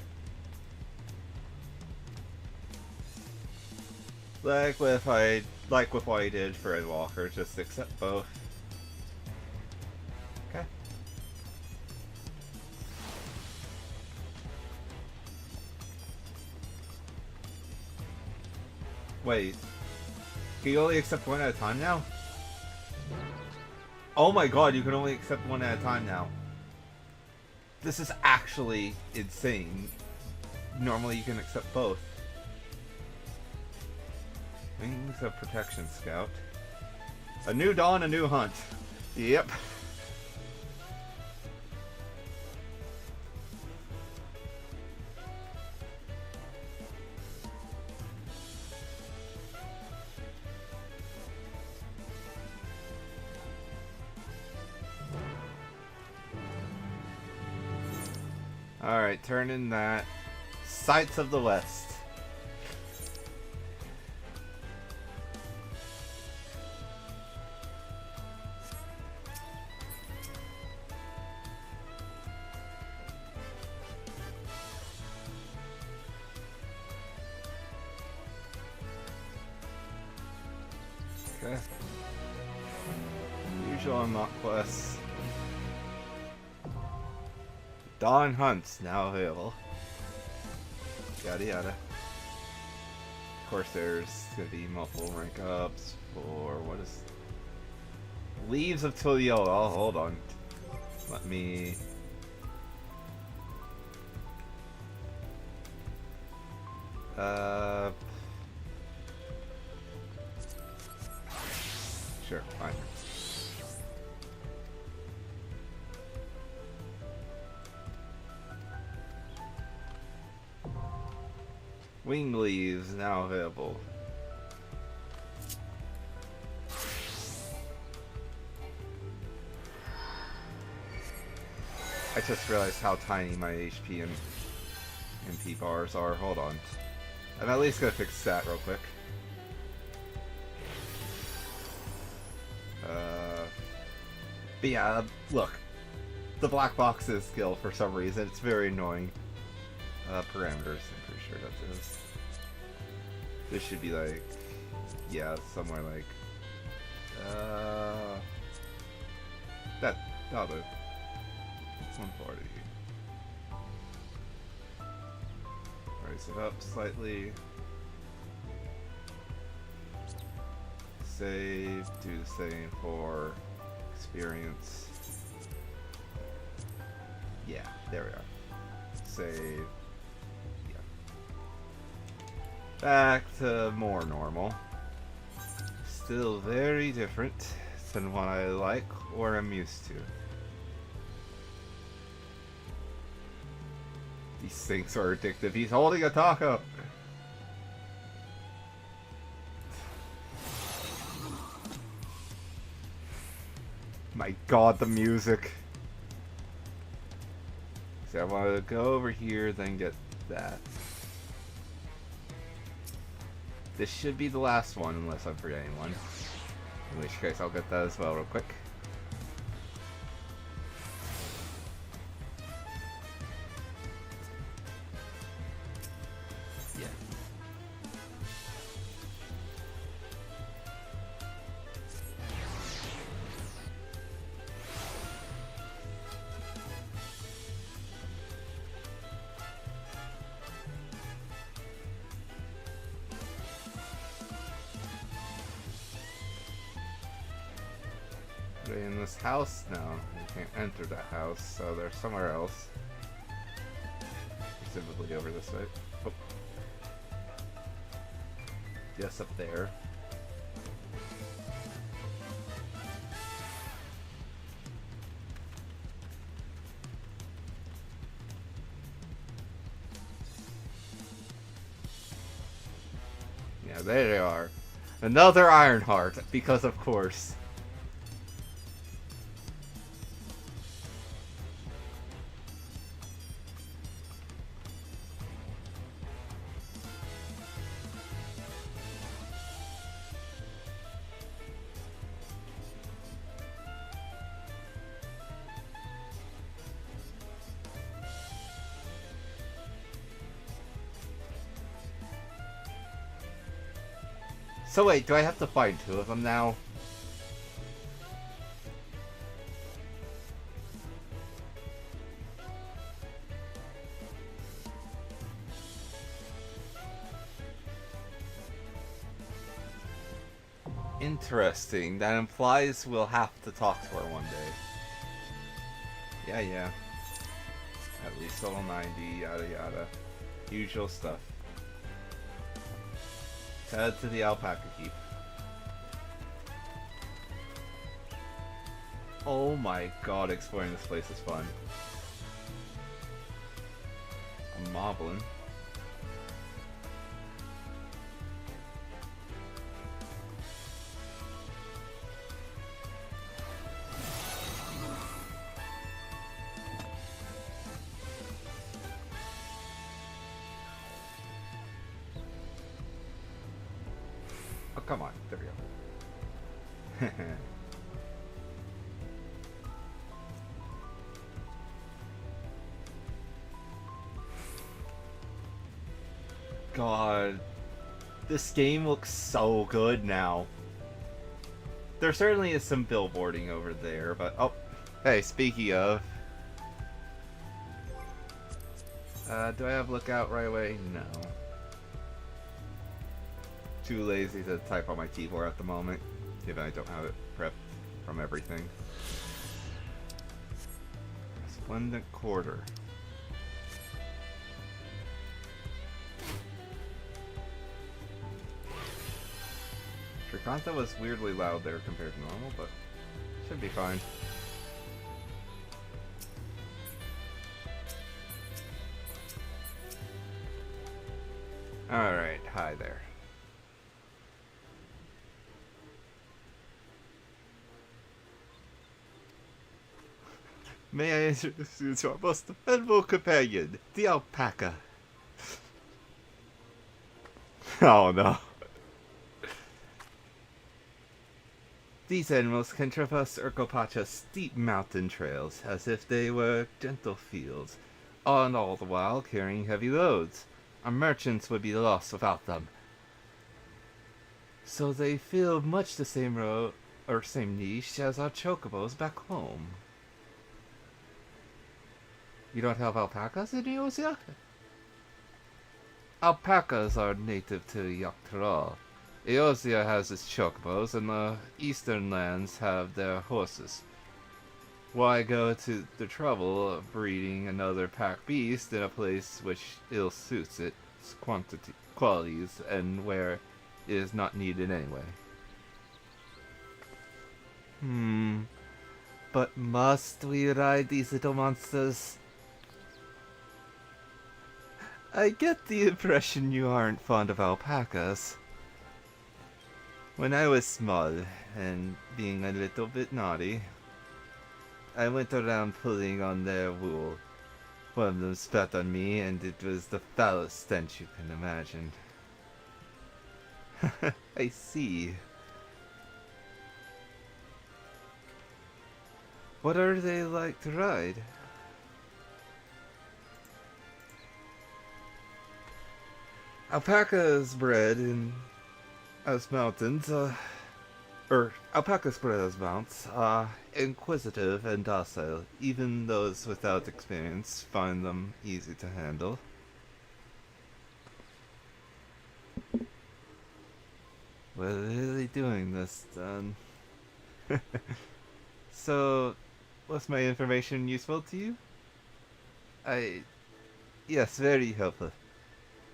Speaker 1: Like with what I did for Ed Walker, just accept both. Okay. Wait. Can you only accept one at a time now? Oh my god, you can only accept one at a time now. This is actually insane. Normally you can accept both. Wings of Protection Scout. A new dawn, a new hunt. Yep. Alright, turn in that. Sights of the West. Okay. Usual unlock quests. Dawn Hunts now available. Yada yada. Of course, there's gonna be multiple rank ups for what is Leaves of Tuliol. Oh, hold on. Let me. Sure, fine. Wing Leaves now available. I just realized how tiny my HP and MP bars are. Hold on. I'm at least gonna fix that real quick. But yeah, look. The black boxes skill for some reason. It's very annoying. Parameters, I'm pretty sure that is. This should be like, yeah, somewhere like, that'll do. 140. Raise it up slightly. Save, do the same for experience. Yeah, there we are. Save. Back to more normal. Still very different than what I like or am used to. These things are addictive. He's holding a taco. My god, the music. So I want to go over here, then get that. This should be the last one, unless I'm forgetting one. In which case, I'll get that as well real quick. Yeah. They're in this house now. You can't enter that house, so they're somewhere else. Specifically over this way. Oh. Yes, up there. Yeah, there they are. Another Ironheart, because of course. So wait, do I have to find two of them now? Interesting. That implies we'll have to talk to her one day. Yeah. At least level 90, yada yada. Usual stuff. Head to the alpaca keep. Oh my god, exploring this place is fun. A moblin. Oh, come on. There we go. God. This game looks so good now. There certainly is some billboarding over there, but... Oh, hey, speaking of... do I have lookout right away? No. Too lazy to type on my keyboard at the moment, given I don't have it prepped from everything. Splendid Quarter. Trikanta was weirdly loud there compared to normal, but should be fine. Alright, hi there. May I introduce you to our most dependable companion, the alpaca. Oh no. These animals can traverse Urkopacha's steep mountain trails as if they were gentle fields, and all the while carrying heavy loads. Our merchants would be lost without them. So they fill much the same role, or same niche as our chocobos back home. You don't have alpacas in Eosia? Alpacas are native to Yaktaral. Eosia has its chocobos, and the eastern lands have their horses. Why go to the trouble of breeding another pack beast in a place which ill suits its qualities and where it is not needed anyway? But must we ride these little monsters? I get the impression you aren't fond of alpacas. When I was small, and being a little bit naughty, I went around pulling on their wool. One of them spat on me, and it was the foulest stench you can imagine. I see. What are they like to ride? Alpacas bred as mountains, alpacas bred as mounts, inquisitive and docile. Even those without experience find them easy to handle. We're really doing this, then. So, was my information useful to you? Yes, very helpful.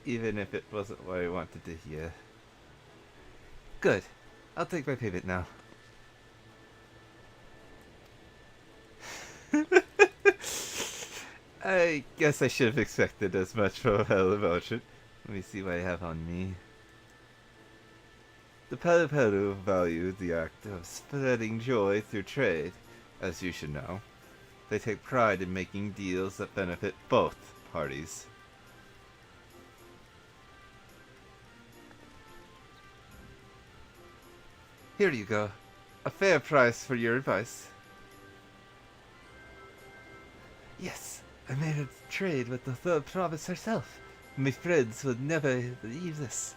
Speaker 1: Even if it wasn't what I wanted to hear. Good. I'll take my payment now. I guess I should have expected as much from a fellow merchant. Let me see what I have on me. The Peru value the act of spreading joy through trade, as you should know. They take pride in making deals that benefit both parties. Here you go. A fair price for your advice. Yes, I made a trade with the third province herself. My friends would never believe this.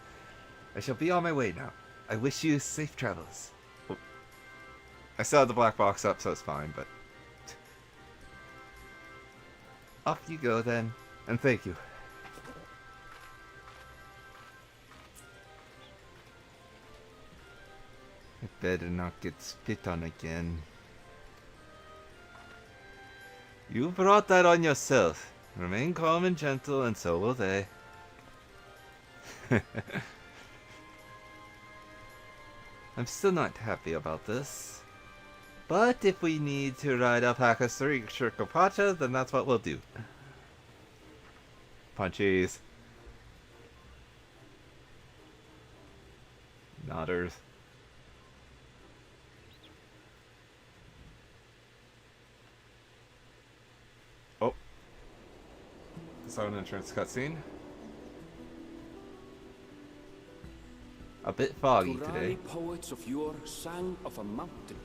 Speaker 1: I shall be on my way now. I wish you safe travels. Oh. I still had the black box up, so it's fine, but... Off you go then, and thank you. I better not get spit on again. You brought that on yourself. Remain calm and gentle, and so will they. I'm still not happy about this. But if we need to ride alpacas through Shirkopacha, then that's what we'll do. Punchies. Nodders. Oh. Saw an entrance cutscene. A bit foggy today.
Speaker 4: Poets of yore sang of a mountain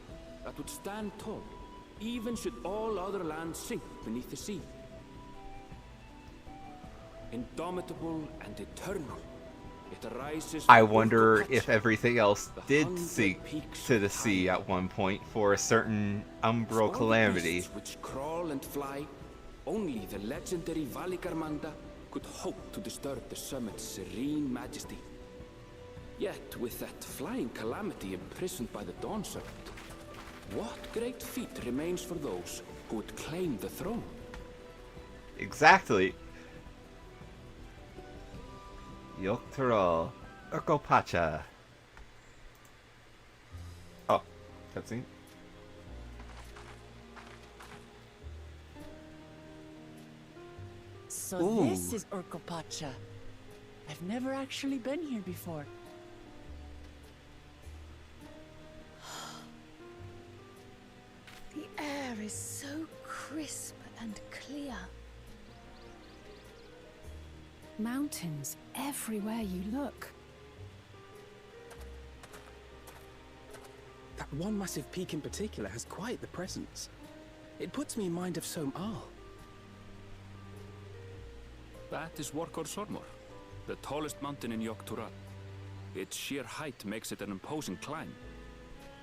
Speaker 4: that would stand tall, even should all other lands sink beneath the sea. Indomitable and eternal, it arises.
Speaker 1: I wonder if everything else did sink to the sea at one point for a certain umbral calamity.
Speaker 4: Which crawl and fly, only the legendary Valigarmanda could hope to disturb the summit's serene majesty. Yet, with that flying calamity imprisoned by the Dawn Serpent, what great feat remains for those who would claim the throne?
Speaker 1: Exactly. Yoktaral. Urkopacha. Oh, cutscene.
Speaker 2: So
Speaker 1: Ooh.
Speaker 2: this is Urkopacha. I've never actually been here before.
Speaker 5: The air is so crisp and clear.
Speaker 3: Mountains everywhere you look.
Speaker 7: That one massive peak in particular has quite the presence. It puts me in mind of Som-Al.
Speaker 4: That is Workor Sormor, the tallest mountain in Yogg-Tural. Its sheer height makes it an imposing climb.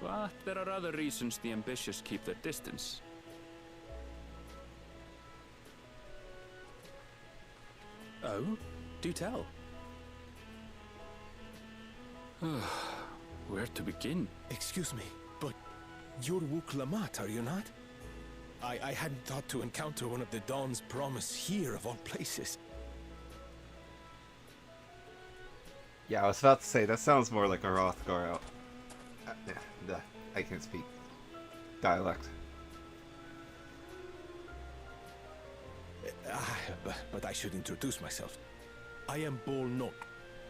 Speaker 4: But there are other reasons the ambitious keep their distance.
Speaker 7: Oh? Do tell.
Speaker 4: Where to begin?
Speaker 11: Excuse me, but you're Wook Lamat, are you not? I hadn't thought to encounter one of the Dawn's promise here, of all places.
Speaker 1: Yeah, I was about to say, that sounds more like a Rothgar out. I can't speak dialect.
Speaker 11: But I should introduce myself.
Speaker 7: I am Bolnok,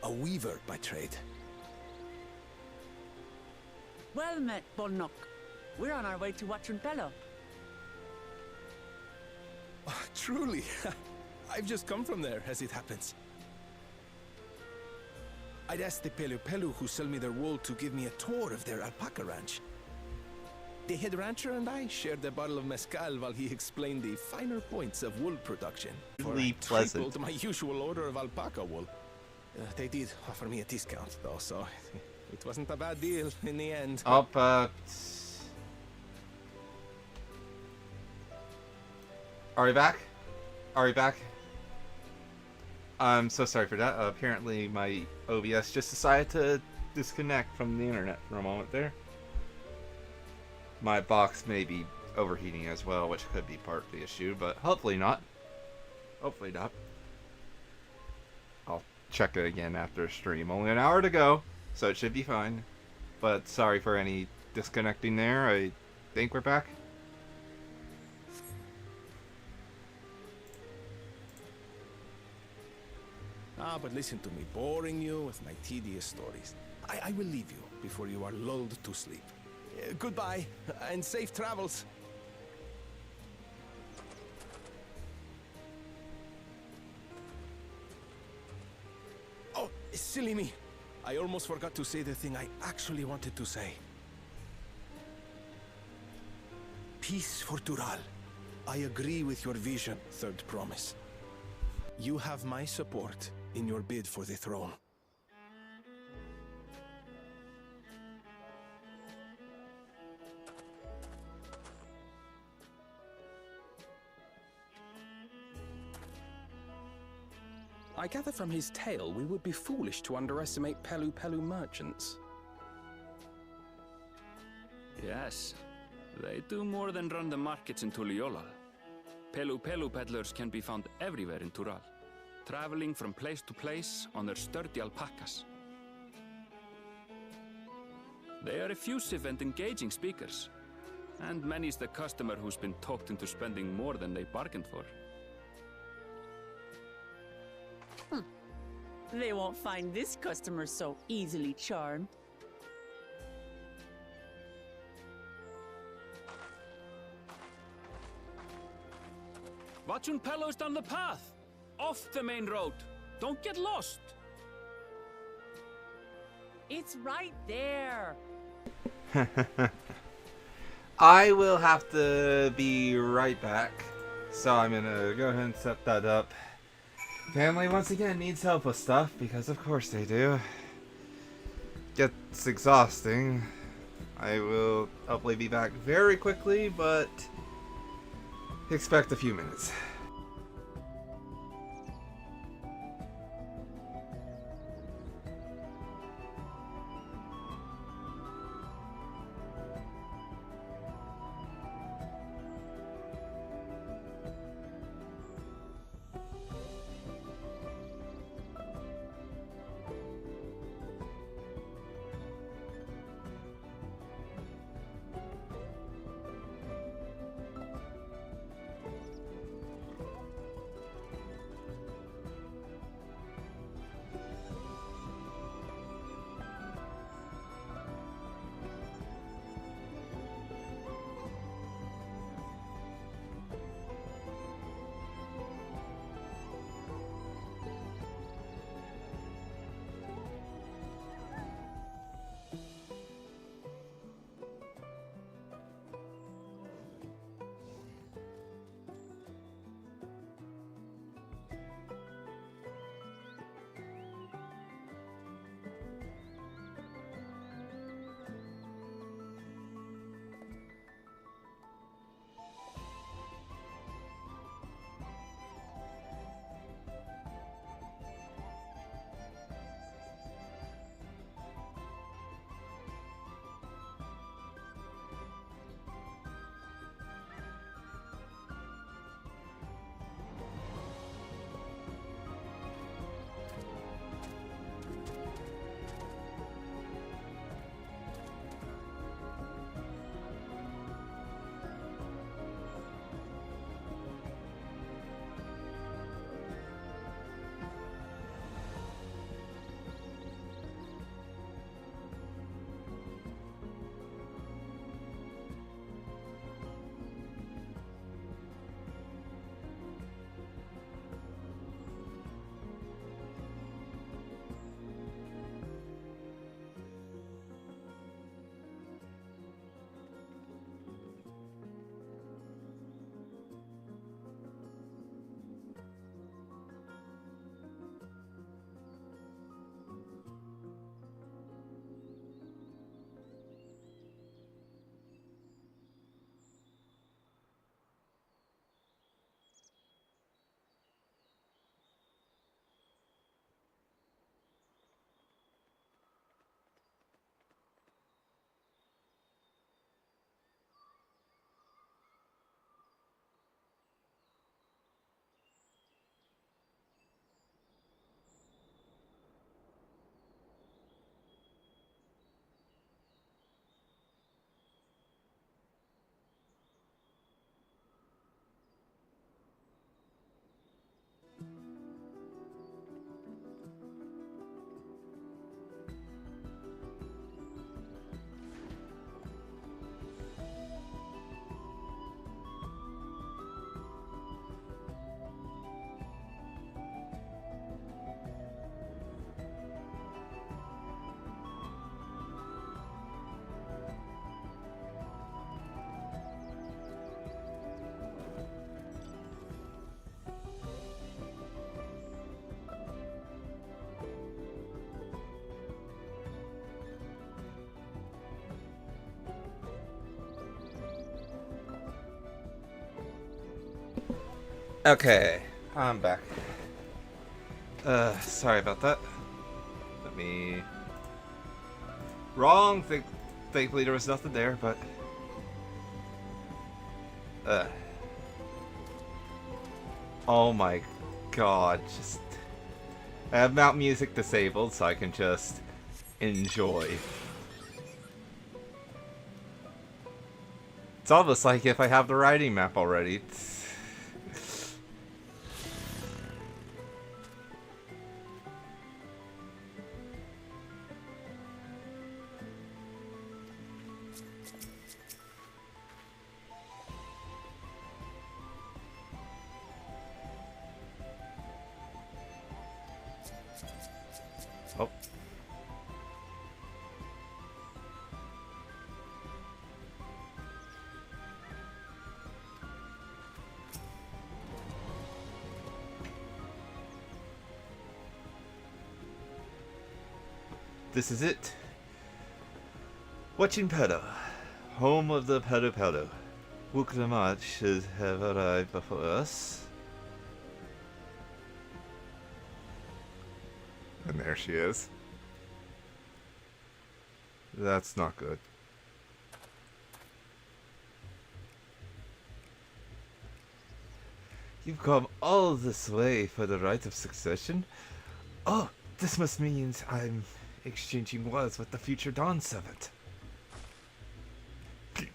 Speaker 6: a weaver by trade.
Speaker 2: Well met, Bolnok. We're on our way to Watranpelo.
Speaker 7: Oh, truly. I've just come from there, as it happens. I'd asked the Pelu who sell me their wool to give me a tour of their alpaca ranch. The head rancher and I shared a bottle of mezcal while he explained the finer points of wool production.
Speaker 1: Really pleasant.
Speaker 7: Tripled my usual order of alpaca wool. They did offer me a discount, though, so it wasn't a bad deal in the end.
Speaker 1: Up, Are we back? Are we back? I'm so sorry for that. Apparently my OBS just decided to disconnect from the internet for a moment there. My box may be overheating as well, which could be part of the issue, but hopefully not. Hopefully not. I'll check it again after stream. Only an hour to go, so it should be fine. But sorry for any disconnecting there. I think we're back.
Speaker 7: But listen to me, boring you with my tedious stories. I will leave you before you are lulled to sleep. Goodbye, and safe travels. Oh, silly me. I almost forgot to say the thing I actually wanted to say. Peace for Tural. I agree with your vision, Third Promise. You have my support in your bid for the throne.
Speaker 17: I gather from his tale we would be foolish to underestimate Pelu merchants.
Speaker 4: Yes, they do more than run the markets in Tuliolal. Pelu peddlers can be found everywhere in Tural, traveling from place to place on their sturdy alpacas. They are effusive and engaging speakers, and many's the customer who's been talked into spending more than they bargained for.
Speaker 2: They won't find this customer so easily charmed.
Speaker 4: Watranpelo's down the path! Off the main road! Don't get lost!
Speaker 2: It's right there!
Speaker 1: I will have to be right back. So I'm gonna go ahead and set that up. Family once again needs help with stuff, because of course they do. Gets exhausting. I will hopefully be back very quickly, but expect a few minutes. Okay, I'm back. Sorry about that. Let me... Wrong! Thankfully there was nothing there, but... Oh my god, just... I have mount music disabled so I can just enjoy. It's almost like if I have the riding map already. Oh. This is it. Watching Pedo, home of the Pedo. Wuklamad should have arrived before us. And there she is. That's not good. You've come all this way for the right of succession? Oh, this must mean I'm exchanging words with the future Dawn Servant.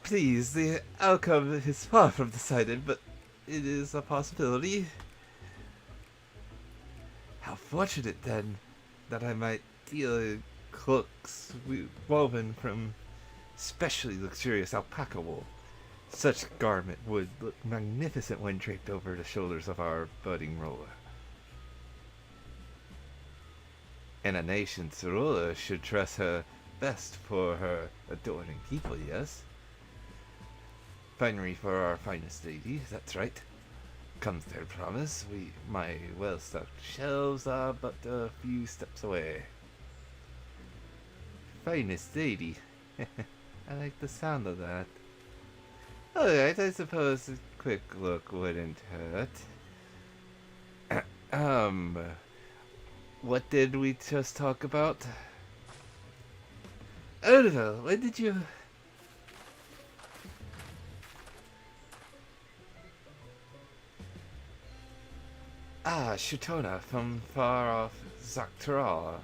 Speaker 1: Please, the outcome is far from decided, but it is a possibility. How fortunate, then, that I might deal in cloaks woven from specially luxurious alpaca wool. Such garment would look magnificent when draped over the shoulders of our budding ruler. And a nation's ruler should dress her best for her adoring people, yes? Finery for our finest lady, that's right. Comes their promise, my well-stocked shelves are but a few steps away. Finest lady. I like the sound of that. Alright, I suppose a quick look wouldn't hurt. What did we just talk about? Oliver, when did you... Ah, Shutona from far off Zaktaral.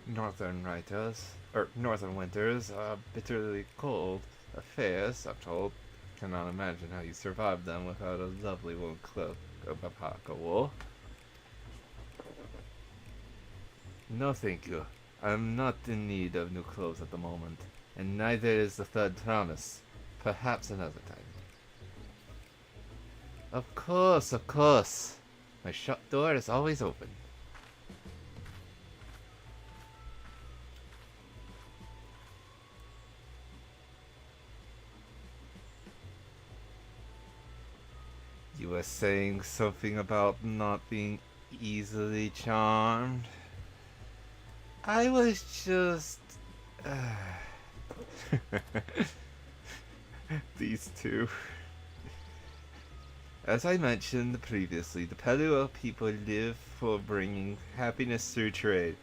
Speaker 1: Northern winters are bitterly cold affairs, I'm told. Cannot imagine how you survived them without a lovely wool cloak of alpaca wool. No thank you. I'm not in need of new clothes at the moment, and neither is the third promise. Perhaps another time. Of course, of course. My shop door is always open. You were saying something about not being easily charmed? I was just... These two. As I mentioned previously, the Pelua people live for bringing happiness through trade.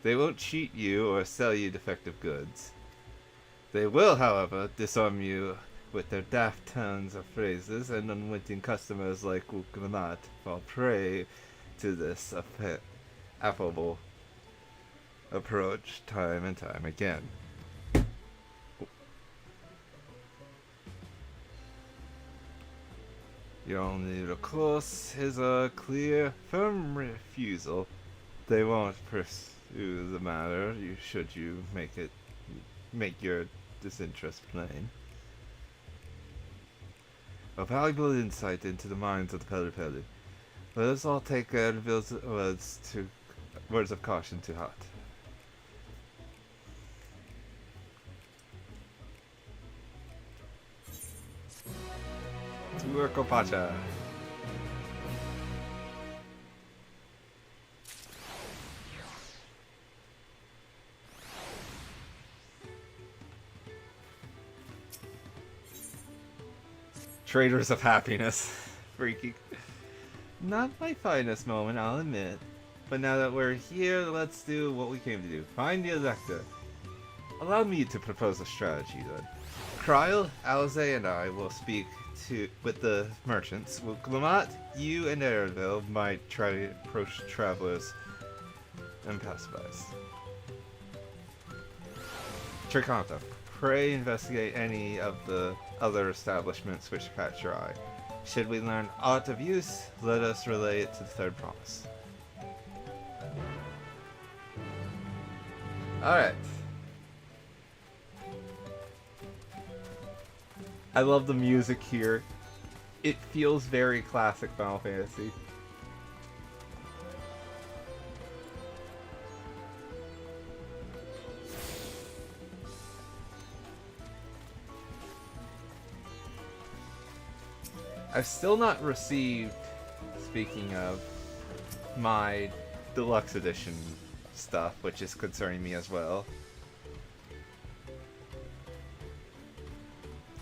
Speaker 1: They won't cheat you or sell you defective goods. They will, however, disarm you with their daft turns of phrases, and unwitting customers like Wuklamat fall prey to this affable approach time and time again. Your only recourse is a clear, firm refusal. They won't pursue the matter should you make your disinterest plain. A valuable insight into the minds of the Pelu. Let us all take Ervil's words of caution to heart. Turco Pacha. Traders of happiness. Freaky. Not my finest moment, I'll admit. But now that we're here, let's do what we came to do. Find the Elector. Allow me to propose a strategy then. Kryl, Alze, and I will speak with the merchants. With Glamat, you and Araville might try to approach travelers and passerbys. Triconta, pray investigate any of the other establishments which catch your eye. Should we learn aught of use, let us relay it to the third promise. Alright. I love the music here. It feels very classic Final Fantasy. I've still not received, speaking of, my deluxe edition stuff, which is concerning me as well.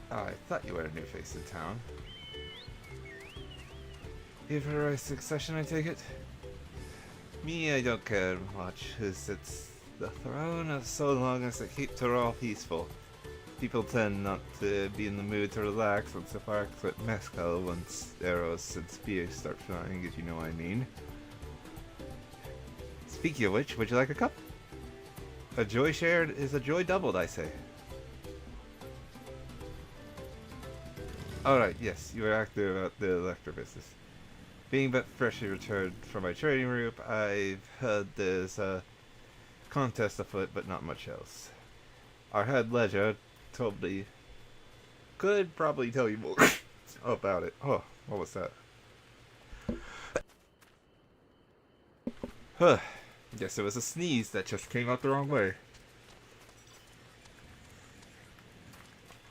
Speaker 1: Oh, I thought you were a new face in town. Give her a succession, I take it? Me, I don't care much who sits the throne so long as they keep Tyrell peaceful. People tend not to be in the mood to relax once the sparks with mezcal once arrows and spears start flying, if you know what I mean. Speaking of which, would you like a cup? A joy shared is a joy doubled, I say. Alright, yes, you were active about the Electro business. Being but freshly returned from my trading route, I've heard there's a contest afoot, but not much else. Our head ledger told me, could probably tell you more about it. Oh, what was that? Huh. Guess it was a sneeze that just came out the wrong way.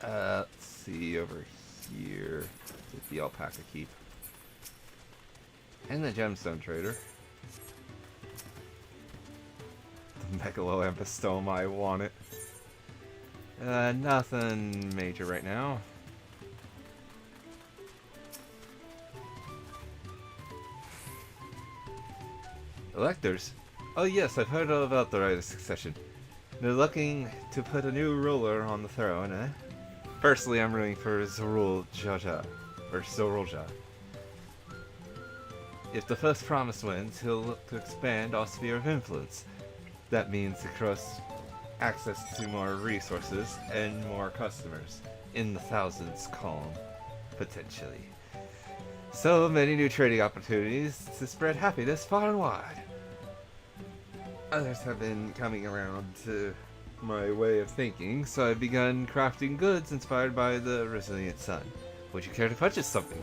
Speaker 1: Let's see over here. Get the alpaca keep. And the gemstone trader. The Megaloampistoma, I want it. Nothing major right now. Electors? Oh yes, I've heard all about the right of succession. They're looking to put a new ruler on the throne, eh? Personally, I'm rooting for ReZaHydra, or Zorolja. If the first promise wins, he'll look to expand our sphere of influence. That means across access to more resources and more customers. In the thousands, column, potentially. So many new trading opportunities to spread happiness far and wide. Others have been coming around to my way of thinking, so I've begun crafting goods inspired by the resilient sun. Would you care to purchase something?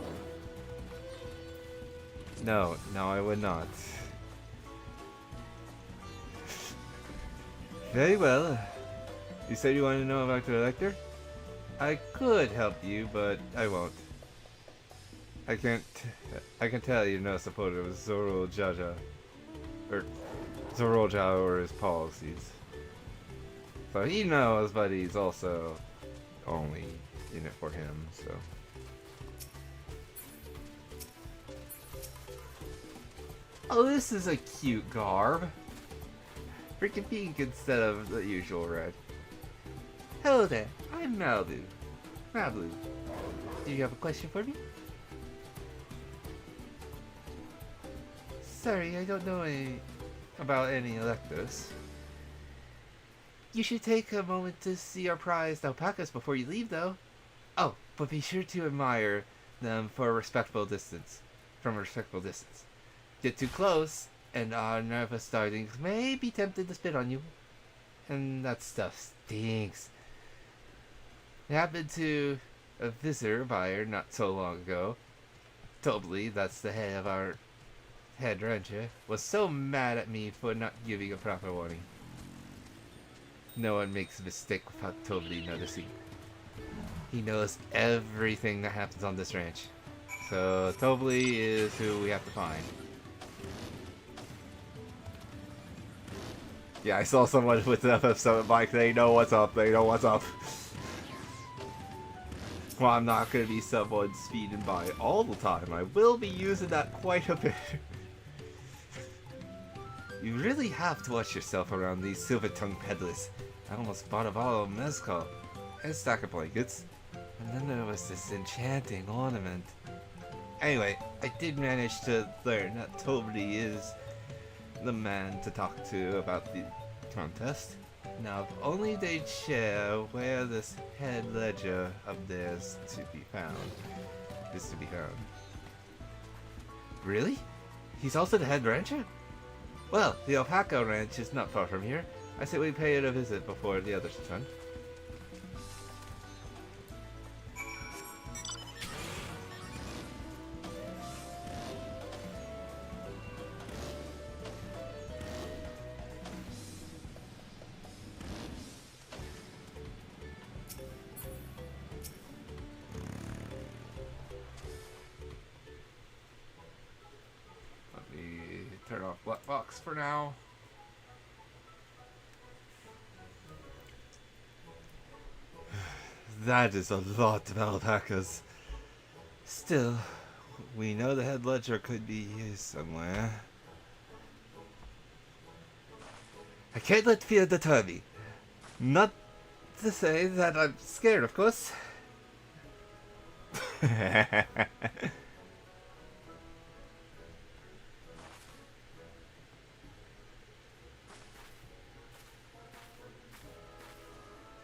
Speaker 1: No, I would not. Very well. You said you wanted to know about the Elector? I could help you, but I won't. I can tell you're no supporter of Zorolja, or his policies. So he knows, but he's also only in it for him, so. Oh, this is a cute garb. Freaking pink instead of the usual red. Hello there, I'm Malibu. Malibu, do you have a question for me? Sorry, I don't know about any Electors. You should take a moment to see our prized alpacas before you leave, though. Oh, but be sure to admire them from a respectful distance. Get too close, and our nervous starlings may be tempted to spit on you. And that stuff stinks. It happened to a visitor buyer not so long ago. Totally, that's the head of our head rancher, was so mad at me for not giving a proper warning. No one makes a mistake without totally noticing. He knows everything that happens on this ranch. So Tobly is who we have to find. Yeah, I saw someone with the FF7 bike. They know what's up. They know what's up. Well, I'm not going to be someone speeding by all the time. I will be using that quite a bit. You really have to watch yourself around these silver-tongued peddlers. I almost bought a bottle of mezcal and a stack of blankets. And then there was this enchanting ornament. Anyway, I did manage to learn that Toby is the man to talk to about the contest. Now, if only they'd share where this head ledger of theirs is to be found. Really? He's also the head rancher? Well, the alpaca ranch is not far from here. I say we pay it a visit before the others return. Turn off Black Box for now. That is a lot of alpacas. Still, we know the head ledger could be here somewhere. I can't let fear deter me. Not to say that I'm scared, of course.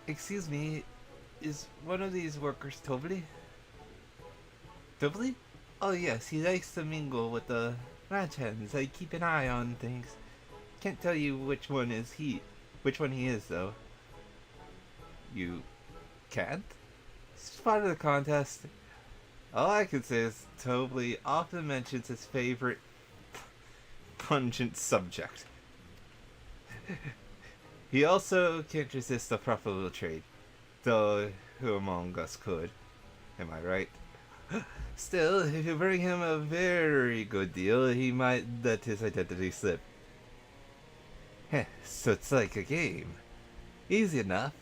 Speaker 1: Excuse me, is one of these workers Tobley? Tobley? Oh yes, he likes to mingle with the ranch hands. I keep an eye on things. Can't tell you which one he is though. You can't? It's part of the contest. All I can say is Tobley often mentions his favorite pungent subject. He also can't resist a profitable trade, though who among us could? Am I right? Still, if you bring him a very good deal, he might let his identity slip. Heh, so it's like a game. Easy enough.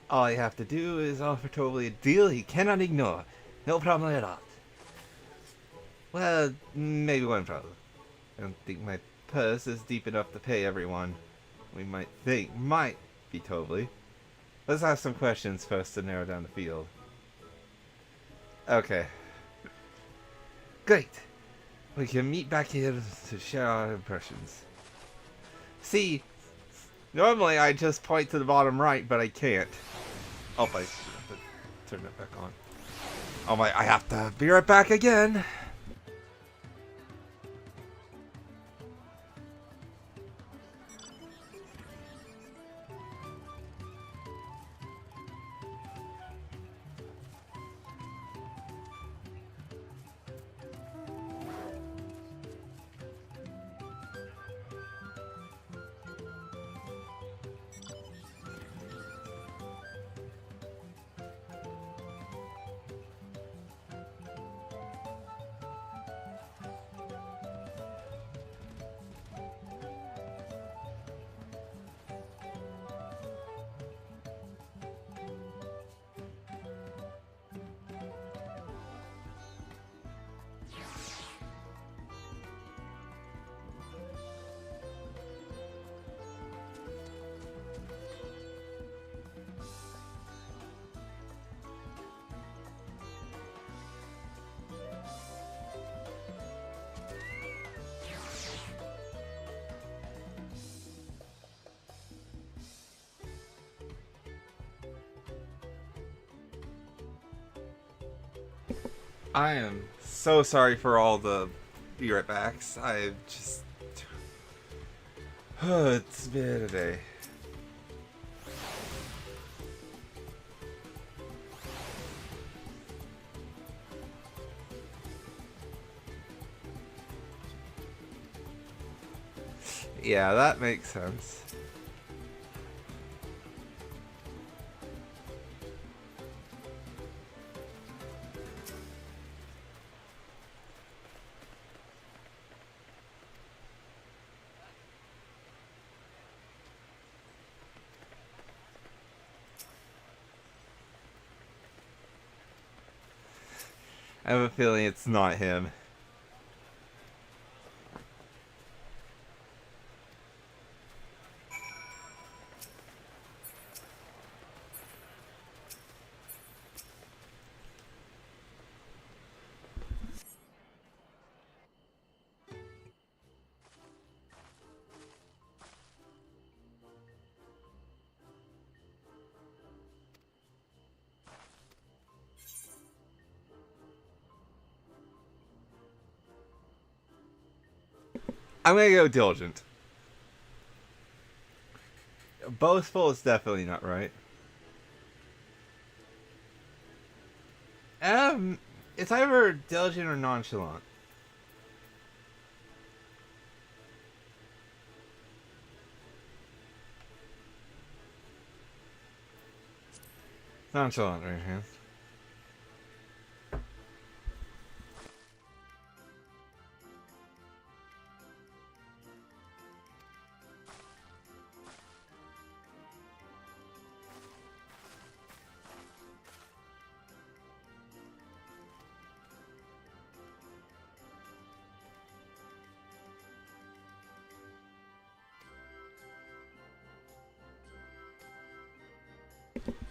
Speaker 1: All I have to do is offer Tobley a deal he cannot ignore. No problem at all. Well, maybe one problem. I don't think my purse is deep enough to pay everyone. We might be Tobley. Let's ask some questions first to narrow down the field. Okay. Great. We can meet back here to share our impressions. See, normally I just point to the bottom right, but I can't. Oh, I have to turn that back on. Oh my, I have to be right back again. I am so sorry for all the be right backs. I just... it's been a day. Yeah, that makes sense. I have a feeling it's not him. I'm gonna go diligent. Boastful is definitely not right. It's either diligent or nonchalant. Nonchalant right here.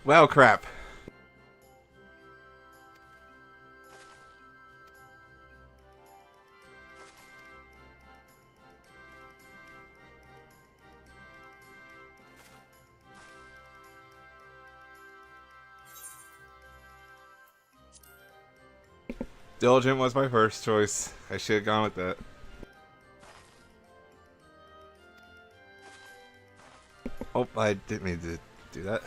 Speaker 1: Well, crap. Diligent was my first choice. I should have gone with that. Oh, I didn't mean to do that.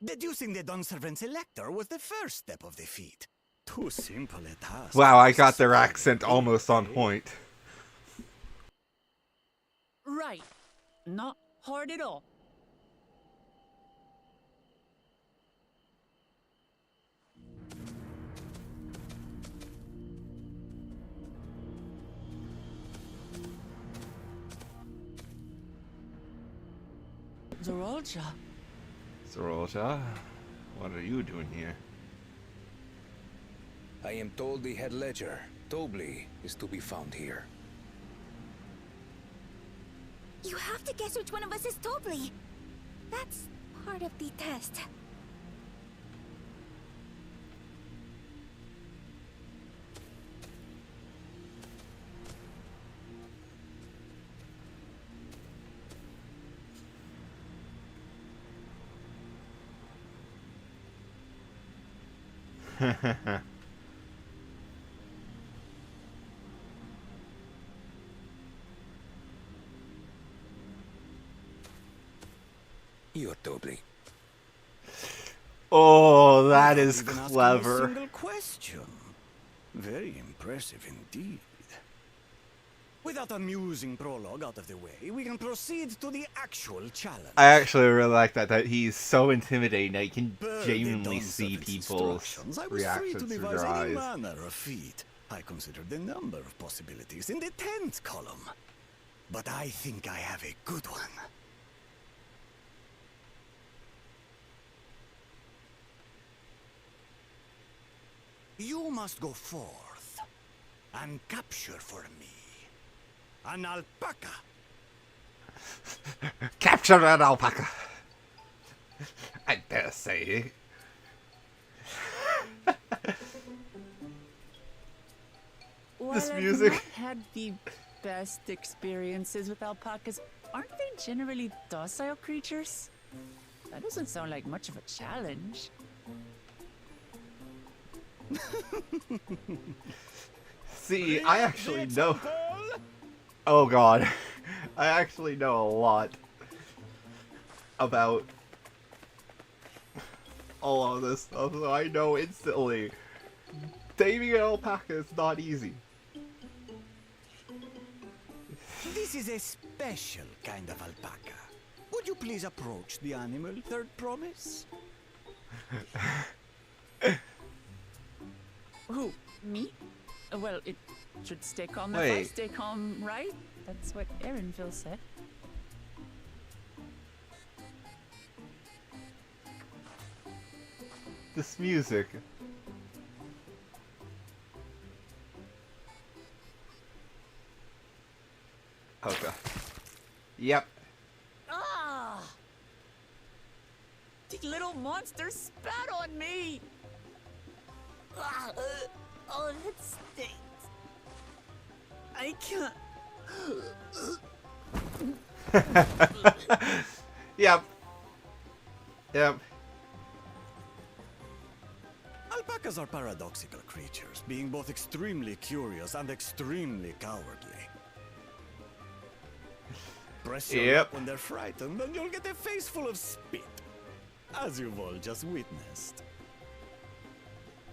Speaker 8: Deducing the Dunservant Selector was the first step of the feat. Too simple a task.
Speaker 1: Wow, I got their accent almost on point.
Speaker 2: Right. Not hard at all. Zorolja.
Speaker 1: Zorolja, what are you doing here?
Speaker 7: I am told the head ledger, Tobli, is to be found here.
Speaker 18: You have to guess which one of us is Tobli. That's part of the test.
Speaker 7: You're Tobli.
Speaker 1: Oh, that is
Speaker 8: Even asking a
Speaker 1: clever.
Speaker 8: single question. Very impressive indeed. With that amusing prologue out of the way, we can proceed to the actual challenge.
Speaker 1: I actually really like that he's so intimidating that you can
Speaker 8: Per
Speaker 1: genuinely
Speaker 8: the
Speaker 1: see
Speaker 8: Dunservant's
Speaker 1: people's
Speaker 8: instructions, I was free
Speaker 1: reactions
Speaker 8: to
Speaker 1: through
Speaker 8: devise
Speaker 1: their
Speaker 8: any
Speaker 1: eyes.
Speaker 8: manner of feat. I considered the number of possibilities in the 10th column. But I think I have a good one. You must go forth and capture for me an alpaca.
Speaker 1: Capture an alpaca. I dare say.
Speaker 2: While
Speaker 1: This
Speaker 2: I've
Speaker 1: music.
Speaker 2: not had the best experiences with alpacas, aren't they generally docile creatures? That doesn't sound like much of a challenge.
Speaker 1: See, I actually know. Oh god. I actually know a lot about all of this stuff, so I know instantly. Taming an alpaca is not easy.
Speaker 8: This is a special kind of alpaca. Would you please approach the animal, Third Promise?
Speaker 2: Who? Me? Well, it should stay calm if I
Speaker 1: Wait.
Speaker 2: stay calm, right? That's what Erinville said.
Speaker 1: This music. Okay. Yep.
Speaker 2: Ah! The little monster spat on me! Ah, oh, that stinks. I can't.
Speaker 1: Yep. Yep.
Speaker 8: Alpacas are paradoxical creatures, being both extremely curious and extremely cowardly. Press your
Speaker 1: Yep.
Speaker 8: lap when they're frightened, and you'll get a face full of spit, as you've all just witnessed.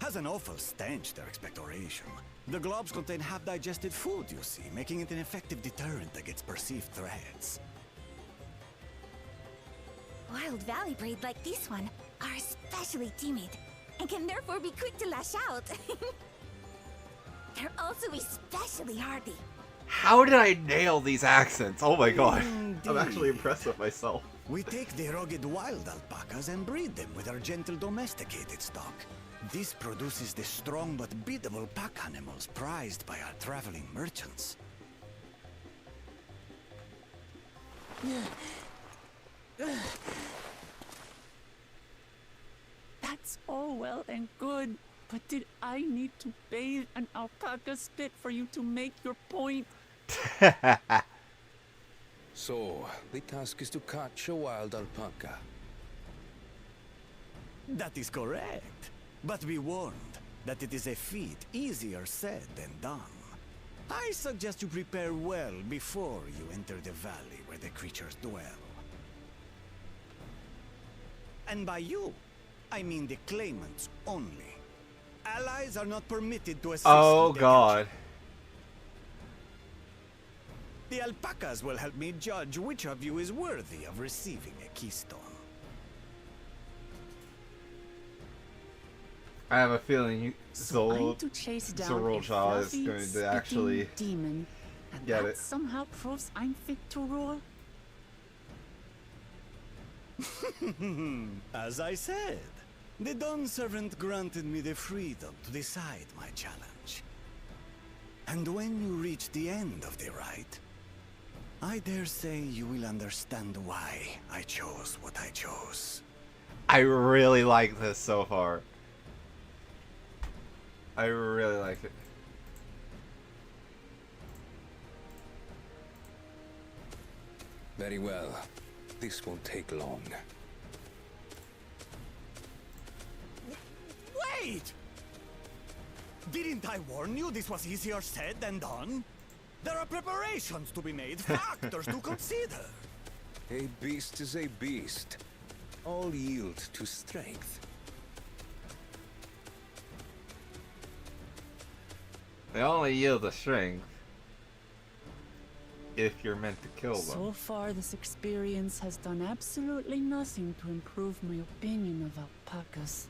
Speaker 8: Has an awful stench, their expectoration. The globs contain half-digested food, you see, making it an effective deterrent against perceived threats.
Speaker 18: Wild valley breed like this one are especially timid and can therefore be quick to lash out. They're also especially hardy.
Speaker 1: How did I nail these accents? Oh my god. I'm actually impressed with myself.
Speaker 8: We take the rugged wild alpacas and breed them with our gentle domesticated stock. This produces the strong but biddable pack animals prized by our traveling merchants.
Speaker 2: That's all well and good, but did I need to bathe an alpaca spit for you to make your point?
Speaker 17: So, the task is to catch a wild alpaca.
Speaker 8: That is correct. But be warned that it is a feat easier said than done. I suggest you prepare well before you enter the valley where the creatures dwell. And by you, I mean the claimants only. Allies are not permitted to assist.
Speaker 1: Oh
Speaker 8: with the
Speaker 1: god.
Speaker 8: The alpacas will help me judge which of you is worthy of receiving a keystone.
Speaker 1: I have a feeling
Speaker 2: So I'm to chase down a
Speaker 1: Zorolja is
Speaker 2: fluffy,
Speaker 1: going to
Speaker 2: speaking
Speaker 1: actually
Speaker 2: demon, and
Speaker 1: get
Speaker 2: that
Speaker 1: it.
Speaker 2: somehow proves I'm fit to rule.
Speaker 8: As I said, the Dawn Servant granted me the freedom to decide my challenge. And when you reach the end of the rite, I dare say you will understand why I chose what I chose.
Speaker 1: I really like this so far. I really like it.
Speaker 17: Very well. This won't take long.
Speaker 8: Wait! Didn't I warn you this was easier said than done? There are preparations to be made, factors to consider.
Speaker 17: A beast is a beast. All yield to strength.
Speaker 1: They only yield the strength if you're meant to kill them.
Speaker 2: So far, this experience has done absolutely nothing to improve my opinion of alpacas.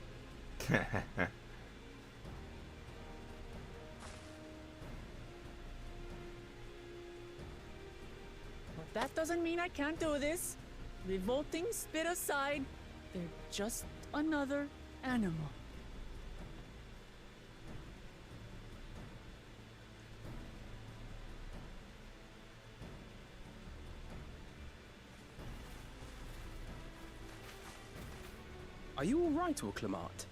Speaker 2: But that doesn't mean I can't do this. Revolting spit aside, they're just another animal.
Speaker 17: Are you all right, Orclamat?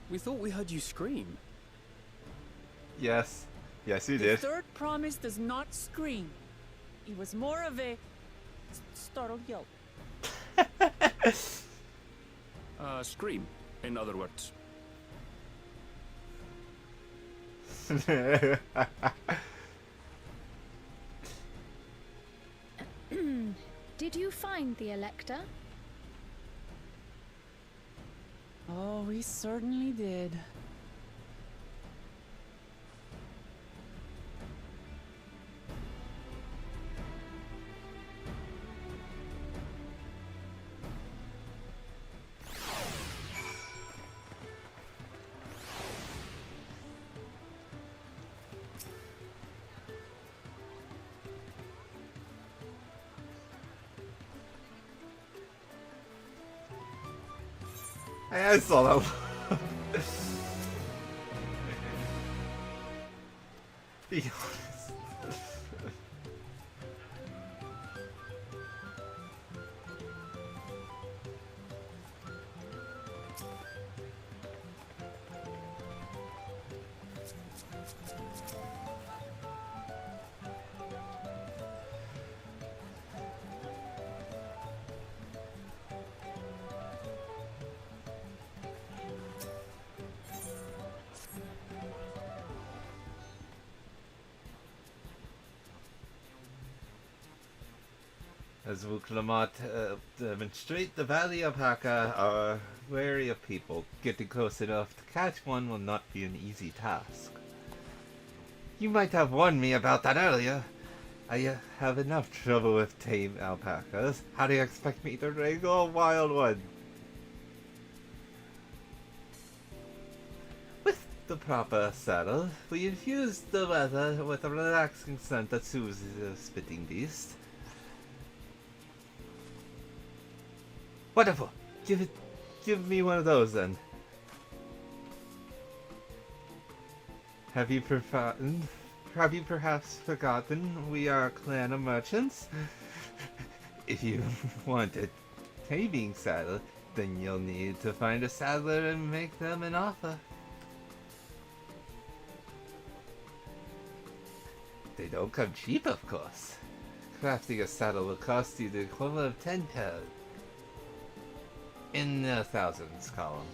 Speaker 17: We thought we heard you scream.
Speaker 1: Yes. Yes, you
Speaker 2: The
Speaker 1: did.
Speaker 2: third promise does not scream. It was more of a startled yelp.
Speaker 4: Scream, in other words.
Speaker 5: Did you find the Elector?
Speaker 2: Oh, we certainly did.
Speaker 1: I saw that. Be honest. As Wuklamat demonstrate, the Valley Alpaca are wary of people. Getting close enough to catch one will not be an easy task. You might have warned me about that earlier. I have enough trouble with tame alpacas. How do you expect me to wrangle a wild one? With the proper saddle, we infuse the leather with a relaxing scent that soothes the spitting beast. Wonderful. Give me one of those then. Have you perhaps forgotten we are a clan of merchants? If you want a taming saddle, then you'll need to find a saddler and make them an offer. They don't come cheap, of course. Crafting a saddle will cost you the equivalent of 10 pounds. In the thousands column.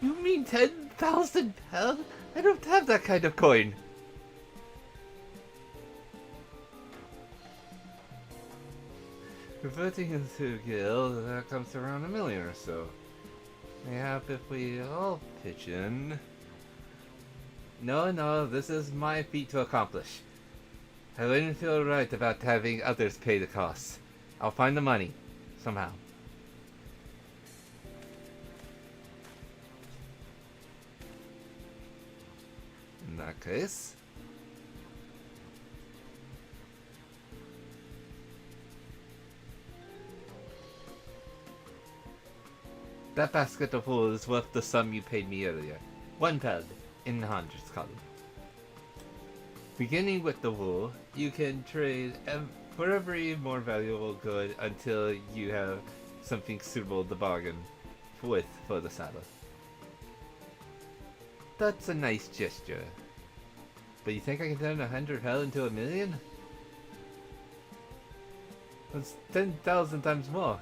Speaker 1: You mean 10,000 pounds? I don't have that kind of coin. Converting into a guild, that comes to around $1 million or so. Mayhap if we all pitch in. No, this is my feat to accomplish. I wouldn't feel right about having others pay the costs. I'll find the money, somehow. In that case... that basket of wool is worth the sum you paid me earlier. 1 pound, in the hundreds column. Beginning with the wool, you can trade for every more valuable good until you have something suitable to bargain with for the saddle. That's a nice gesture. But you think I can turn 100 hell into $1 million? That's 10,000 times more.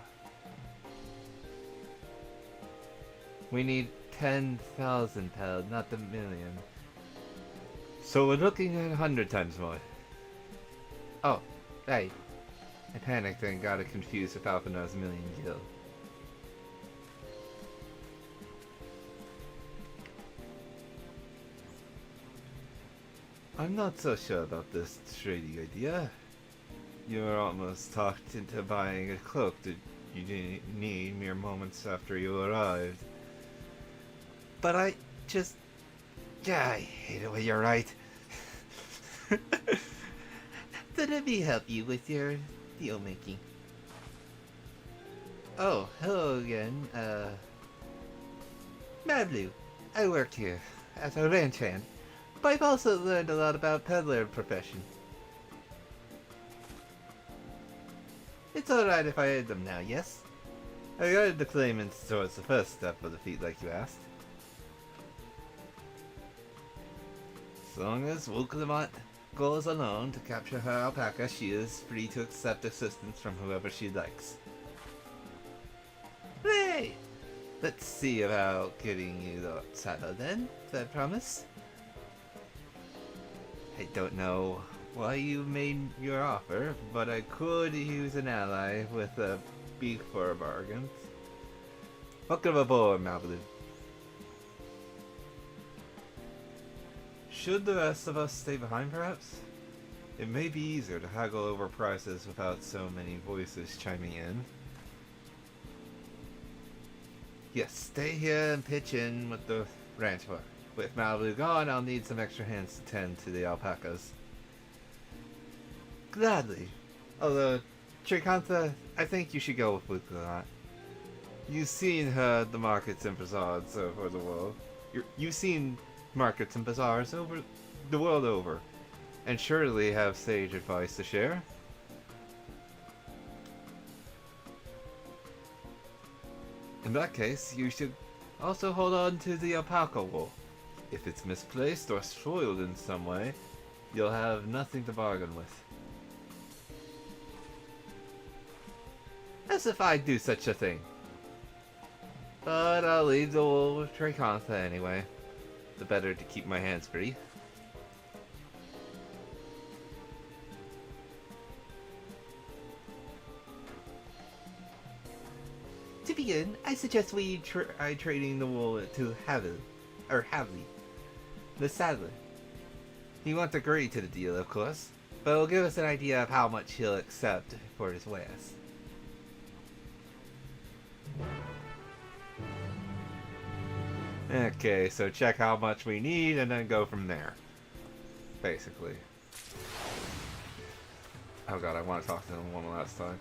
Speaker 1: We need 10,000 pounds, not the million. So we're looking at 100 times more. Oh, hey. I panicked and got it confused with Alphanar's million guild. I'm not so sure about this trading idea. You were almost talked into buying a cloak that you didn't need mere moments after you arrived. But I just... yeah, I hate it when you're right. Then let me help you with your deal making. Oh, hello again. Mablu. I work here as a ranch hand, but I've also learned a lot about peddler profession. It's alright if I aid them now, yes? I guided the claimants towards the first step of the feat like you asked. long as Wulkamat goes alone to capture her alpaca, she is free to accept assistance from whoever she likes. Hey! Let's see about getting you the saddle then, that promise. I don't know why you made your offer, but I could use an ally with a beak for a bargain. Welcome aboard, Malibu. Should the rest of us stay behind, perhaps? It may be easier to haggle over prices without so many voices chiming in. Yes, stay here and pitch in with the ranch work. With Malibu gone, I'll need some extra hands to tend to the alpacas. Gladly. Although, Tricantha, I think you should go with Wulkamat. You've seen her at the markets and bazaars over the world. You've seen markets and bazaars over the world over, and surely have sage advice to share. In that case, you should also hold on to the alpaca wool. If it's misplaced or soiled in some way, you'll have nothing to bargain with. As if I'd do such a thing. But I'll leave the wool with Tricantha anyway. The better to keep my hands free. To begin, I suggest we try trading the wool to Havli, the saddler. He won't agree to the deal, of course, but it'll give us an idea of how much he'll accept for his wares. Okay, so check how much we need and then go from there. Basically. Oh god, I want to talk to him one last time.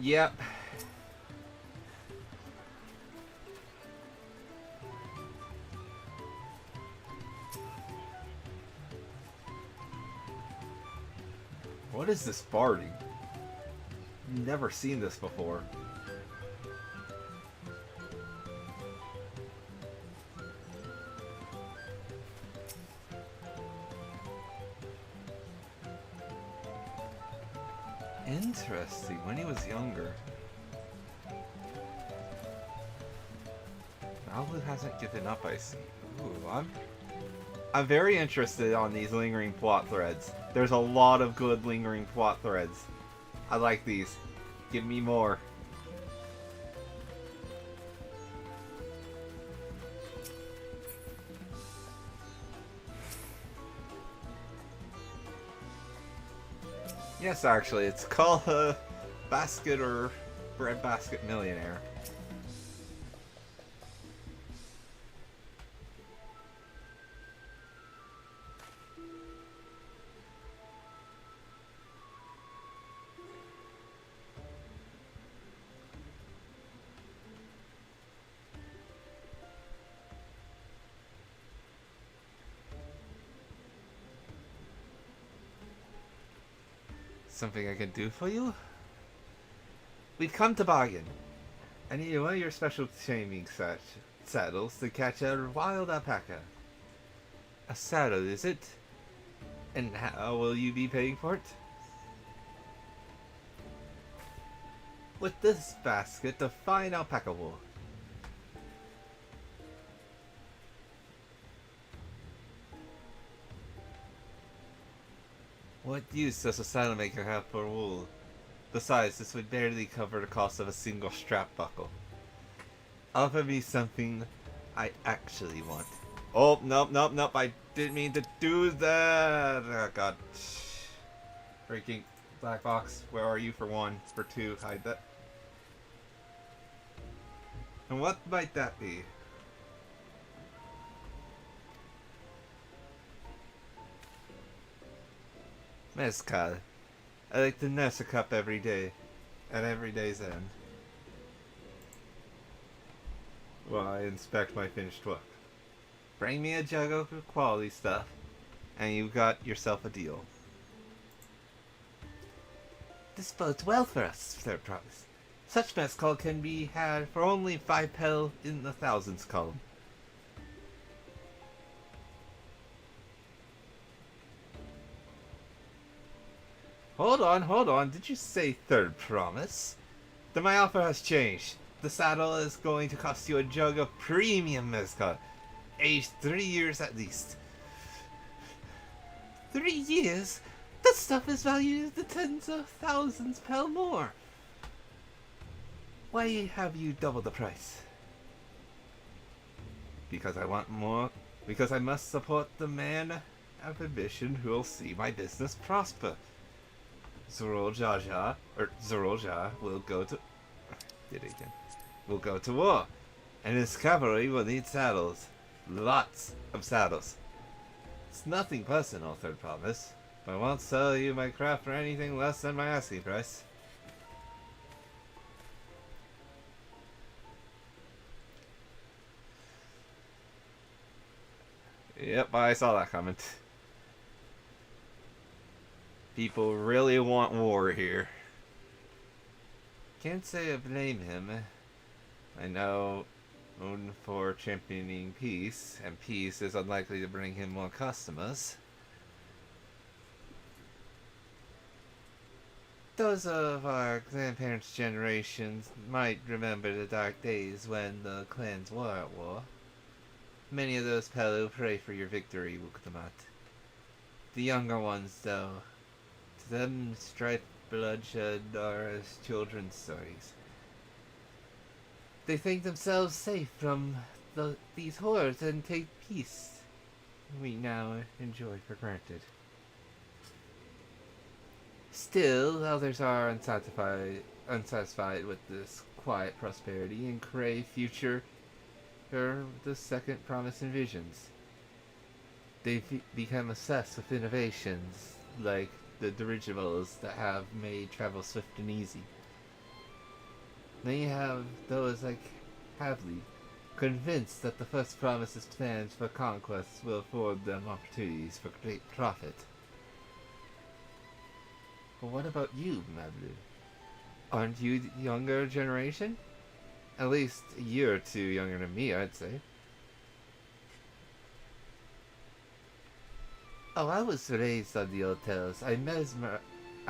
Speaker 1: Yep. What is this barding? Never seen this before. Interesting, when he was younger. Malibu hasn't given up, I see. Ooh, I'm very interested on these lingering plot threads. There's a lot of good lingering plot threads. I like these. Give me more. Yes, actually, it's called a basket or breadbasket millionaire. Something I can do for you? We've come to bargain. I need one of your special taming saddles to catch a wild alpaca. A saddle, is it? And how will you be paying for it? With this basket of fine alpaca wool. What use does a saddle maker have for wool? Besides, this would barely cover the cost of a single strap buckle. Offer me something I actually want. Oh, nope, nope, nope, I didn't mean to do that! Oh god. Breaking black box, where are you for one? For two, hide that. And what might that be? Mezcal. I like to nurse a cup every day, at every day's end. While I inspect my finished work. Bring me a jug of quality stuff, and you've got yourself a deal. This bodes well for us, Sir Promise. Such mezcal can be had for only 5 pel in the thousands column. Hold on. Did you say third promise? Then my offer has changed. The saddle is going to cost you a jug of premium mezcal, aged 3 years at least. 3 years? That stuff is valued at tens of thousands pel more. Why have you doubled the price? Because I want more. Because I must support the man of ambition who will see my business prosper. ReZaHydra will go to... Did it again. Will go to war. And his cavalry will need saddles. Lots of saddles. It's nothing personal, third promise. But I won't sell you my craft for anything less than my asking price. Yep, I saw that comment. People really want war here. Can't say I blame him. I know known for championing peace, and peace is unlikely to bring him more customers. Those of our grandparents' generations might remember the dark days when the clans were at war. Many of those Pelu pray for your victory, Wukdamat. The younger ones, though, to them strife, bloodshed are as children's stories. They think themselves safe from these horrors and take peace we now enjoy for granted. Still, others are unsatisfied with this quiet prosperity and crave future or the second promise envisions. They've become obsessed with innovations like the dirigibles that have made travel swift and easy. Then you have those like Havli, convinced that the first promise's plans for conquest will afford them opportunities for great profit. But what about you, Mablu? Aren't you the younger generation? At least a year or two younger than me, I'd say. Oh, I was raised on the old tales. I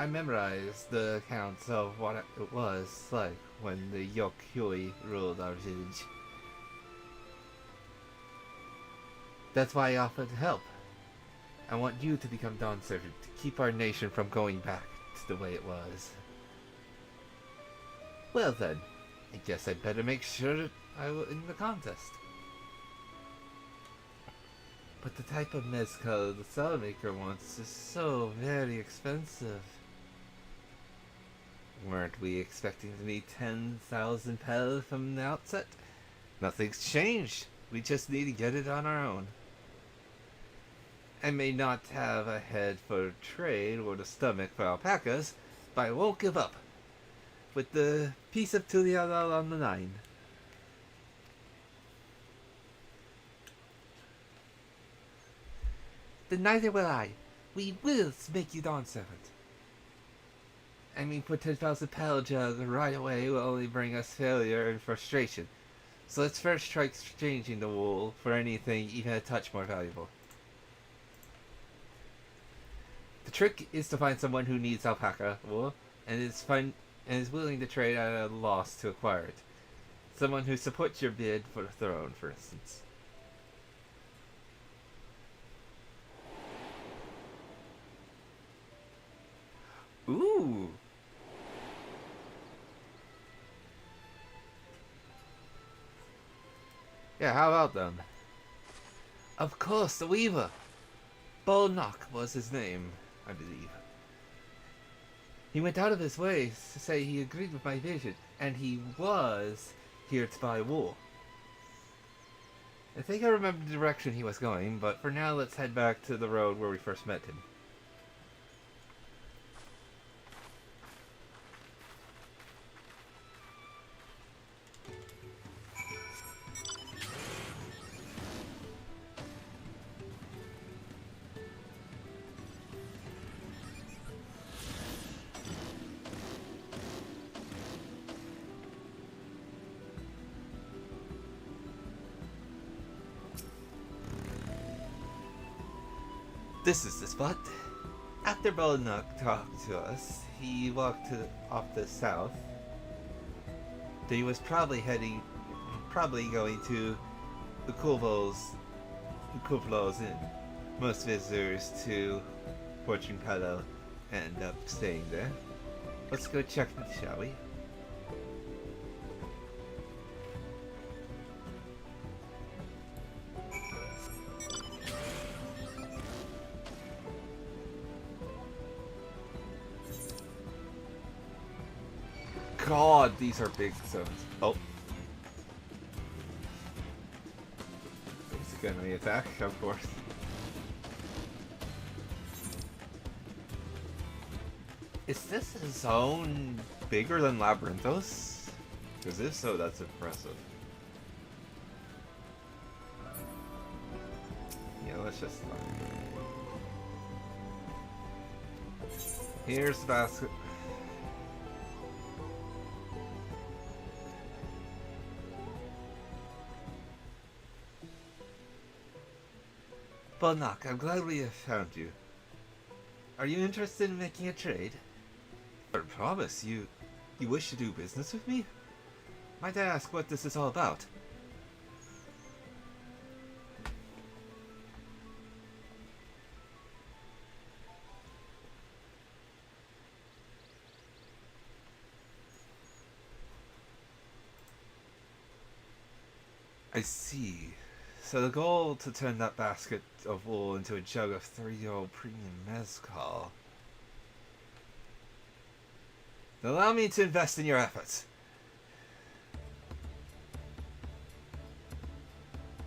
Speaker 1: memorized the accounts of what it was like when the Yokhyoi ruled our village. That's why I offered to help. I want you to become Dawn Servant, to keep our nation from going back to the way it was. Well then, I guess I'd better make sure I will in the contest. But the type of mezcal the cell maker wants is so very expensive. Weren't we expecting to need 10,000 pel from the outset? Nothing's changed. We just need to get it on our own. I may not have a head for trade or the stomach for alpacas, but I won't give up. With the piece of Tuliadal on the line. Then neither will I. We will make you Dawn Servant. I mean, for 10,000 pel jug right away will only bring us failure and frustration. So let's first try exchanging the wool for anything even a touch more valuable. The trick is to find someone who needs alpaca wool and is willing to trade at a loss to acquire it. Someone who supports your bid for the throne, for instance. Ooh! Yeah, how about them? Of course, the Weaver! Bolnock was his name, I believe. He went out of his way to say he agreed with my vision, and he was here to buy wool. I think I remember the direction he was going, but for now let's head back to the road where we first met him. This is the spot. After Belnock talked to us, he walked off the south. He was probably going to the Kuvlos Inn. Most visitors to Fortune Palo end up staying there. Let's go check it, shall we? God, these are big zones. Oh. It's gonna attack, of course. Is this a zone bigger than Labyrinthos? Because if so, that's impressive. Yeah, let's just... Here's the basket. Belnock, I'm glad we have found you. Are you interested in making a trade? I promise, you wish to do business with me? Might I ask what this is all about? I see. So the goal to turn that basket of wool into a jug of 3-year-old premium mezcal. Allow me to invest in your efforts.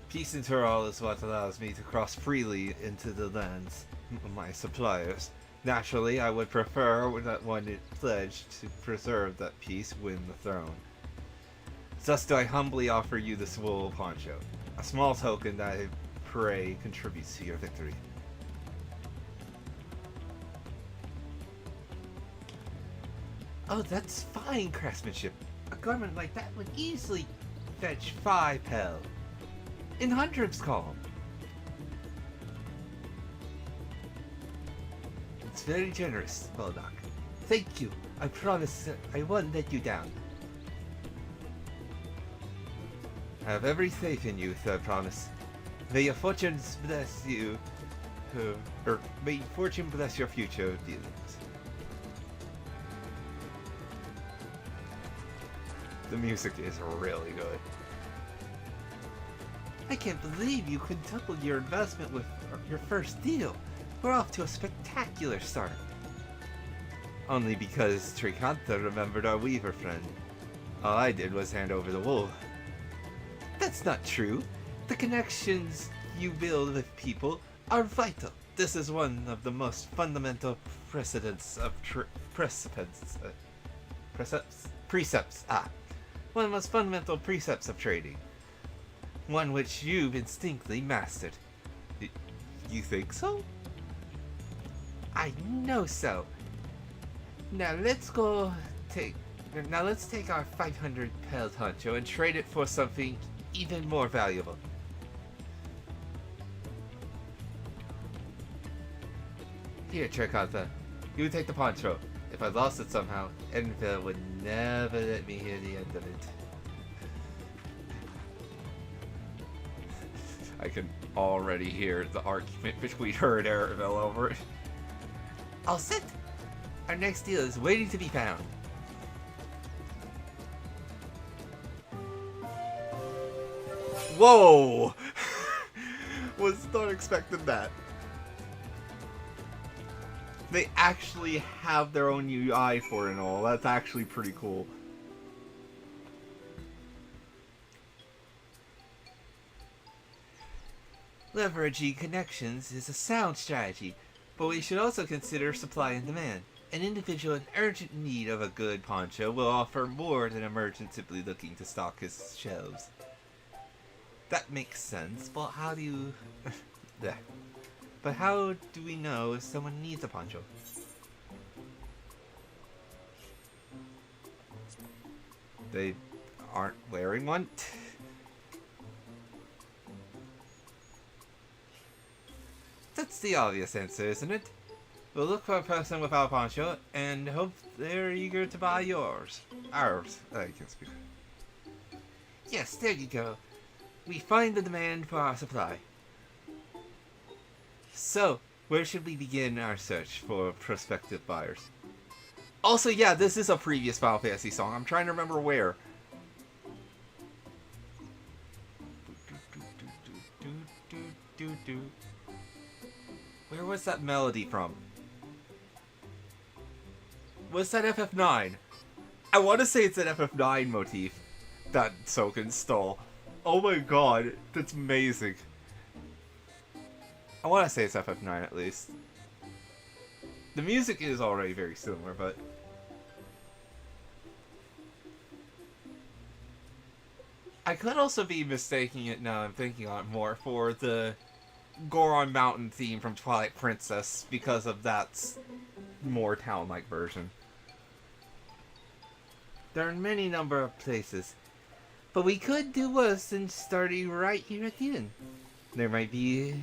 Speaker 1: Peace in Tural is what allows me to cross freely into the lands of my suppliers. Naturally, I would prefer that one pledged to preserve that peace win the throne. Thus do I humbly offer you this wool poncho. A small token that I pray contributes to your victory. Oh, that's fine craftsmanship. A garment like that would easily fetch 5 pel. In hundreds call. It's very generous, Belnock. Thank you. I promise I won't let you down. I have every faith in you, I promise. May your fortunes bless you, or may fortune bless your future dealings. The music is really good. I can't believe you quintupled your investment with your first deal. We're off to a spectacular start. Only because Tricanta remembered our weaver friend. All I did was hand over the wool. That's not true. The connections you build with people are vital. This is one of the most fundamental precepts. One of the most fundamental precepts of trading. One which you've instinctively mastered. You think so? I know so. Now let's take our 500 pel poncho and trade it for something even more valuable. Here, Tricanta. You would take the poncho. If I lost it somehow, Enfield would never let me hear the end of it. I can already hear the argument between her and Arabelle over it. All set! Our next deal is waiting to be found. Whoa! Was not expecting that. They actually have their own UI for it and all. That's actually pretty cool. Leveraging connections is a sound strategy, but we should also consider supply and demand. An individual in urgent need of a good poncho will offer more than a merchant simply looking to stock his shelves. That makes sense, but how do you... But how do we know if someone needs a poncho? They aren't wearing one? That's the obvious answer, isn't it? We'll look for a person without a poncho and hope they're eager to buy yours. Ours. I can't speak. Yes, there you go. We find the demand for our supply. So, where should we begin our search for prospective buyers? Also, yeah, this is a previous Final Fantasy song. I'm trying to remember where. Where was that melody from? Was that FF9? I want to say it's an FF9 motif that Soken stole. Oh my god, that's amazing. I want to say it's FF9 at least. The music is already very similar, but... I could also be mistaking it now I'm thinking on it more for the Goron Mountain theme from Twilight Princess because of that more town-like version. There are many number of places, but we could do worse than starting right here at the inn. There might be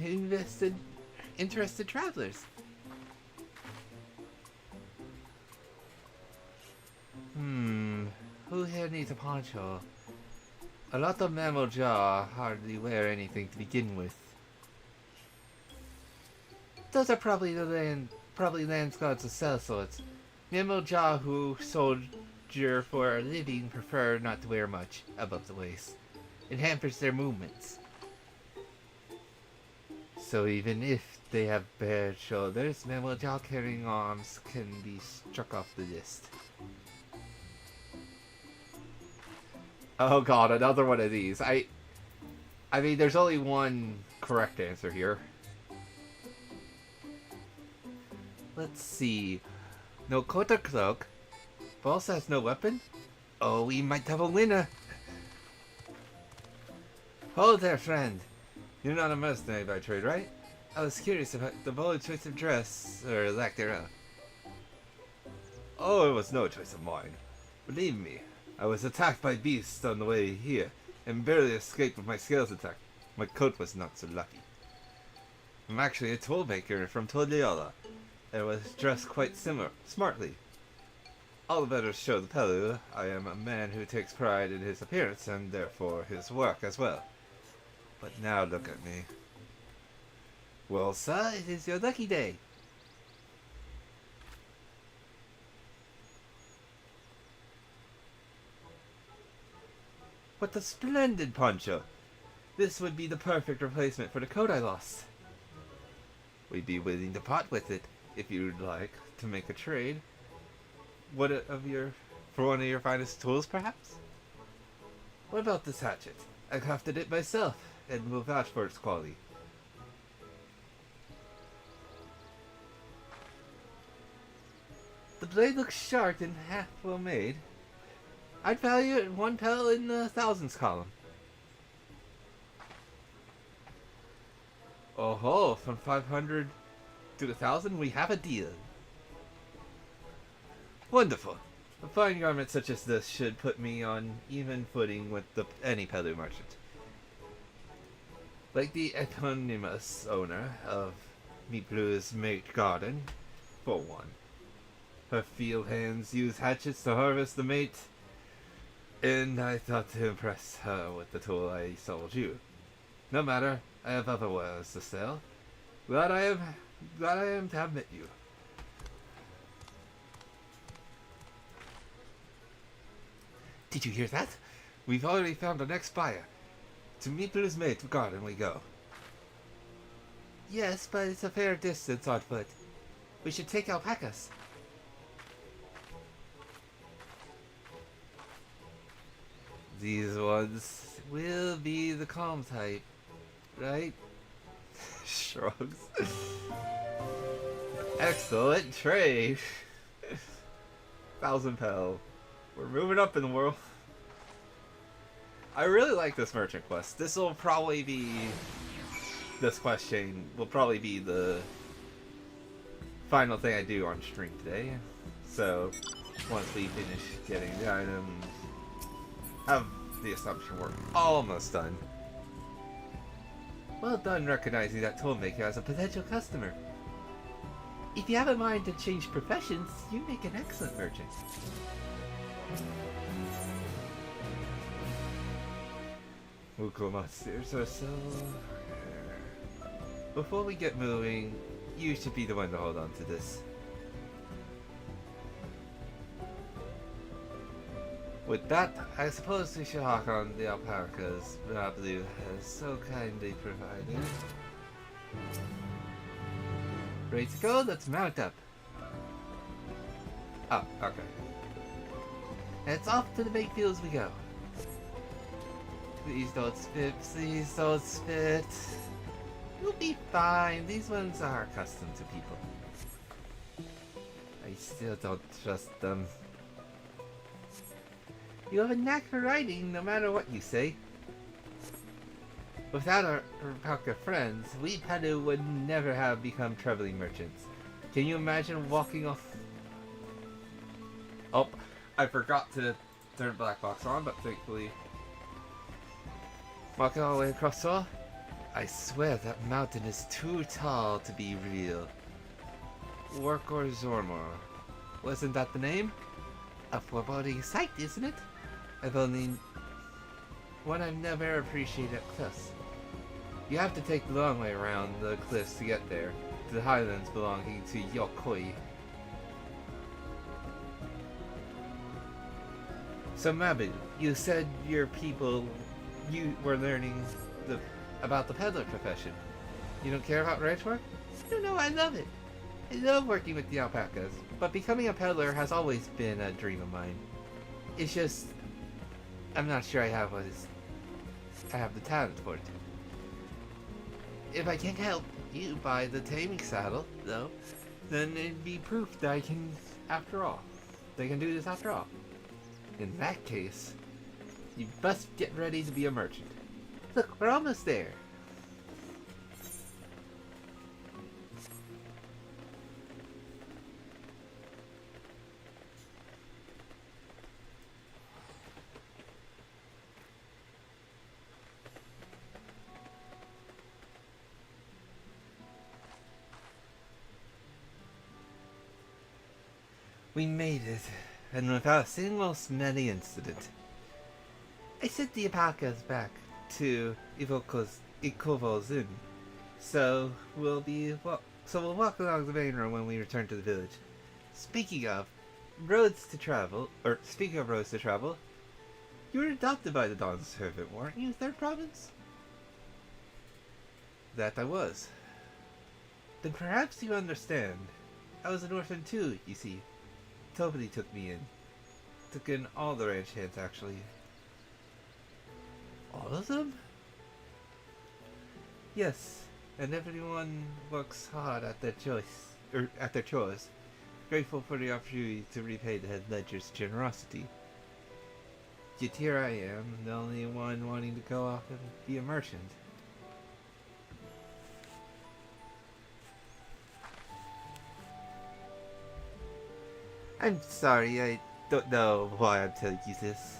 Speaker 1: interested travelers. Who here needs a poncho? A lot of Mammal Jaw hardly wear anything to begin with. Those are probably land gods of sellswords. Mammal Jaw who soldier for a living prefer not to wear much above the waist. It hampers their movements. So even if they have bare shoulders, Mammal Jaw carrying arms can be struck off the list. Oh god, another one of these. I mean, there's only one correct answer here. Let's see. No coat or cloak. Boss has no weapon? Oh, we might have a winner. Hold there, friend. You're not a mercenary by trade, right? I was curious about the bold choice of dress, or lack thereof. Oh, it was no choice of mine. Believe me, I was attacked by beasts on the way here, and barely escaped with my scales attack. My coat was not so lucky. I'm actually a toolmaker from Toliola, and was dressed quite smartly. All the better show the Pelu, I am a man who takes pride in his appearance, and therefore his work as well. But now look at me. Well, sir, it is your lucky day. What a splendid poncho! This would be the perfect replacement for the coat I lost. We'd be willing to part with it, if you'd like, to make a trade. For one of your finest tools, perhaps? What about this hatchet? I crafted it myself, and will vouch for its quality. The blade looks sharp and half well made. I'd value it 1 pel in the thousands column. Oh ho, from 500 to 1,000, we have a deal. Wonderful. A fine garment such as this should put me on even footing with any Pelu merchant. Like the eponymous owner of Miplu's mate garden, for one. Her field hands use hatchets to harvest the mate, and I thought to impress her with the tool I sold you. No matter, I have other wares to sell. Glad I am to have met you. Did you hear that? We've already found our next buyer. To Miplu's mate garden we go. Yes, but it's a fair distance on foot. We should take alpacas. These ones will be the calm type, right? Shrugs. Excellent trade. 1,000 pel. We're moving up in the world. I really like this merchant quest. This quest chain will probably be the final thing I do on stream today. So, once we finish getting the items, have the assumption we're almost done. Well done recognizing that toolmaker as a potential customer. If you have a mind to change professions, you make an excellent merchant. Monsters are so... Before we get moving, you should be the one to hold on to this. With that, I suppose we should hawk on the alpacas Blue has so kindly provided. Ready to go? Let's mount up. Oh, okay. It's off to the big fields we go. Please don't spit, please don't spit. You'll be fine. These ones are accustomed to people. I still don't trust them. You have a knack for riding, no matter what you say. Without our alpaca friends, we Pelu would never have become traveling merchants. Can you imagine walking off... Oh, I forgot to turn black box on, but thankfully... Walking all the way across all? I swear that mountain is too tall to be real. Workor Zormor. Wasn't that the name? A foreboding sight, isn't it? I've only... one I've never appreciated up close. You have to take the long way around the cliffs to get there, to the highlands belonging to Yokoi. So Mabu, you said your people... you were learning about the peddler profession. You don't care about ranch work? No, I love it. I love working with the alpacas, but becoming a peddler has always been a dream of mine. It's just... I'm not sure I have the talent for it. If I can't help you buy the taming saddle, though, then it'd be proof that I can, after all. They can do this after all. In that case, you best get ready to be a merchant. Look, we're almost there. We made it, and without a single smelly incident. I sent the alpacas back to Ikovo's Inn, so we'll walk along the main road when we return to the village. Speaking of roads to travel, you were adopted by the Dawn Servant, weren't you, Third Province? That I was. Then perhaps you understand. I was an orphan too, you see. Tobity took me in. Took in all the ranch hands, actually. All of them? Yes, and everyone works hard at their chores. Grateful for the opportunity to repay the head ledger's generosity. Yet here I am, the only one wanting to go off and be a merchant. I'm sorry, I don't know why I'm telling you this.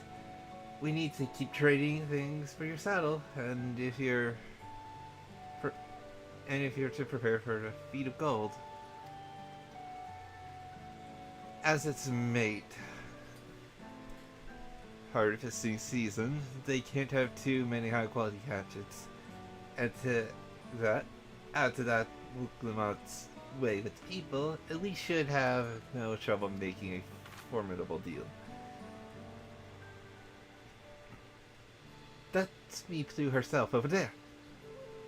Speaker 1: We need to keep trading things for your saddle, and if you're to prepare for the feat of gold. As its mate harvesting season, they can't have too many high quality hatchets. And to add to that Wuklamat's way with people, at least should have no trouble making a formidable deal. That's Meeplu herself over there.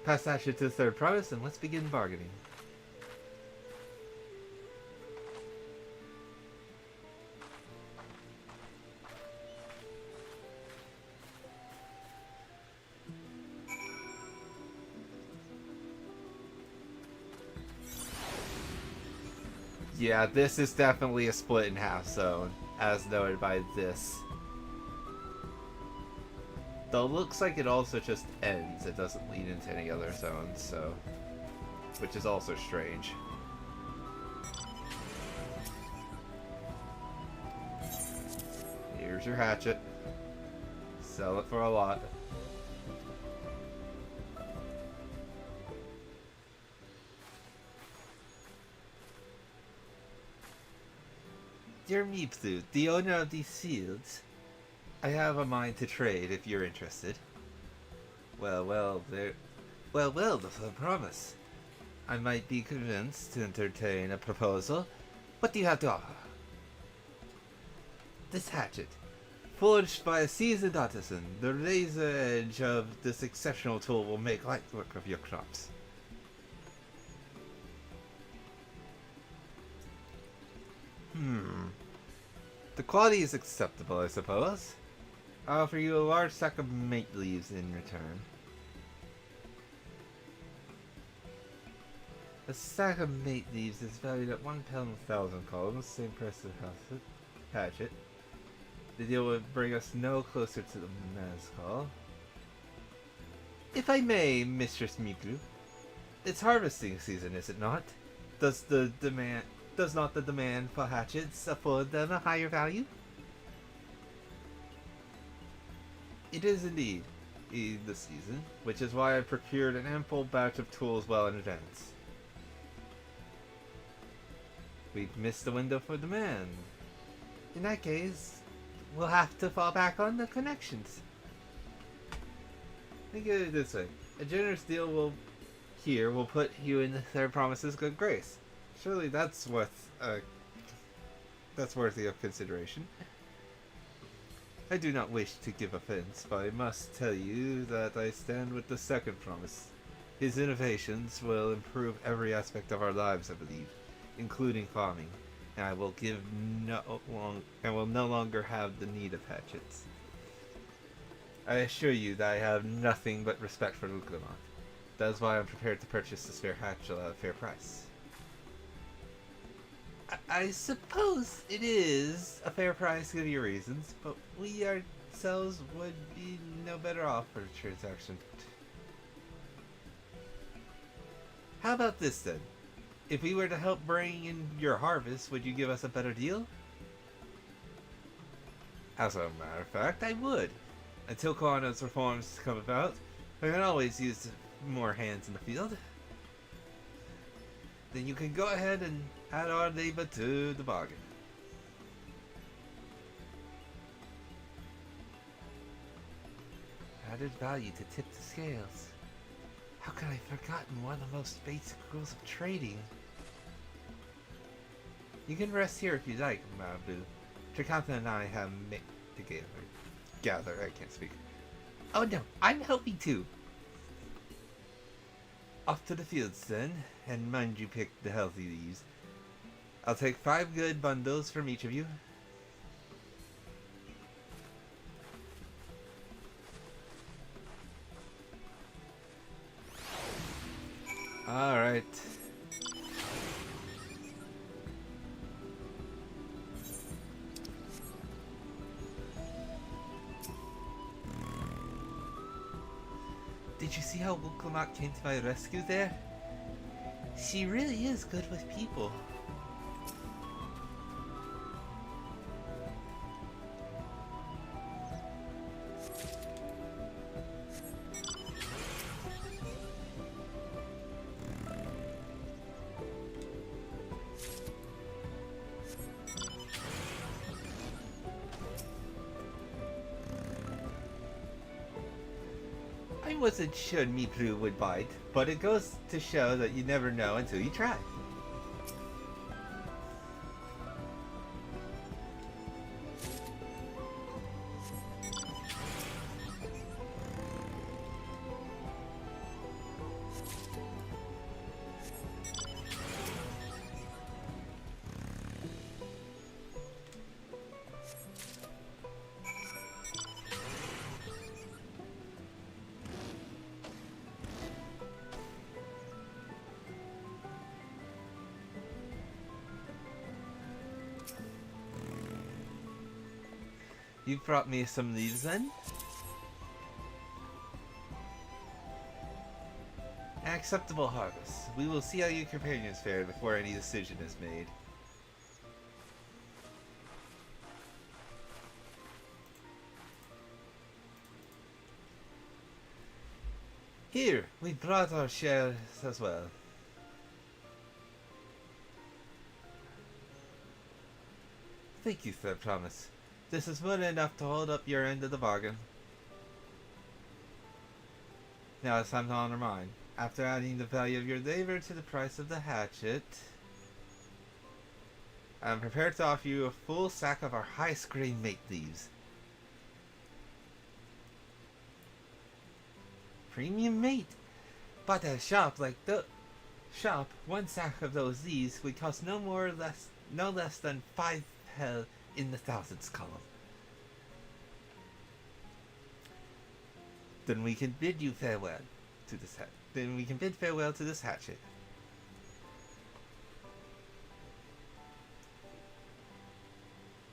Speaker 1: Pass that shit to the Third Province and let's begin bargaining. Yeah, this is definitely a split in half zone, as noted by this. Though it looks like it also just ends, it doesn't lead into any other zones, so... which is also strange. Here's your hatchet. Sell it for a lot. Dear Meeplu, the owner of these fields, I have a mind to trade if you're interested. Well, that's a promise. I might be convinced to entertain a proposal. What do you have to offer? This hatchet, forged by a seasoned artisan, the razor edge of this exceptional tool will make light work of your crops. The quality is acceptable, I suppose. I'll offer you a large sack of mate leaves in return. A sack of mate leaves is valued at 1 pound 1,000 columns, same price as a hatchet. The deal would bring us no closer to the Mazcall. If I may, Mistress Miku, it's harvesting season, is it not? Does not the demand for hatchets afford them a higher value? It is indeed the season, which is why I procured an ample batch of tools well in advance. We've missed the window for demand. In that case, we'll have to fall back on the connections. Think of it this way. A generous deal will put you in the Third Promise's good grace. Surely that's worthy of consideration. I do not wish to give offense, but I must tell you that I stand with the Second Promise. His innovations will improve every aspect of our lives, I believe, including farming, and I will no longer have the need of hatchets. I assure you that I have nothing but respect for Luklamont. That is why I'm prepared to purchase this fair hatchet at a fair price. I suppose it is a fair price given your reasons, but we ourselves would be no better off for the transaction. How about this then? If we were to help bring in your harvest, would you give us a better deal? As a matter of fact, I would. Until Kawano's reforms come about, I can always use more hands in the field. Then you can go ahead and add our labor to the bargain. Added value to tip the scales. How could I have forgotten one of the most basic rules of trading? You can rest here if you like, Marabu. Trikantha and I have met together. Gather, I can't speak. Oh no, I'm helping too. Off to the fields then, and mind you pick the healthy leaves. I'll take 5 good bundles from each of you. Alright. Did you see how Wuklamak came to my rescue there? She really is good with people. I wasn't sure Mipru would bite, but it goes to show that you never know until you try. You brought me some leaves then? An acceptable harvest. We will see how your companions fared before any decision is made. Here, we brought our shares as well. Thank you, Sir Thomas. This is more than enough to hold up your end of the bargain. Now it's time to honor mine. After adding the value of your labor to the price of the hatchet, I'm prepared to offer you a full sack of our highest grade mate leaves. Premium mate? But at a shop like the shop, one sack of those leaves would cost no less than 5 pel in the thousands column. Then we can bid farewell to this hatchet.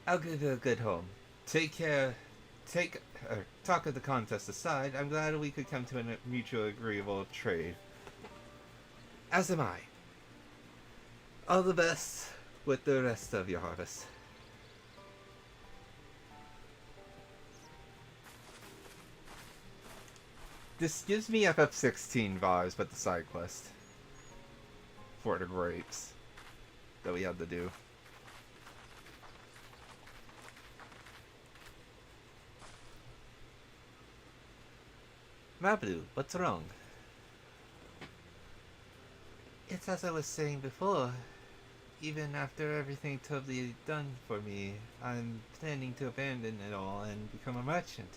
Speaker 1: I'll give you a good home. Talk of the contest aside, I'm glad we could come to a mutually agreeable trade. As am I. All the best with the rest of your harvest. This gives me FF16 vibes, but the side quest for the grapes that we had to do. Mablu, what's wrong? It's as I was saying before. Even after everything Tobli done for me, I'm planning to abandon it all and become a merchant.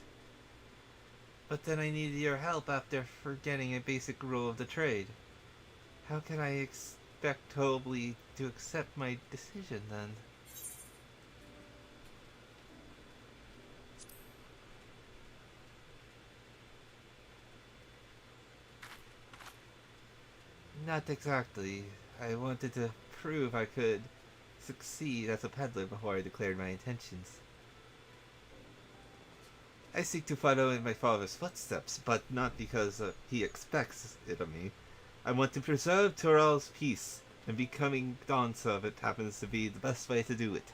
Speaker 1: But then I needed your help after forgetting a basic rule of the trade. How can I expect Tobli to accept my decision then? Not exactly. I wanted to prove I could succeed as a peddler before I declared my intentions. I seek to follow in my father's footsteps, but not because he expects it of me. I want to preserve Tural's peace, and becoming Dawn Servant happens to be the best way to do it.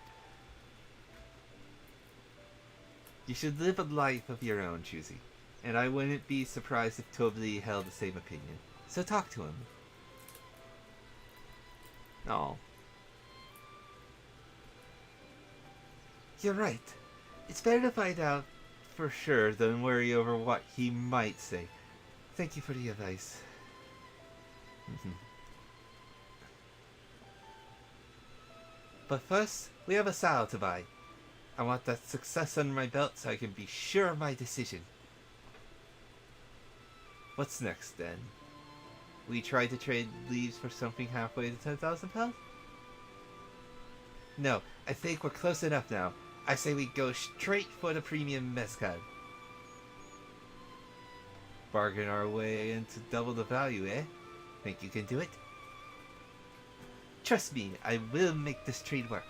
Speaker 1: You should live a life of your own choosing, and I wouldn't be surprised if Tobli held the same opinion. So talk to him. No. You're right. It's better to find out for sure than worry over what he might say. Thank you for the advice. But first, we have a sow to buy. I want that success under my belt so I can be sure of my decision. What's next then? We try to trade leaves for something halfway to 10,000 pounds? No, I think we're close enough now. I say we go straight for the premium mezcal. Bargain our way into double the value, eh? Think you can do it? Trust me, I will make this trade work.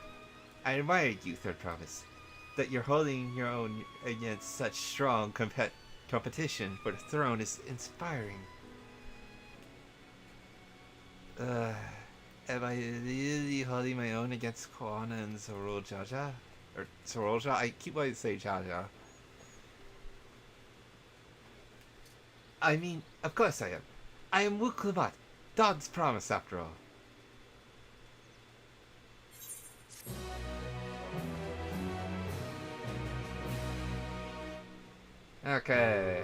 Speaker 1: I admired you, Third Promise. That you're holding your own against such strong competition for the throne is inspiring. Am I really holding my own against Koana and ZaHydra? Or ZaHydra? I keep wanting to say Jaja. I mean, of course I am. I am Wuklabat, Dawn's Promise after all. Okay.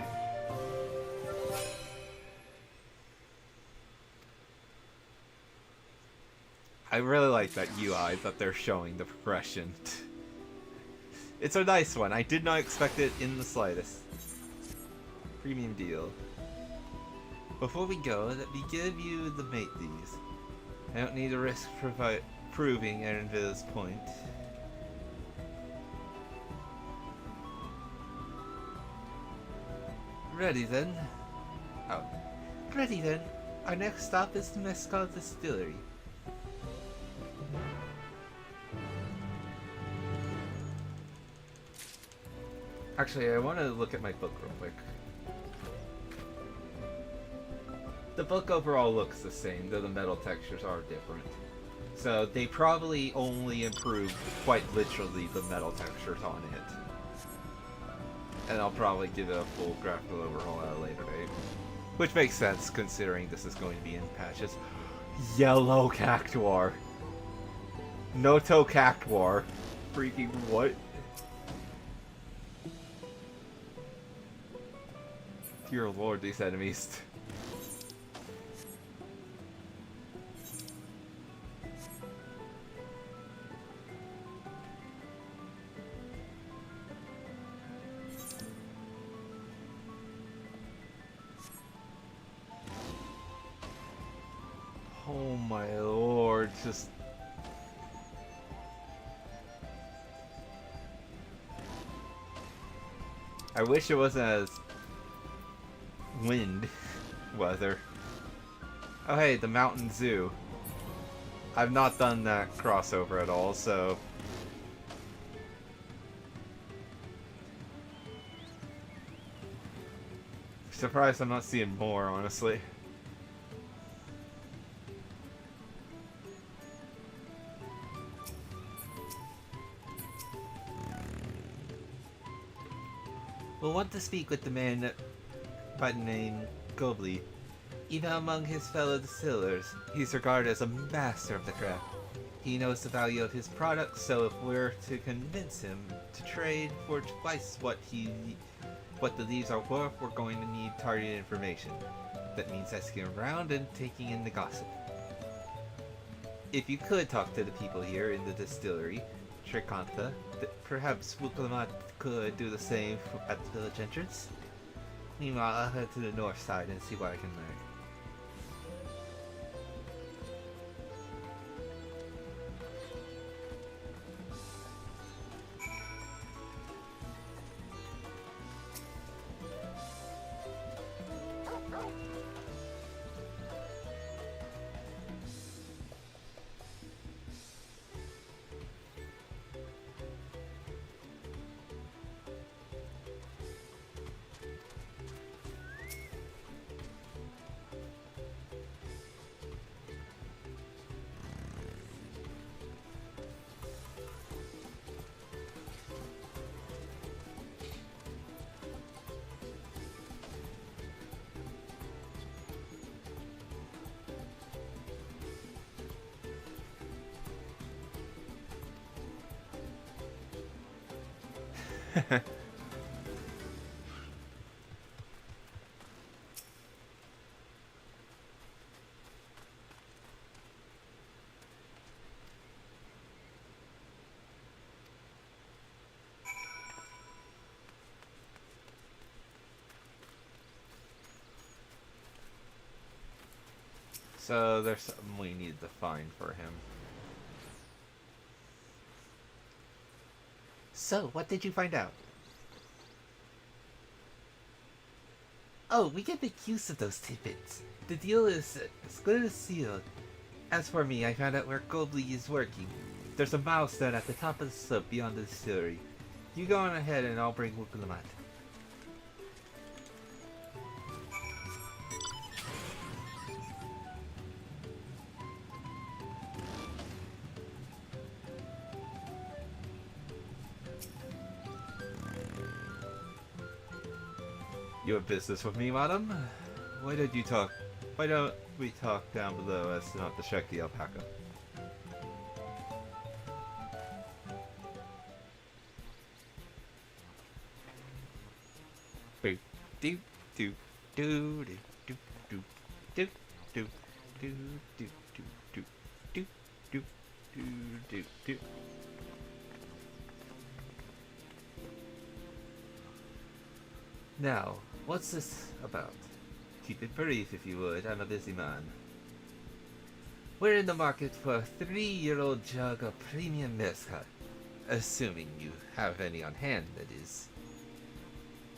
Speaker 1: I really like that UI that they're showing the progression. It's a nice one. I did not expect it in the slightest. Premium deal. Before we go, let me give you the mate these. I don't need to risk proving Erinville's point. Ready then? Oh. Ready then. Our next stop is the Mezcal Distillery. Actually, I want to look at my book real quick. The book overall looks the same, though the metal textures are different. So they probably only improved, quite literally, the metal textures on it. And I'll probably give it a full graphical overhaul at a later date. Which makes sense, considering this is going to be in patches. Yellow Cactuar. Noto Cactuar. Freaking what? Dear lord, these enemies. Oh my lord, just... I wish it wasn't as wind weather. Oh hey, the Mountain Zoo. I've not done that crossover at all, so... Surprised I'm not seeing more, honestly. We'll want to speak with the man by the name Gobley. Even among his fellow distillers, he's regarded as a master of the craft. He knows the value of his products, so if we're to convince him to trade for twice what the leaves are worth, we're going to need targeted information. That means asking around and taking in the gossip. If you could talk to the people here in the distillery, Trikantha, perhaps Wuklamat could do the same at the village entrance. Meanwhile, I'll head to the north side and see what I can learn. So there's something we need to find for him. So, what did you find out? Oh, we can make use of those tidbits. The deal is as good as sealed. As for me, I found out where Gobley is working. There's a milestone at the top of the slope beyond the distillery. You go on ahead and I'll bring Wuklamat. You have business with me, madam? Why don't we talk down below as to not distract the alpaca? Do do do do do do do do do do do do do do do do. Now, what's this about? Keep it brief if you would, I'm a busy man. We're in the market for a 3-year-old jug of premium mezcal. Assuming you have any on hand, that is.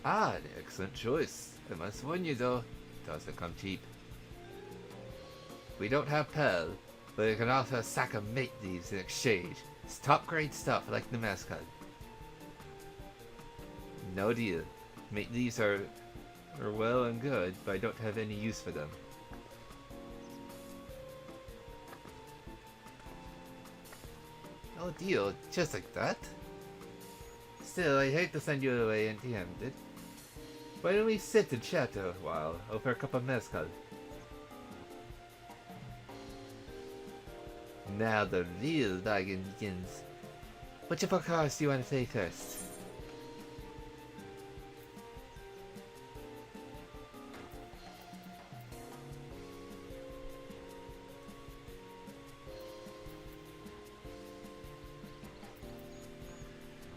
Speaker 1: Ah, an excellent choice. I must warn you though, it doesn't come cheap. We don't have Pearl, but you can offer a sack of mate leaves in exchange. It's top grade stuff like the mezcal. No deal. Mate leaves are well and good, but I don't have any use for them. No deal, just like that? Still, I hate to send you away empty-handed. Why don't we sit and chat a while over a cup of mezcal? Now the real bargain begins. Which of our cars do you want to play first?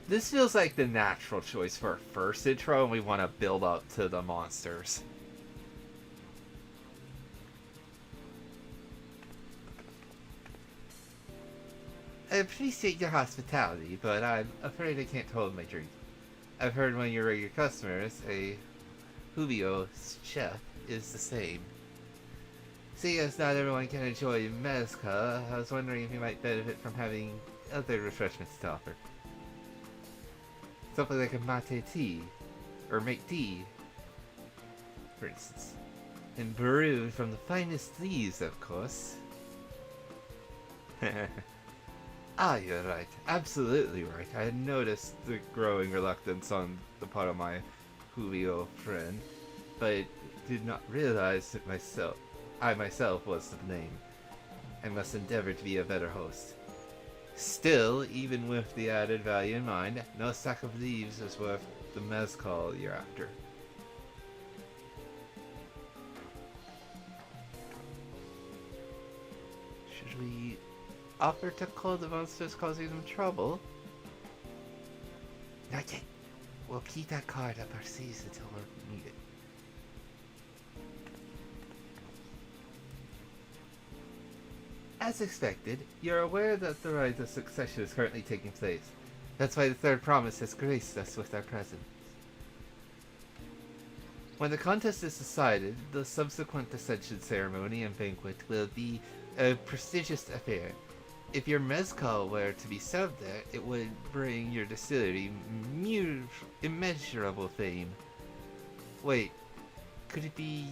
Speaker 1: This feels like the natural choice for our first intro, and we want to build up to the monsters. I appreciate your hospitality, but I'm afraid I can't hold my drink. I've heard one of your regular customers, a Julio chef, is the same. Seeing as not everyone can enjoy mezcal, I was wondering if you might benefit from having other refreshments to offer. Something like a mate tea, or make tea, for instance. And brewed from the finest leaves, of course. Ah, you're right. Absolutely right. I had noticed the growing reluctance on the part of my Julio friend, but did not realize that I myself was to blame. I must endeavor to be a better host. Still, even with the added value in mind, no sack of leaves is worth the mezcal you're after. Should we offer to call the monsters causing them trouble? Not yet. We'll keep that card up our sleeves until we need it. As expected, you're aware that the rite of succession is currently taking place. That's why the third promise has graced us with our presence. When the contest is decided, the subsequent ascension ceremony and banquet will be a prestigious affair. If your mezcal were to be served there, it would bring your distillery immeasurable fame. Wait, could it be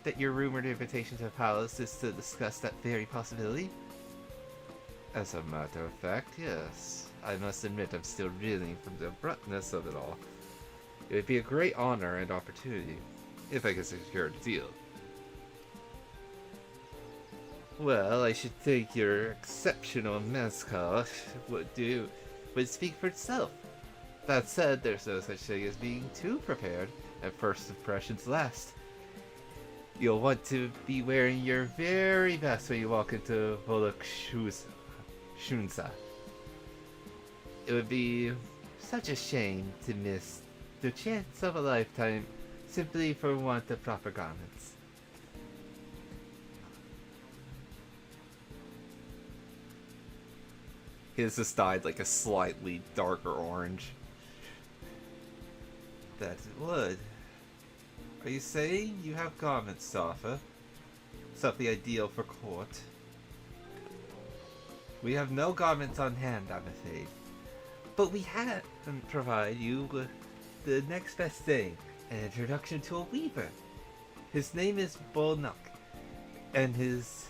Speaker 1: that your rumored invitation to the palace is to discuss that very possibility? As a matter of fact, yes. I must admit I'm still reeling from the abruptness of it all. It would be a great honor and opportunity, if I could secure a deal. Well, I should think your exceptional mezcal would speak for itself. That said, there's no such thing as being too prepared, and first impressions last. You'll want to be wearing your very best when you walk into Shunsa. It would be such a shame to miss the chance of a lifetime simply for want of proper garments. His just dyed like a slightly darker orange. That it would. Are you saying you have garments to offer? Something ideal for court? We have no garments on hand, I'm afraid. But we can provide you with the next best thing, an introduction to a weaver. His name is Bolnuk, and his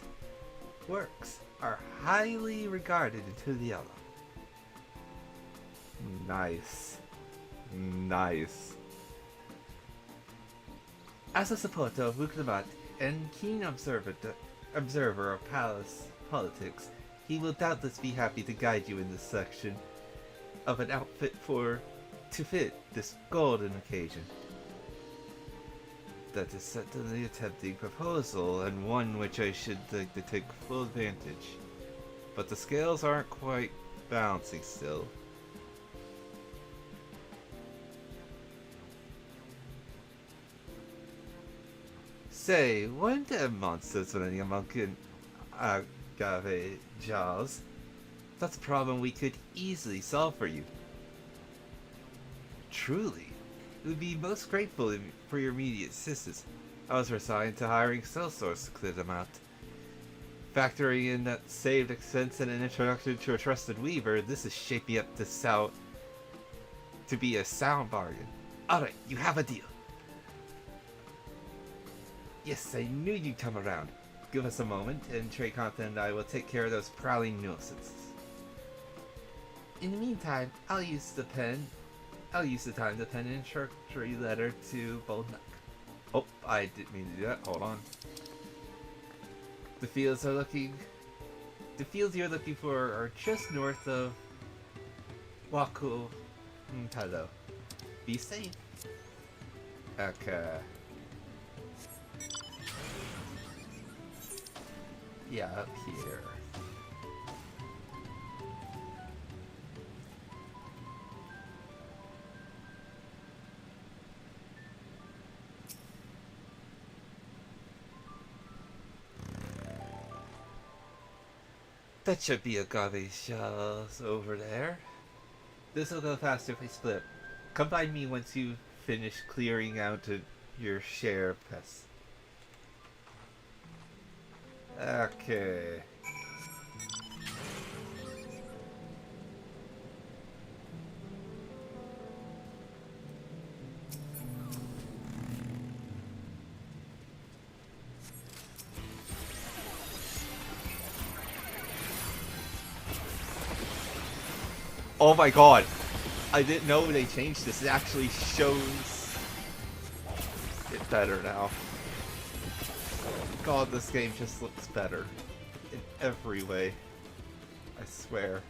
Speaker 1: works are highly regarded into the Yellow. Nice. Nice. As a supporter of Wuknamat and keen observer of palace politics, he will doubtless be happy to guide you in this section of an outfit to fit this golden occasion. That is certainly a tempting proposal, and one which I should like to take full advantage. But the scales aren't quite balancing still. Say, weren't there monsters running amok in Agave Jaws? That's a problem we could easily solve for you. Truly, we would be most grateful for your immediate assistance. I was resigned to hiring sellswords to clear them out. Factoring in that saved expense and an introduction to a trusted weaver, this is shaping up to be a sound bargain. Alright, you have a deal. Yes, I knew you'd come around. Give us a moment, and Treyconta and I will take care of those prowling nuisances. In the meantime, I'll use the time to pen an introductory letter to Bolnuk. Oh, I didn't mean to do that. Hold on. The fields you're looking for are just north of Waku. Hello. Be safe. Okay. Yeah, up here. That should be a garbage shells over there. This will go faster if we split. Come by me once you finish clearing out your share pests. Okay. Oh my god! I didn't know they changed this. It actually shows it better now. God, this game just looks better in every way. I swear.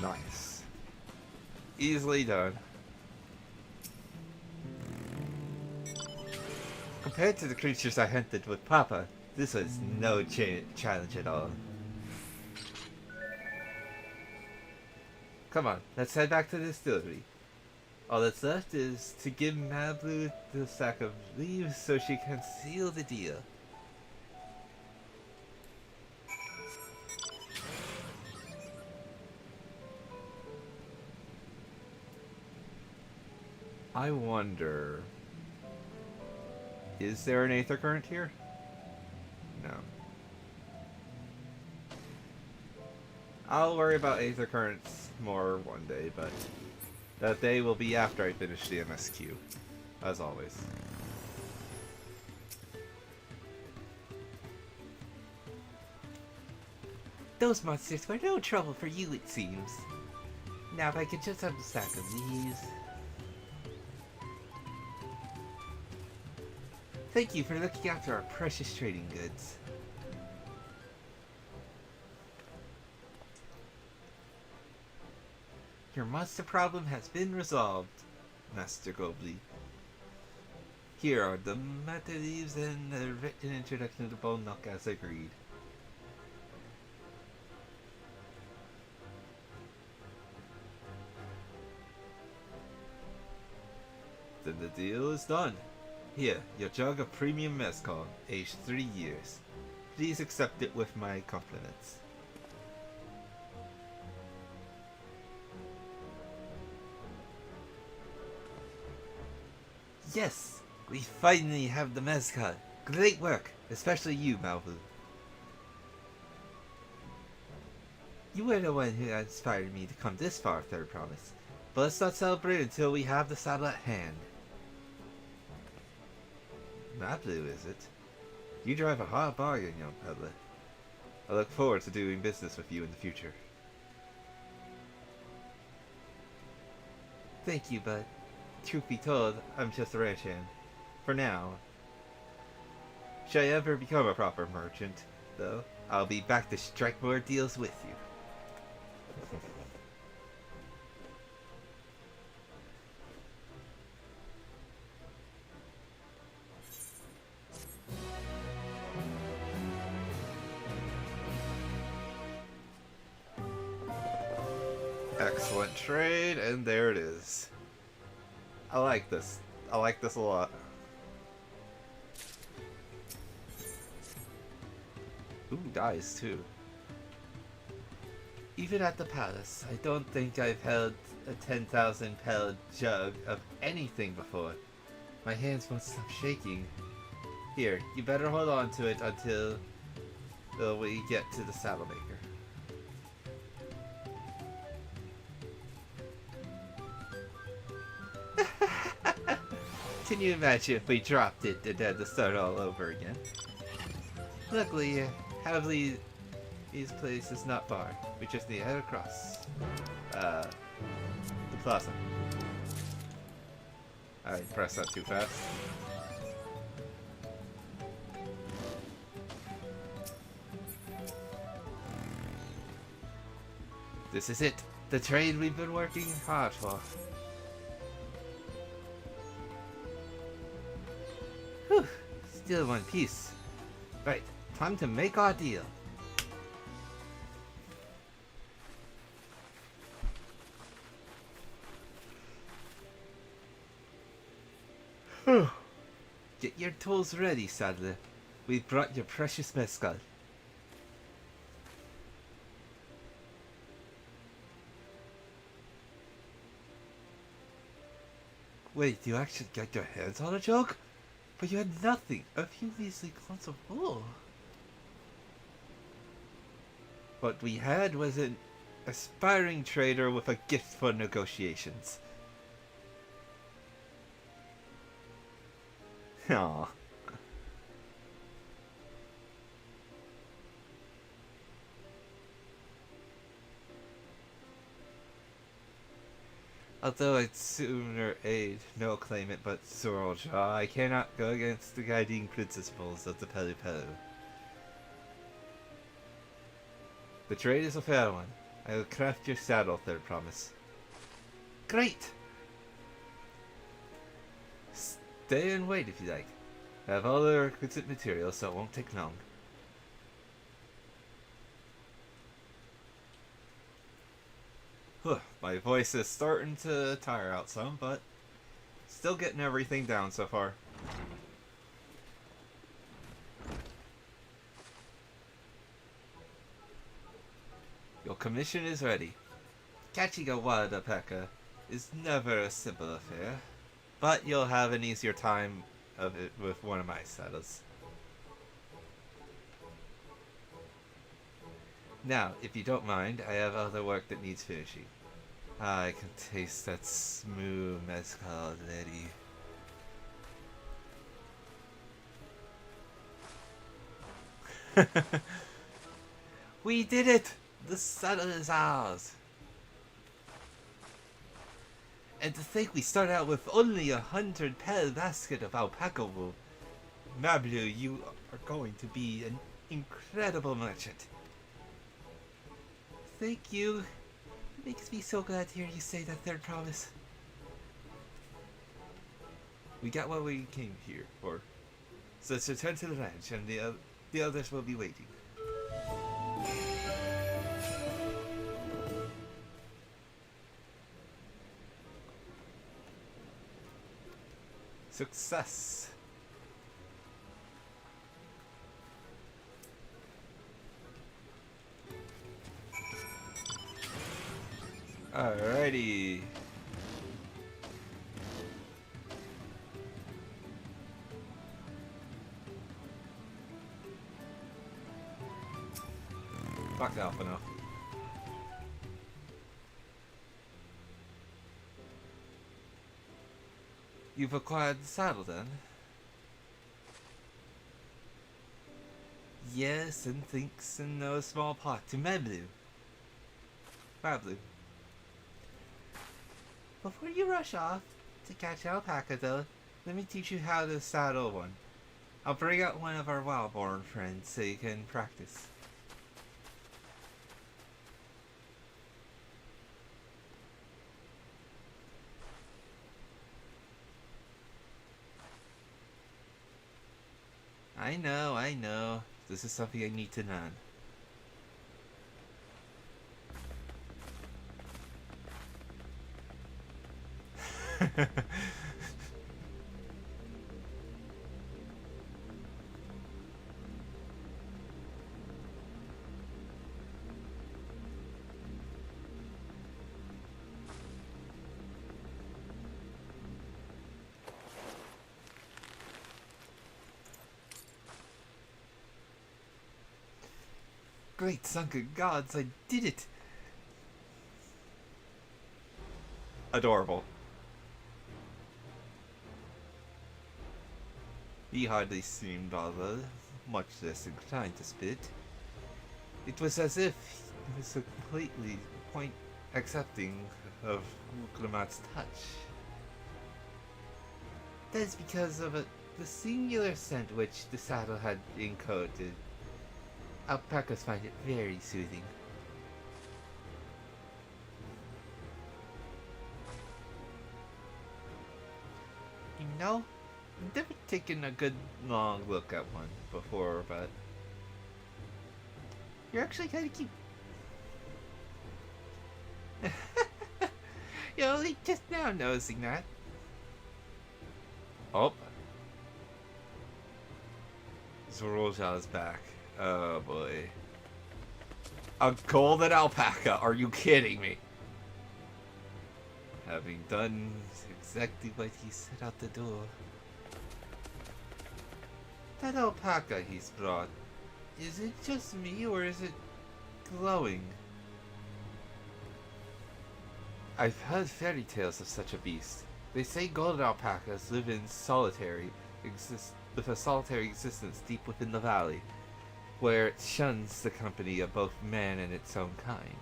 Speaker 1: Nice. Easily done. Compared to the creatures I hunted with Papa, this was no challenge at all. Come on, let's head back to the distillery. All that's left is to give Mablu the sack of leaves so she can seal the deal. I wonder... Is there an Aether Current here? No. I'll worry about Aether Currents more one day, but that day will be after I finish the MSQ, as always. Those monsters were no trouble for you, it seems. Now if I could just have a sack of these... Thank you for looking after our precious trading goods. Your monster problem has been resolved, Master Gobley. Here are the matter leaves and the written introduction to the Bone Knock as agreed. Then the deal is done. Here, your jug of premium mezcal, aged 3 years. Please accept it with my compliments. Yes! We finally have the mezcal. Great work, especially you, Malvu. You were the one who inspired me to come this far, Third Promise. But let's not celebrate until we have the saddle at hand. Mablu, is it? You drive a hard bargain, young peddler. I look forward to doing business with you in the future. Thank you, but truth be told, I'm just a ranch hand. For now. Should I ever become a proper merchant, though, I'll be back to strike more deals with you. Excellent trade, and there it is. I like this. I like this a lot. Ooh, dies too. Even at the palace, I don't think I've held a 10,000 pel jug of anything before. My hands won't stop shaking. Here, you better hold on to it until we get to the saddle maker. Can you imagine if we dropped it and had to start all over again? Luckily, Havli's place is not far. We just need to head across the plaza. I pressed that too fast. This is it. The train we've been working hard for. Whew. Still one piece. Right. Time to make our deal. Get your tools ready, Saddler. We've brought your precious mezcal. Wait, you actually got your hands on a jug? But you had nothing. A few measly clots of wool. What we had was an aspiring trader with a gift for negotiations. Aww. Although I'd sooner aid no claimant but ReZaHydra, I cannot go against the guiding principles of the Pelu Pelu. The trade is a fair one. I will craft your saddle, third promise. Great! Stay and wait if you like. I have all the requisite materials, so it won't take long. My voice is starting to tire out some, but still getting everything down so far. Your commission is ready. Catching a wild alpaca is never a simple affair, but you'll have an easier time of it with one of my saddles. Now, if you don't mind, I have other work that needs finishing. I can taste that smooth mezcal already. We did it! The saddle is ours! And to think we start out with only 100 pel basket of alpaca wool. Mablu, you are going to be an incredible merchant. Thank you. It makes me so glad to hear you say that third promise. We got what we came here for. So let's return to the ranch and the others will be waiting. Success! Alrighty. Fuck off enough. You've acquired the saddle then? Yes, and thanks in no small part to Mablu. Mablu. Before you rush off to catch alpaca though, let me teach you how to saddle one. I'll bring out one of our wild-born friends so you can practice. I know. This is something I need to learn. Great sunken gods, I did it! Adorable. He hardly seemed bothered, much less inclined to spit. It was as if he was completely quite accepting of Muklamat's touch. That is because of the singular scent which the saddle had encoded. Alpacas find it very soothing. You know, I've never taken a good long look at one before, but you're actually kind of cute. You're only just now noticing that. Oh. Zorolja is back. Oh boy. A golden alpaca, are you kidding me? Having done exactly what he set out the door. That alpaca he's brought, is it just me or is it glowing? I've heard fairy tales of such a beast. They say golden alpacas live in with a solitary existence deep within the valley, where it shuns the company of both man and its own kind.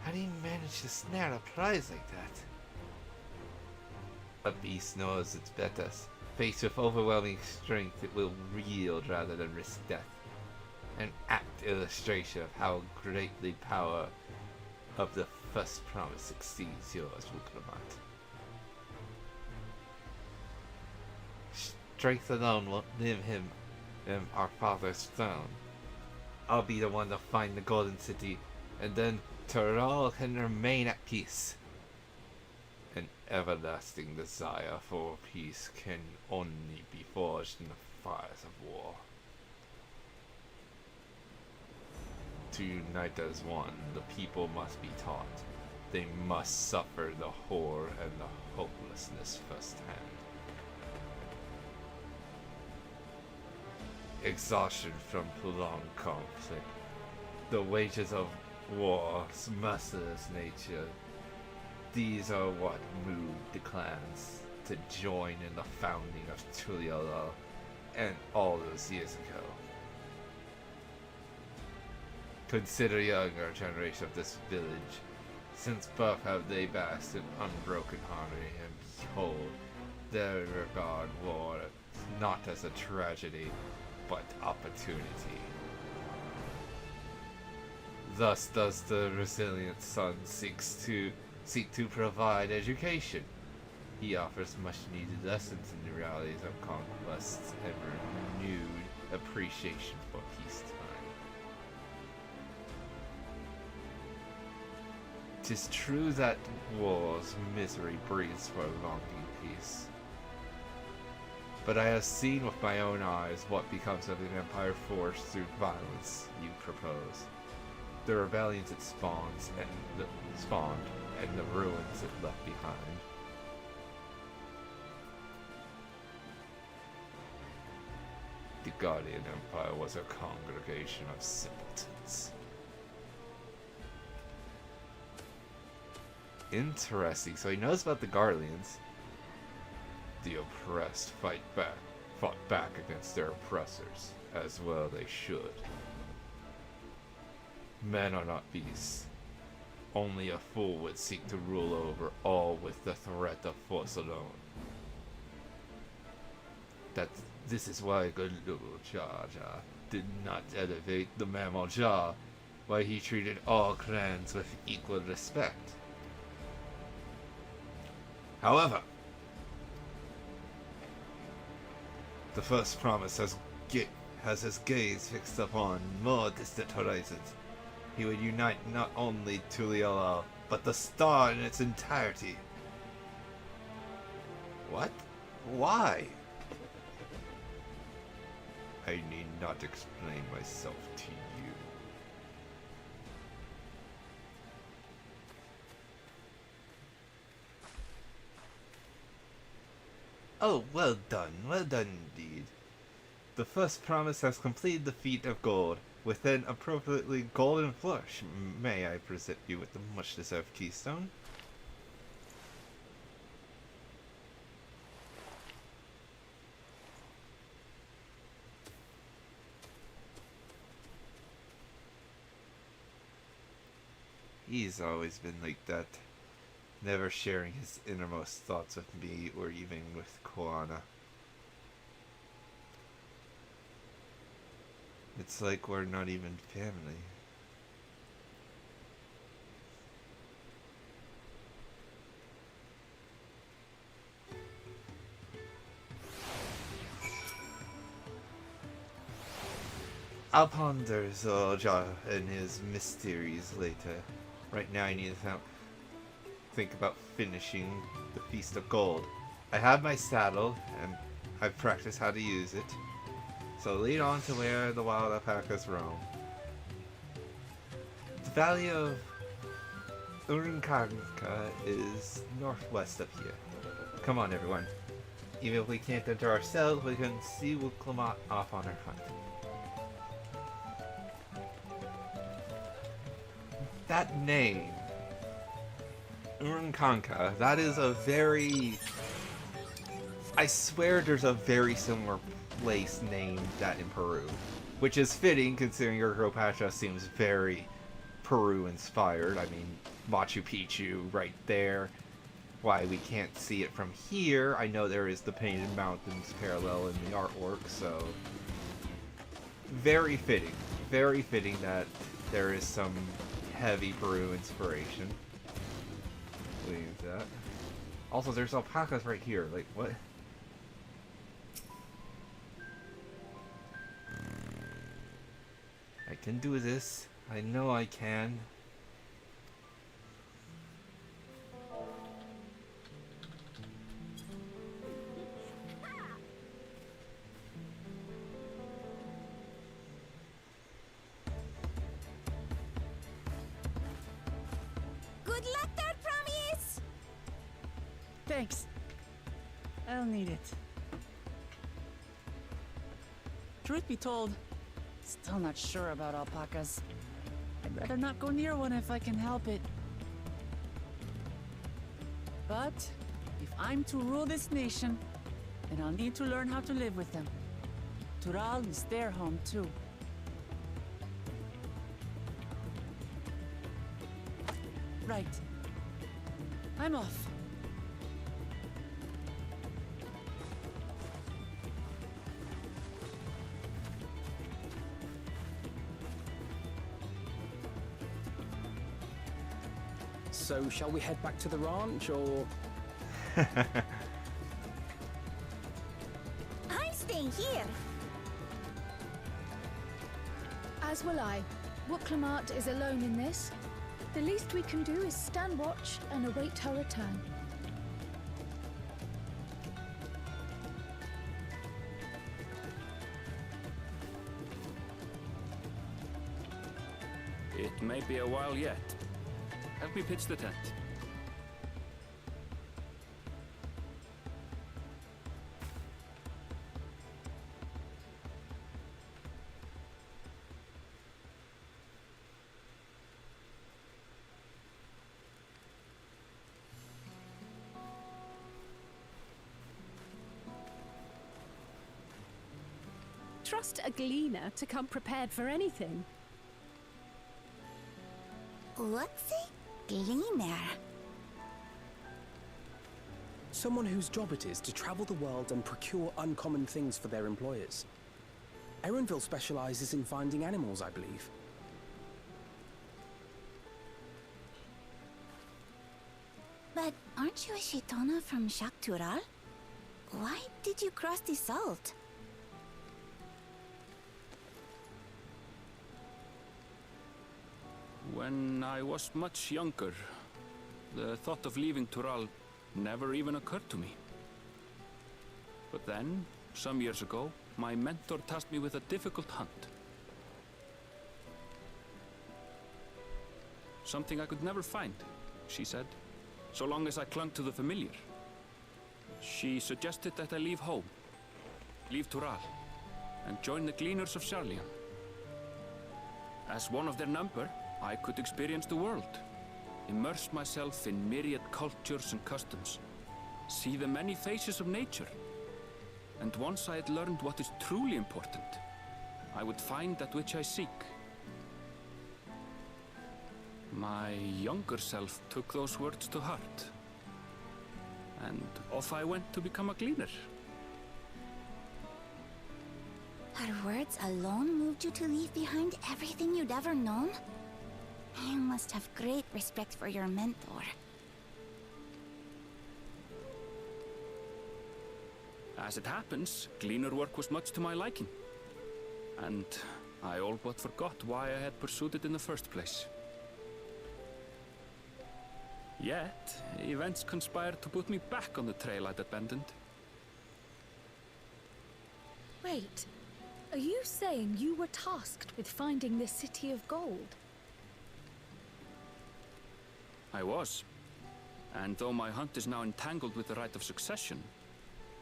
Speaker 1: How do you manage to snare a prize like that? A beast knows its betters. Faced with overwhelming strength, it will yield rather than risk death. An apt illustration of how greatly power of the first promise exceeds yours, Wuklamat. Strength alone won't give him our father's throne. I'll be the one to find the Golden City, and then Tural can remain at peace. An everlasting desire for peace can only be forged in the fires of war. To unite as one, the people must be taught. They must suffer the horror and the hopelessness firsthand. Exhaustion from prolonged conflict, the wages of war's merciless nature, these are what moved the clans to join in the founding of Tuliala and all those years ago. Consider younger generation of this village. Since birth have they basked in unbroken harmony, and behold, they regard war not as a tragedy, but opportunity. Thus does the resilient son seek to provide education. He offers much needed lessons in the realities of conquests and renewed appreciation for peacetime. 'Tis true that war's misery breeds for longing peace. But I have seen with my own eyes what becomes of an empire forged through violence you propose. The rebellions it spawned and the ruins it left behind. The Guardian Empire was a congregation of simpletons. Interesting. So he knows about the Guardians. The oppressed fought back against their oppressors, as well they should. Men are not beasts. Only a fool would seek to rule over all with the threat of force alone. This is why ReZaHydra did not elevate the Mammal Jah, why he treated all clans with equal respect. However, the first promise has his gaze fixed upon more distant horizons. He would unite not only Tuliala, but the star in its entirety. What? Why? I need not explain myself to you. Oh, well done indeed. The first promise has completed the feat of gold. With an appropriately golden flourish, may I present you with the much-deserved keystone? He's always been like that, never sharing his innermost thoughts with me or even with Koana. It's like we're not even family. I'll ponder Zoja and his mysteries later. Right now I need to think about finishing the Feast of Gold. I have my saddle, and I've practiced how to use it. So lead on to where the wild alpacas roam. The valley of Urinkanka is northwest of here. Come on, everyone. Even if we can't enter ourselves, we can see Wuklamat off on her hunt. That name, Urinkanka, that is a very... I swear there's a very similar place named that in Peru, which is fitting considering your Pacha seems very Peru inspired. I mean, Machu Picchu right there. Why we can't see it from here, I know there is the Painted Mountains parallel in the artwork, so very fitting that there is some heavy Peru inspiration. Leave that. Also, there's alpacas right here. Like, what? I can do this. I know I can.
Speaker 18: Good luck there, Promise!
Speaker 2: Thanks. I'll need it. Truth be told, still not sure about alpacas. I'd rather not go near one if I can help it. But if I'm to rule this nation, then I'll need to learn how to live with them. Tural is their home too. Right. I'm off.
Speaker 17: So, shall we head back to the ranch, or...?
Speaker 18: I'm staying here.
Speaker 5: As will I. Wuklamat is alone in this. The least we can do is stand watch and await her return.
Speaker 4: It may be a while yet. Help me pitch the tent.
Speaker 3: Trust a gleaner to come prepared for anything.
Speaker 18: What's a gleaner?
Speaker 17: Someone whose job it is to travel the world and procure uncommon things for their employers. Erenville specializes in finding animals, I believe.
Speaker 18: But aren't you a Shaitana from Shaktural? Why did you cross the salt?
Speaker 4: When I was much younger, the thought of leaving Tural never even occurred to me. But then, some years ago, my mentor tasked me with a difficult hunt. Something I could never find, she said, so long as I clung to the familiar. She suggested that I leave home, leave Tural, and join the Gleaners of Sharlayan. As one of their number, I could experience the world, immerse myself in myriad cultures and customs, see the many faces of nature. And once I had learned what is truly important, I would find that which I seek. My younger self took those words to heart, and off I went to become a gleaner.
Speaker 18: Her words alone moved you to leave behind everything you'd ever known? You must have great respect for your mentor.
Speaker 4: As it happens, gleaner work was much to my liking, and I all but forgot why I had pursued it in the first place. Yet, events conspired to put me back on the trail I'd abandoned.
Speaker 5: Wait, are you saying you were tasked with finding this city of gold?
Speaker 4: I was. And though my hunt is now entangled with the right of succession,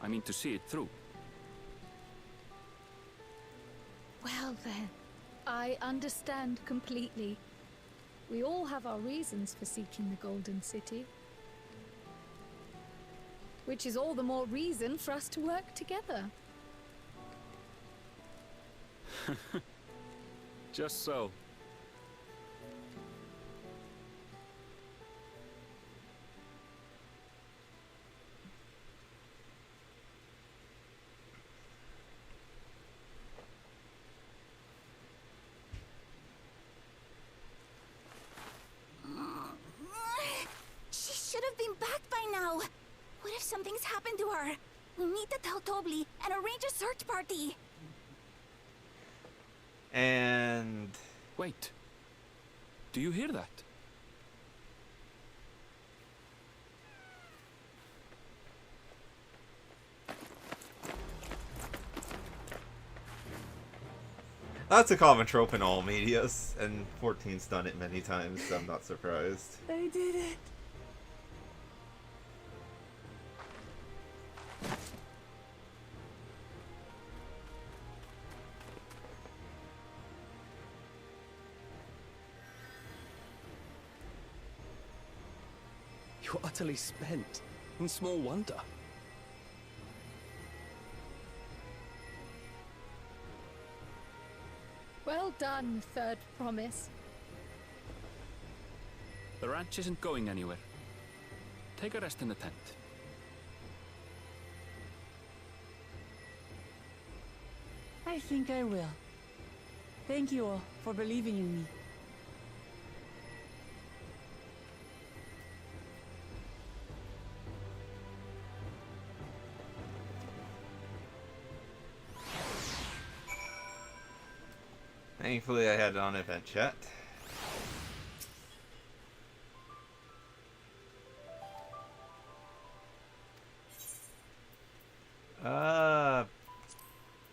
Speaker 4: I mean to see it through.
Speaker 5: Well then, I understand completely. We all have our reasons for seeking the Golden City. Which is all the more reason for us to work together.
Speaker 4: Just so.
Speaker 18: She should have been back by now. What if something's happened to her? We need to tell Tobli and arrange a search party.
Speaker 1: And...
Speaker 4: Wait. Do you hear that?
Speaker 1: That's a common trope in all medias, and 14's done it many times, so I'm not surprised.
Speaker 2: I did it.
Speaker 17: You're utterly spent, and small wonder.
Speaker 5: Well done, Third Promise.
Speaker 4: The ranch isn't going anywhere. Take a rest in the tent.
Speaker 2: I think I will. Thank you all for believing in me.
Speaker 1: Thankfully I had it on event chat.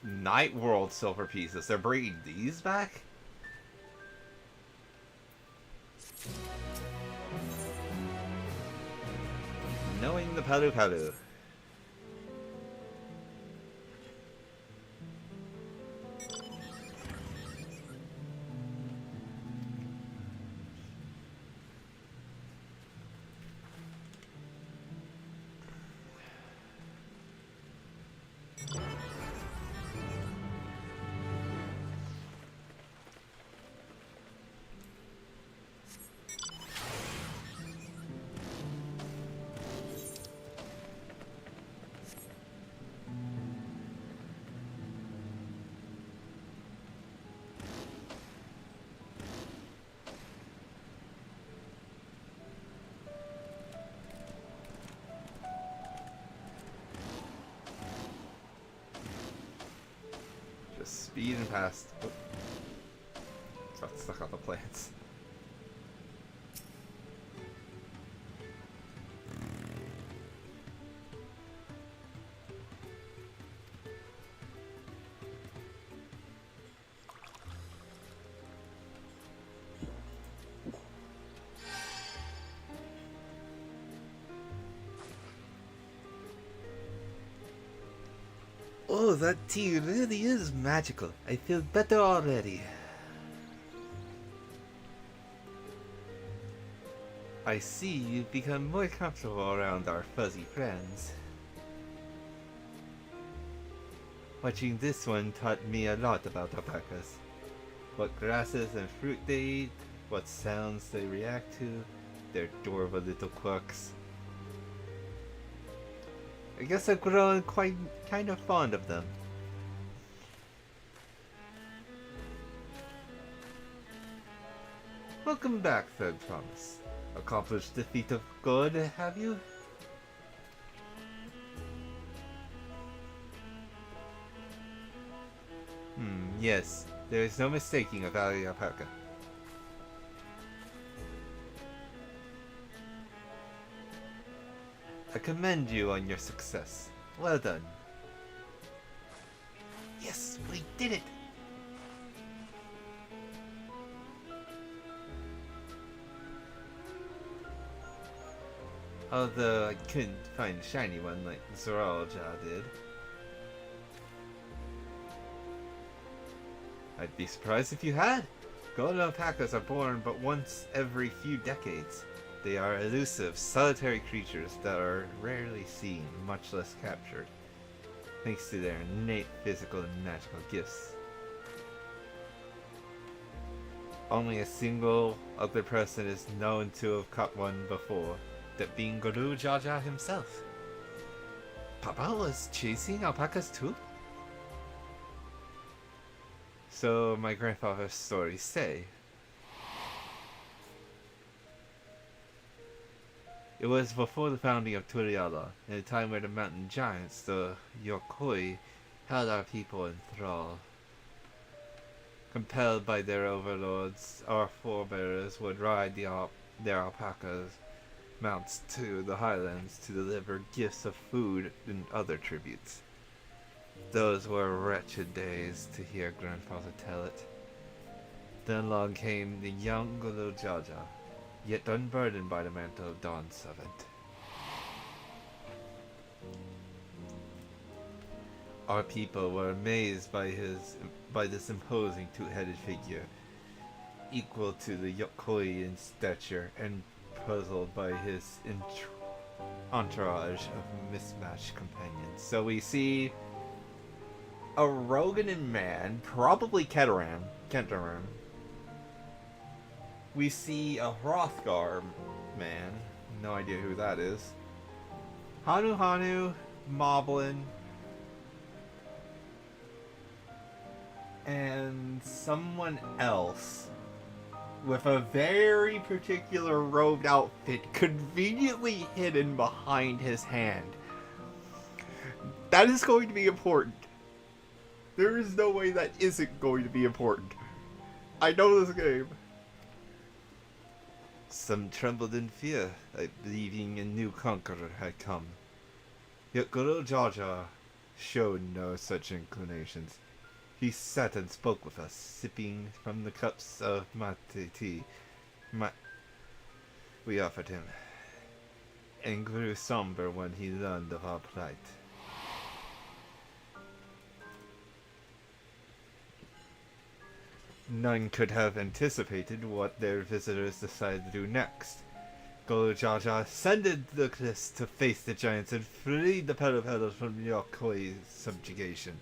Speaker 1: Night World silver pieces. They're bringing these back? Knowing the Palu Palu. Speeding past. Oh. Got stuck on the plants. that tea really is magical. I feel better already. I see you've become more comfortable around our fuzzy friends. Watching this one taught me a lot about alpacas. What grasses and fruit they eat, what sounds they react to, their adorable little quirks. I guess I've grown kind of fond of them. Welcome back, Third Thomas. Accomplished the feat of good, have you? Yes. There is no mistaking a valley alpaca. I commend you on your success. Well done. Yes, we did it! Although I couldn't find a shiny one like ReZaHydra did. I'd be surprised if you had. Golden alpacas are born but once every few decades. They are elusive, solitary creatures that are rarely seen, much less captured, thanks to their innate physical and magical gifts. Only a single other person is known to have caught one before, that being ReZaHydra himself. Papa was chasing alpacas too? So my grandfather's stories say. It was before the founding of Turiala, in a time where the mountain giants, the Yokoi, held our people in thrall. Compelled by their overlords, our forebears would ride their alpacas mounts to the highlands to deliver gifts of food and other tributes. Those were wretched days, to hear grandfather tell it. Then along came the young ReZaHydra, yet unburdened by the mantle of Dawn Servant. Our people were amazed by this imposing two-headed figure, equal to the Yokoi in stature, and puzzled by his entourage of mismatched companions. So we see a Roganin man, probably Kentaran. We see a Hrothgar man, no idea who that is. Hanu, Moblin, and someone else with a very particular robed outfit conveniently hidden behind his hand. That is going to be important. There is no way that isn't going to be important. I know this game. Some trembled in fear, believing a new conqueror had come. Yet ReZaHydra showed no such inclinations. He sat and spoke with us, sipping from the cups of mate tea we offered him, and grew somber when he learned of our plight. None could have anticipated what their visitors decided to do next. ReZaHydra ascended the cliffs to face the giants and freed the Pelopellos from Yokoi's subjugation.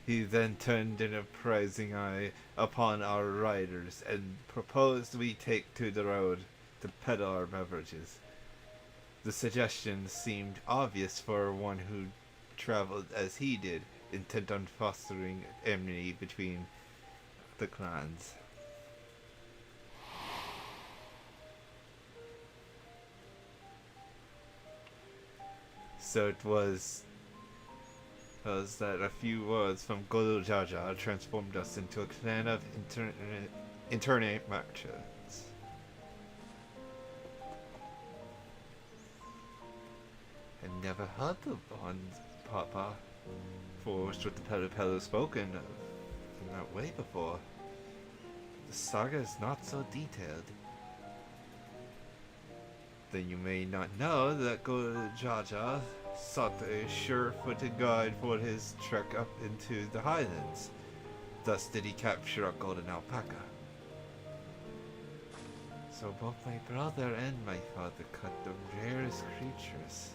Speaker 1: He then turned an apprising eye upon our riders and proposed we take to the road to peddle our beverages. The suggestion seemed obvious for one who traveled as he did, intent on fostering enmity between the clans. So it was that a few words from ReZaHydra transformed us into a clan of internet merchants. I never heard the bonds, Papa, forged with the Pelopello spoken of in that way before. The saga is not so detailed. Then you may not know that ReZaHydra sought a sure-footed guide for his trek up into the highlands. Thus did he capture a golden alpaca. So both my brother and my father cut the rarest creatures.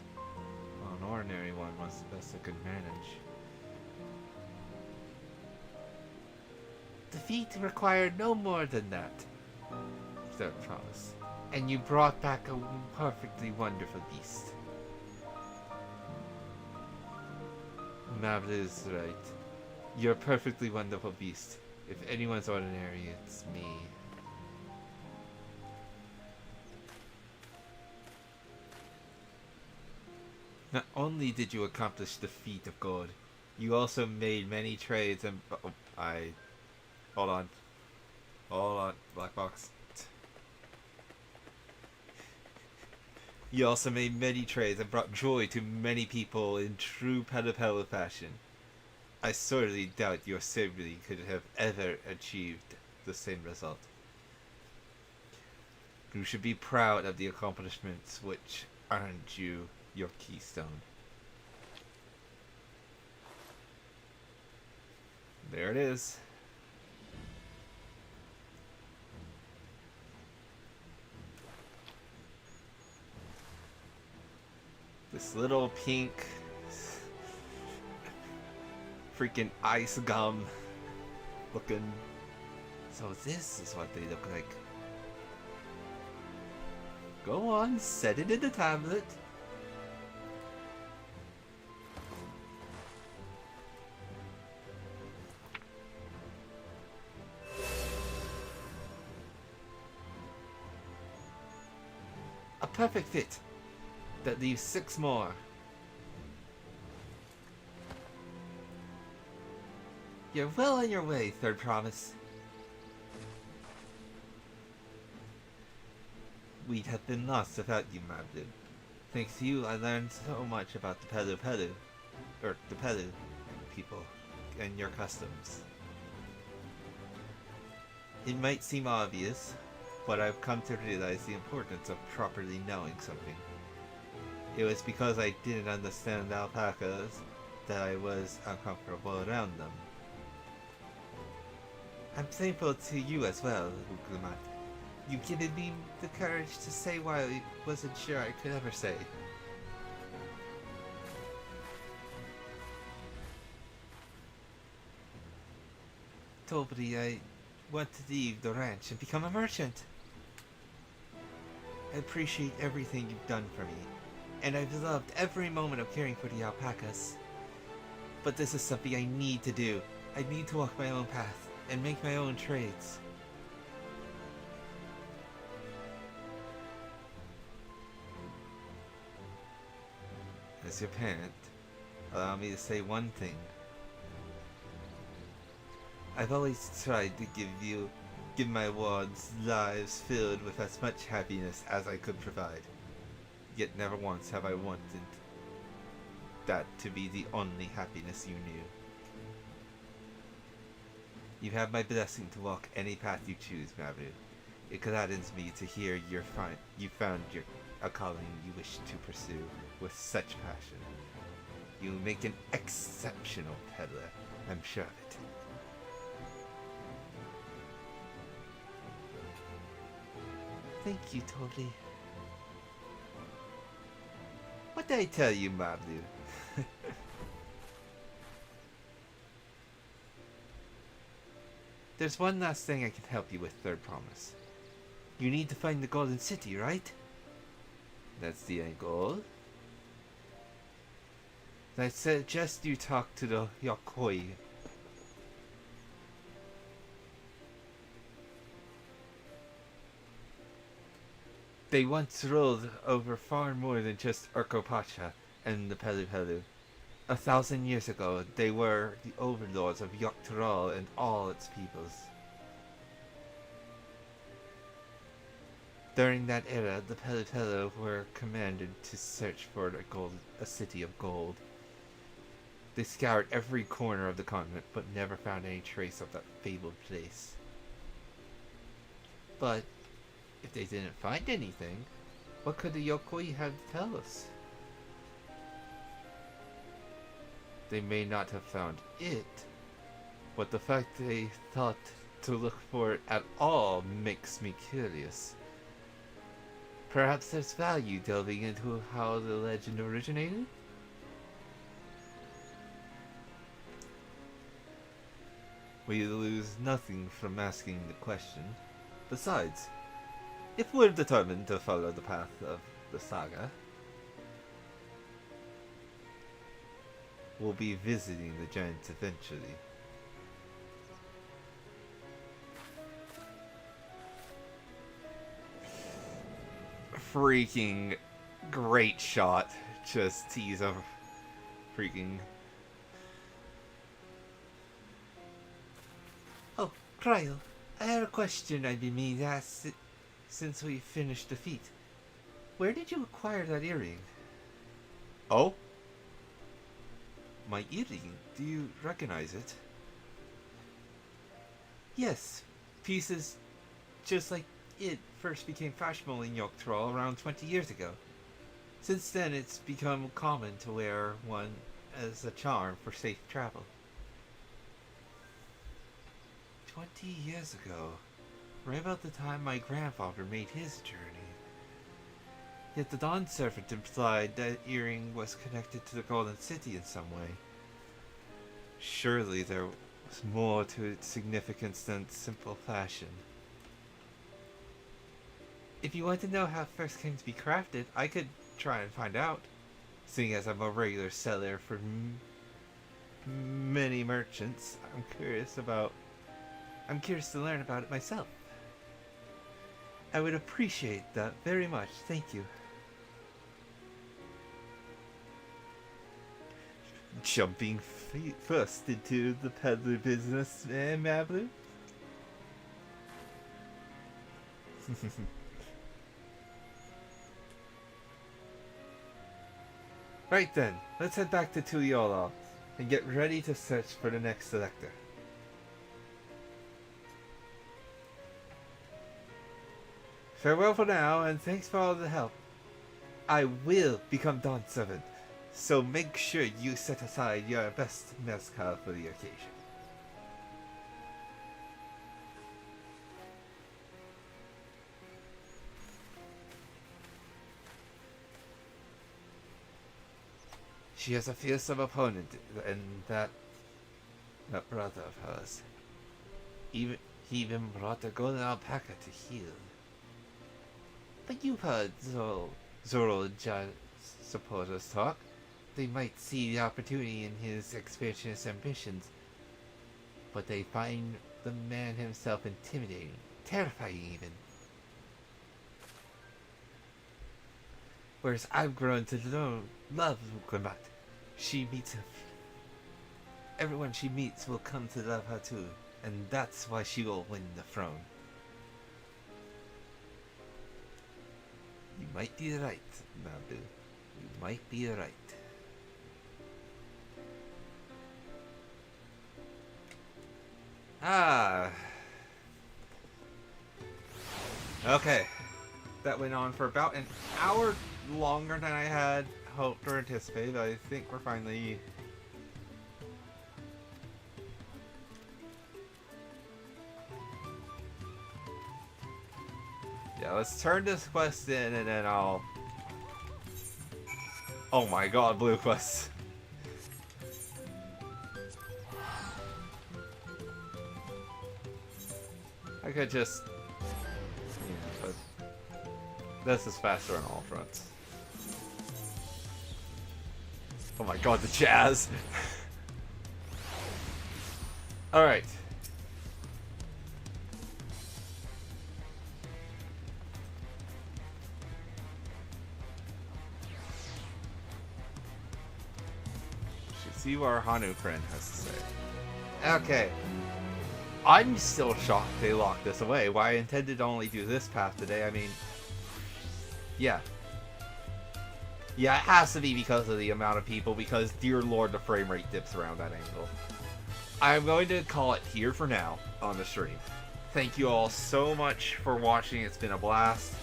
Speaker 1: Well, an ordinary one was the best I could manage. The feat required no more than that, said Promise. And you brought back a perfectly wonderful beast. Mabel is right. You're a perfectly wonderful beast. If anyone's ordinary, it's me. Not only did you accomplish the feat of God, you also made many trades and... Oh, hold on. Hold on, black box. You also made many trades and brought joy to many people in true Pelipella fashion. I sorely doubt your sibling could have ever achieved the same result. You should be proud of the accomplishments which earned you your keystone. There it is. This little pink freaking ice gum looking. So this is what they look like. Go on, set it in the tablet. A perfect fit. That leaves 6 more. You're well on your way, Third Promise. We'd have been lost without you, Mabdu. Thanks to you, I learned so much about the Pelu, or the Pelu people, and your customs. It might seem obvious, but I've come to realize the importance of properly knowing something. It was because I didn't understand alpacas that I was uncomfortable around them. I'm thankful to you as well, Ugumat. You've given me the courage to say what I wasn't sure I could ever say. Tobri, I want to leave the ranch and become a merchant. I appreciate everything you've done for me, and I've loved every moment of caring for the alpacas. But this is something I need to do. I need to walk my own path and make my own trades. As your parent, allow me to say one thing. I've always tried to give my wards lives filled with as much happiness as I could provide. Yet never once have I wanted that to be the only happiness you knew. You have my blessing to walk any path you choose, Mabu. It gladdens me to hear you found a calling you wish to pursue with such passion. You make an exceptional peddler, I'm sure of it. Thank you, Toby. What did I tell you, Mablu? There's one last thing I can help you with, Third Promise. You need to find the Golden City, right? That's the end goal. I suggest you talk to the Yokoi. They once ruled over far more than just Urkopacha and the Pelu. 1,000 years ago, they were the overlords of Yoktural and all its peoples. During that era, the Pelu were commanded to search for a city of gold. They scoured every corner of the continent, but never found any trace of that fabled place. But if they didn't find anything, what could the Yokoi have to tell us? They may not have found it, but the fact they thought to look for it at all makes me curious. Perhaps there's value delving into how the legend originated? We lose nothing from asking the question. Besides, if we're determined to follow the path of the saga, we'll be visiting the giants eventually. Freaking great shot. Just tease of freaking... Oh, Cryle, I had a question I've been meaning to ask since we finished the feat. Where did you acquire that earring? Oh? My earring? Do you recognize it? Yes. Pieces just like it first became fashionable in Yogg-Trol around 20 years ago. Since then, it's become common to wear one as a charm for safe travel. 20 years ago, right about the time my grandfather made his journey. Yet the Dawn Servant implied that earring was connected to the Golden City in some way. Surely there was more to its significance than simple fashion. If you want to know how it first came to be crafted, I could try and find out, seeing as I'm a regular seller for many merchants. I'm curious to learn about it myself. I would appreciate that very much. Thank you. Jumping first into the peddler business, Mablu? Right then, let's head back to Tuliyola and get ready to search for the next selector. Farewell for now, and thanks for all the help. I will become Dawn Servant, so make sure you set aside your best mezcal for the occasion. She has a fearsome opponent, and that brother of hers. He even brought a golden alpaca to heal. But you've heard Zorolja supporters talk. They might see the opportunity in his expansionist ambitions, but they find the man himself intimidating, terrifying even. Whereas I've grown to love Gumat. Everyone she meets will come to love her too, and that's why she will win the throne. You might be right, Mabu. You might be right. Ah. Okay. That went on for about an hour longer than I had hoped or anticipated. I think we're finally... Yeah, let's turn this quest in and then I'll... Oh my god, blue quest. I could just... Yeah, but... This is faster on all fronts. Oh my god, the jazz! Alright. Should see what our Hanu friend has to say. Okay. I'm still shocked they locked this away. Why I intended to only do this path today, I mean... Yeah. Yeah, it has to be because of the amount of people, because dear lord, the frame rate dips around that angle. I'm going to call it here for now on the stream. Thank you all so much for watching. It's been a blast.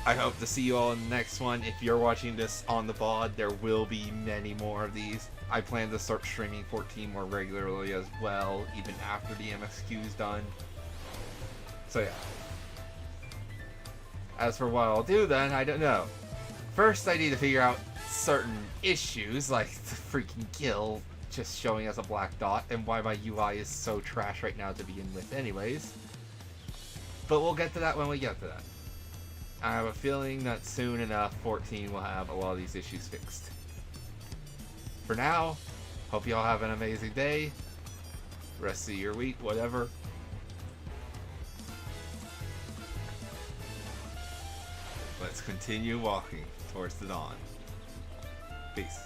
Speaker 1: I hope to see you all in the next one. If you're watching this on the VOD, there will be many more of these. I plan to start streaming 14 more regularly as well, even after the MSQ is done. So yeah. As for what I'll do then, I don't know. First, I need to figure out certain issues, like the freaking kill just showing us a black dot, and why my UI is so trash right now to begin with anyways. But we'll get to that when we get to that. I have a feeling that soon enough 14 will have a lot of these issues fixed. For now, hope you all have an amazing day, rest of your week, whatever. Let's continue walking towards the dawn. Peace.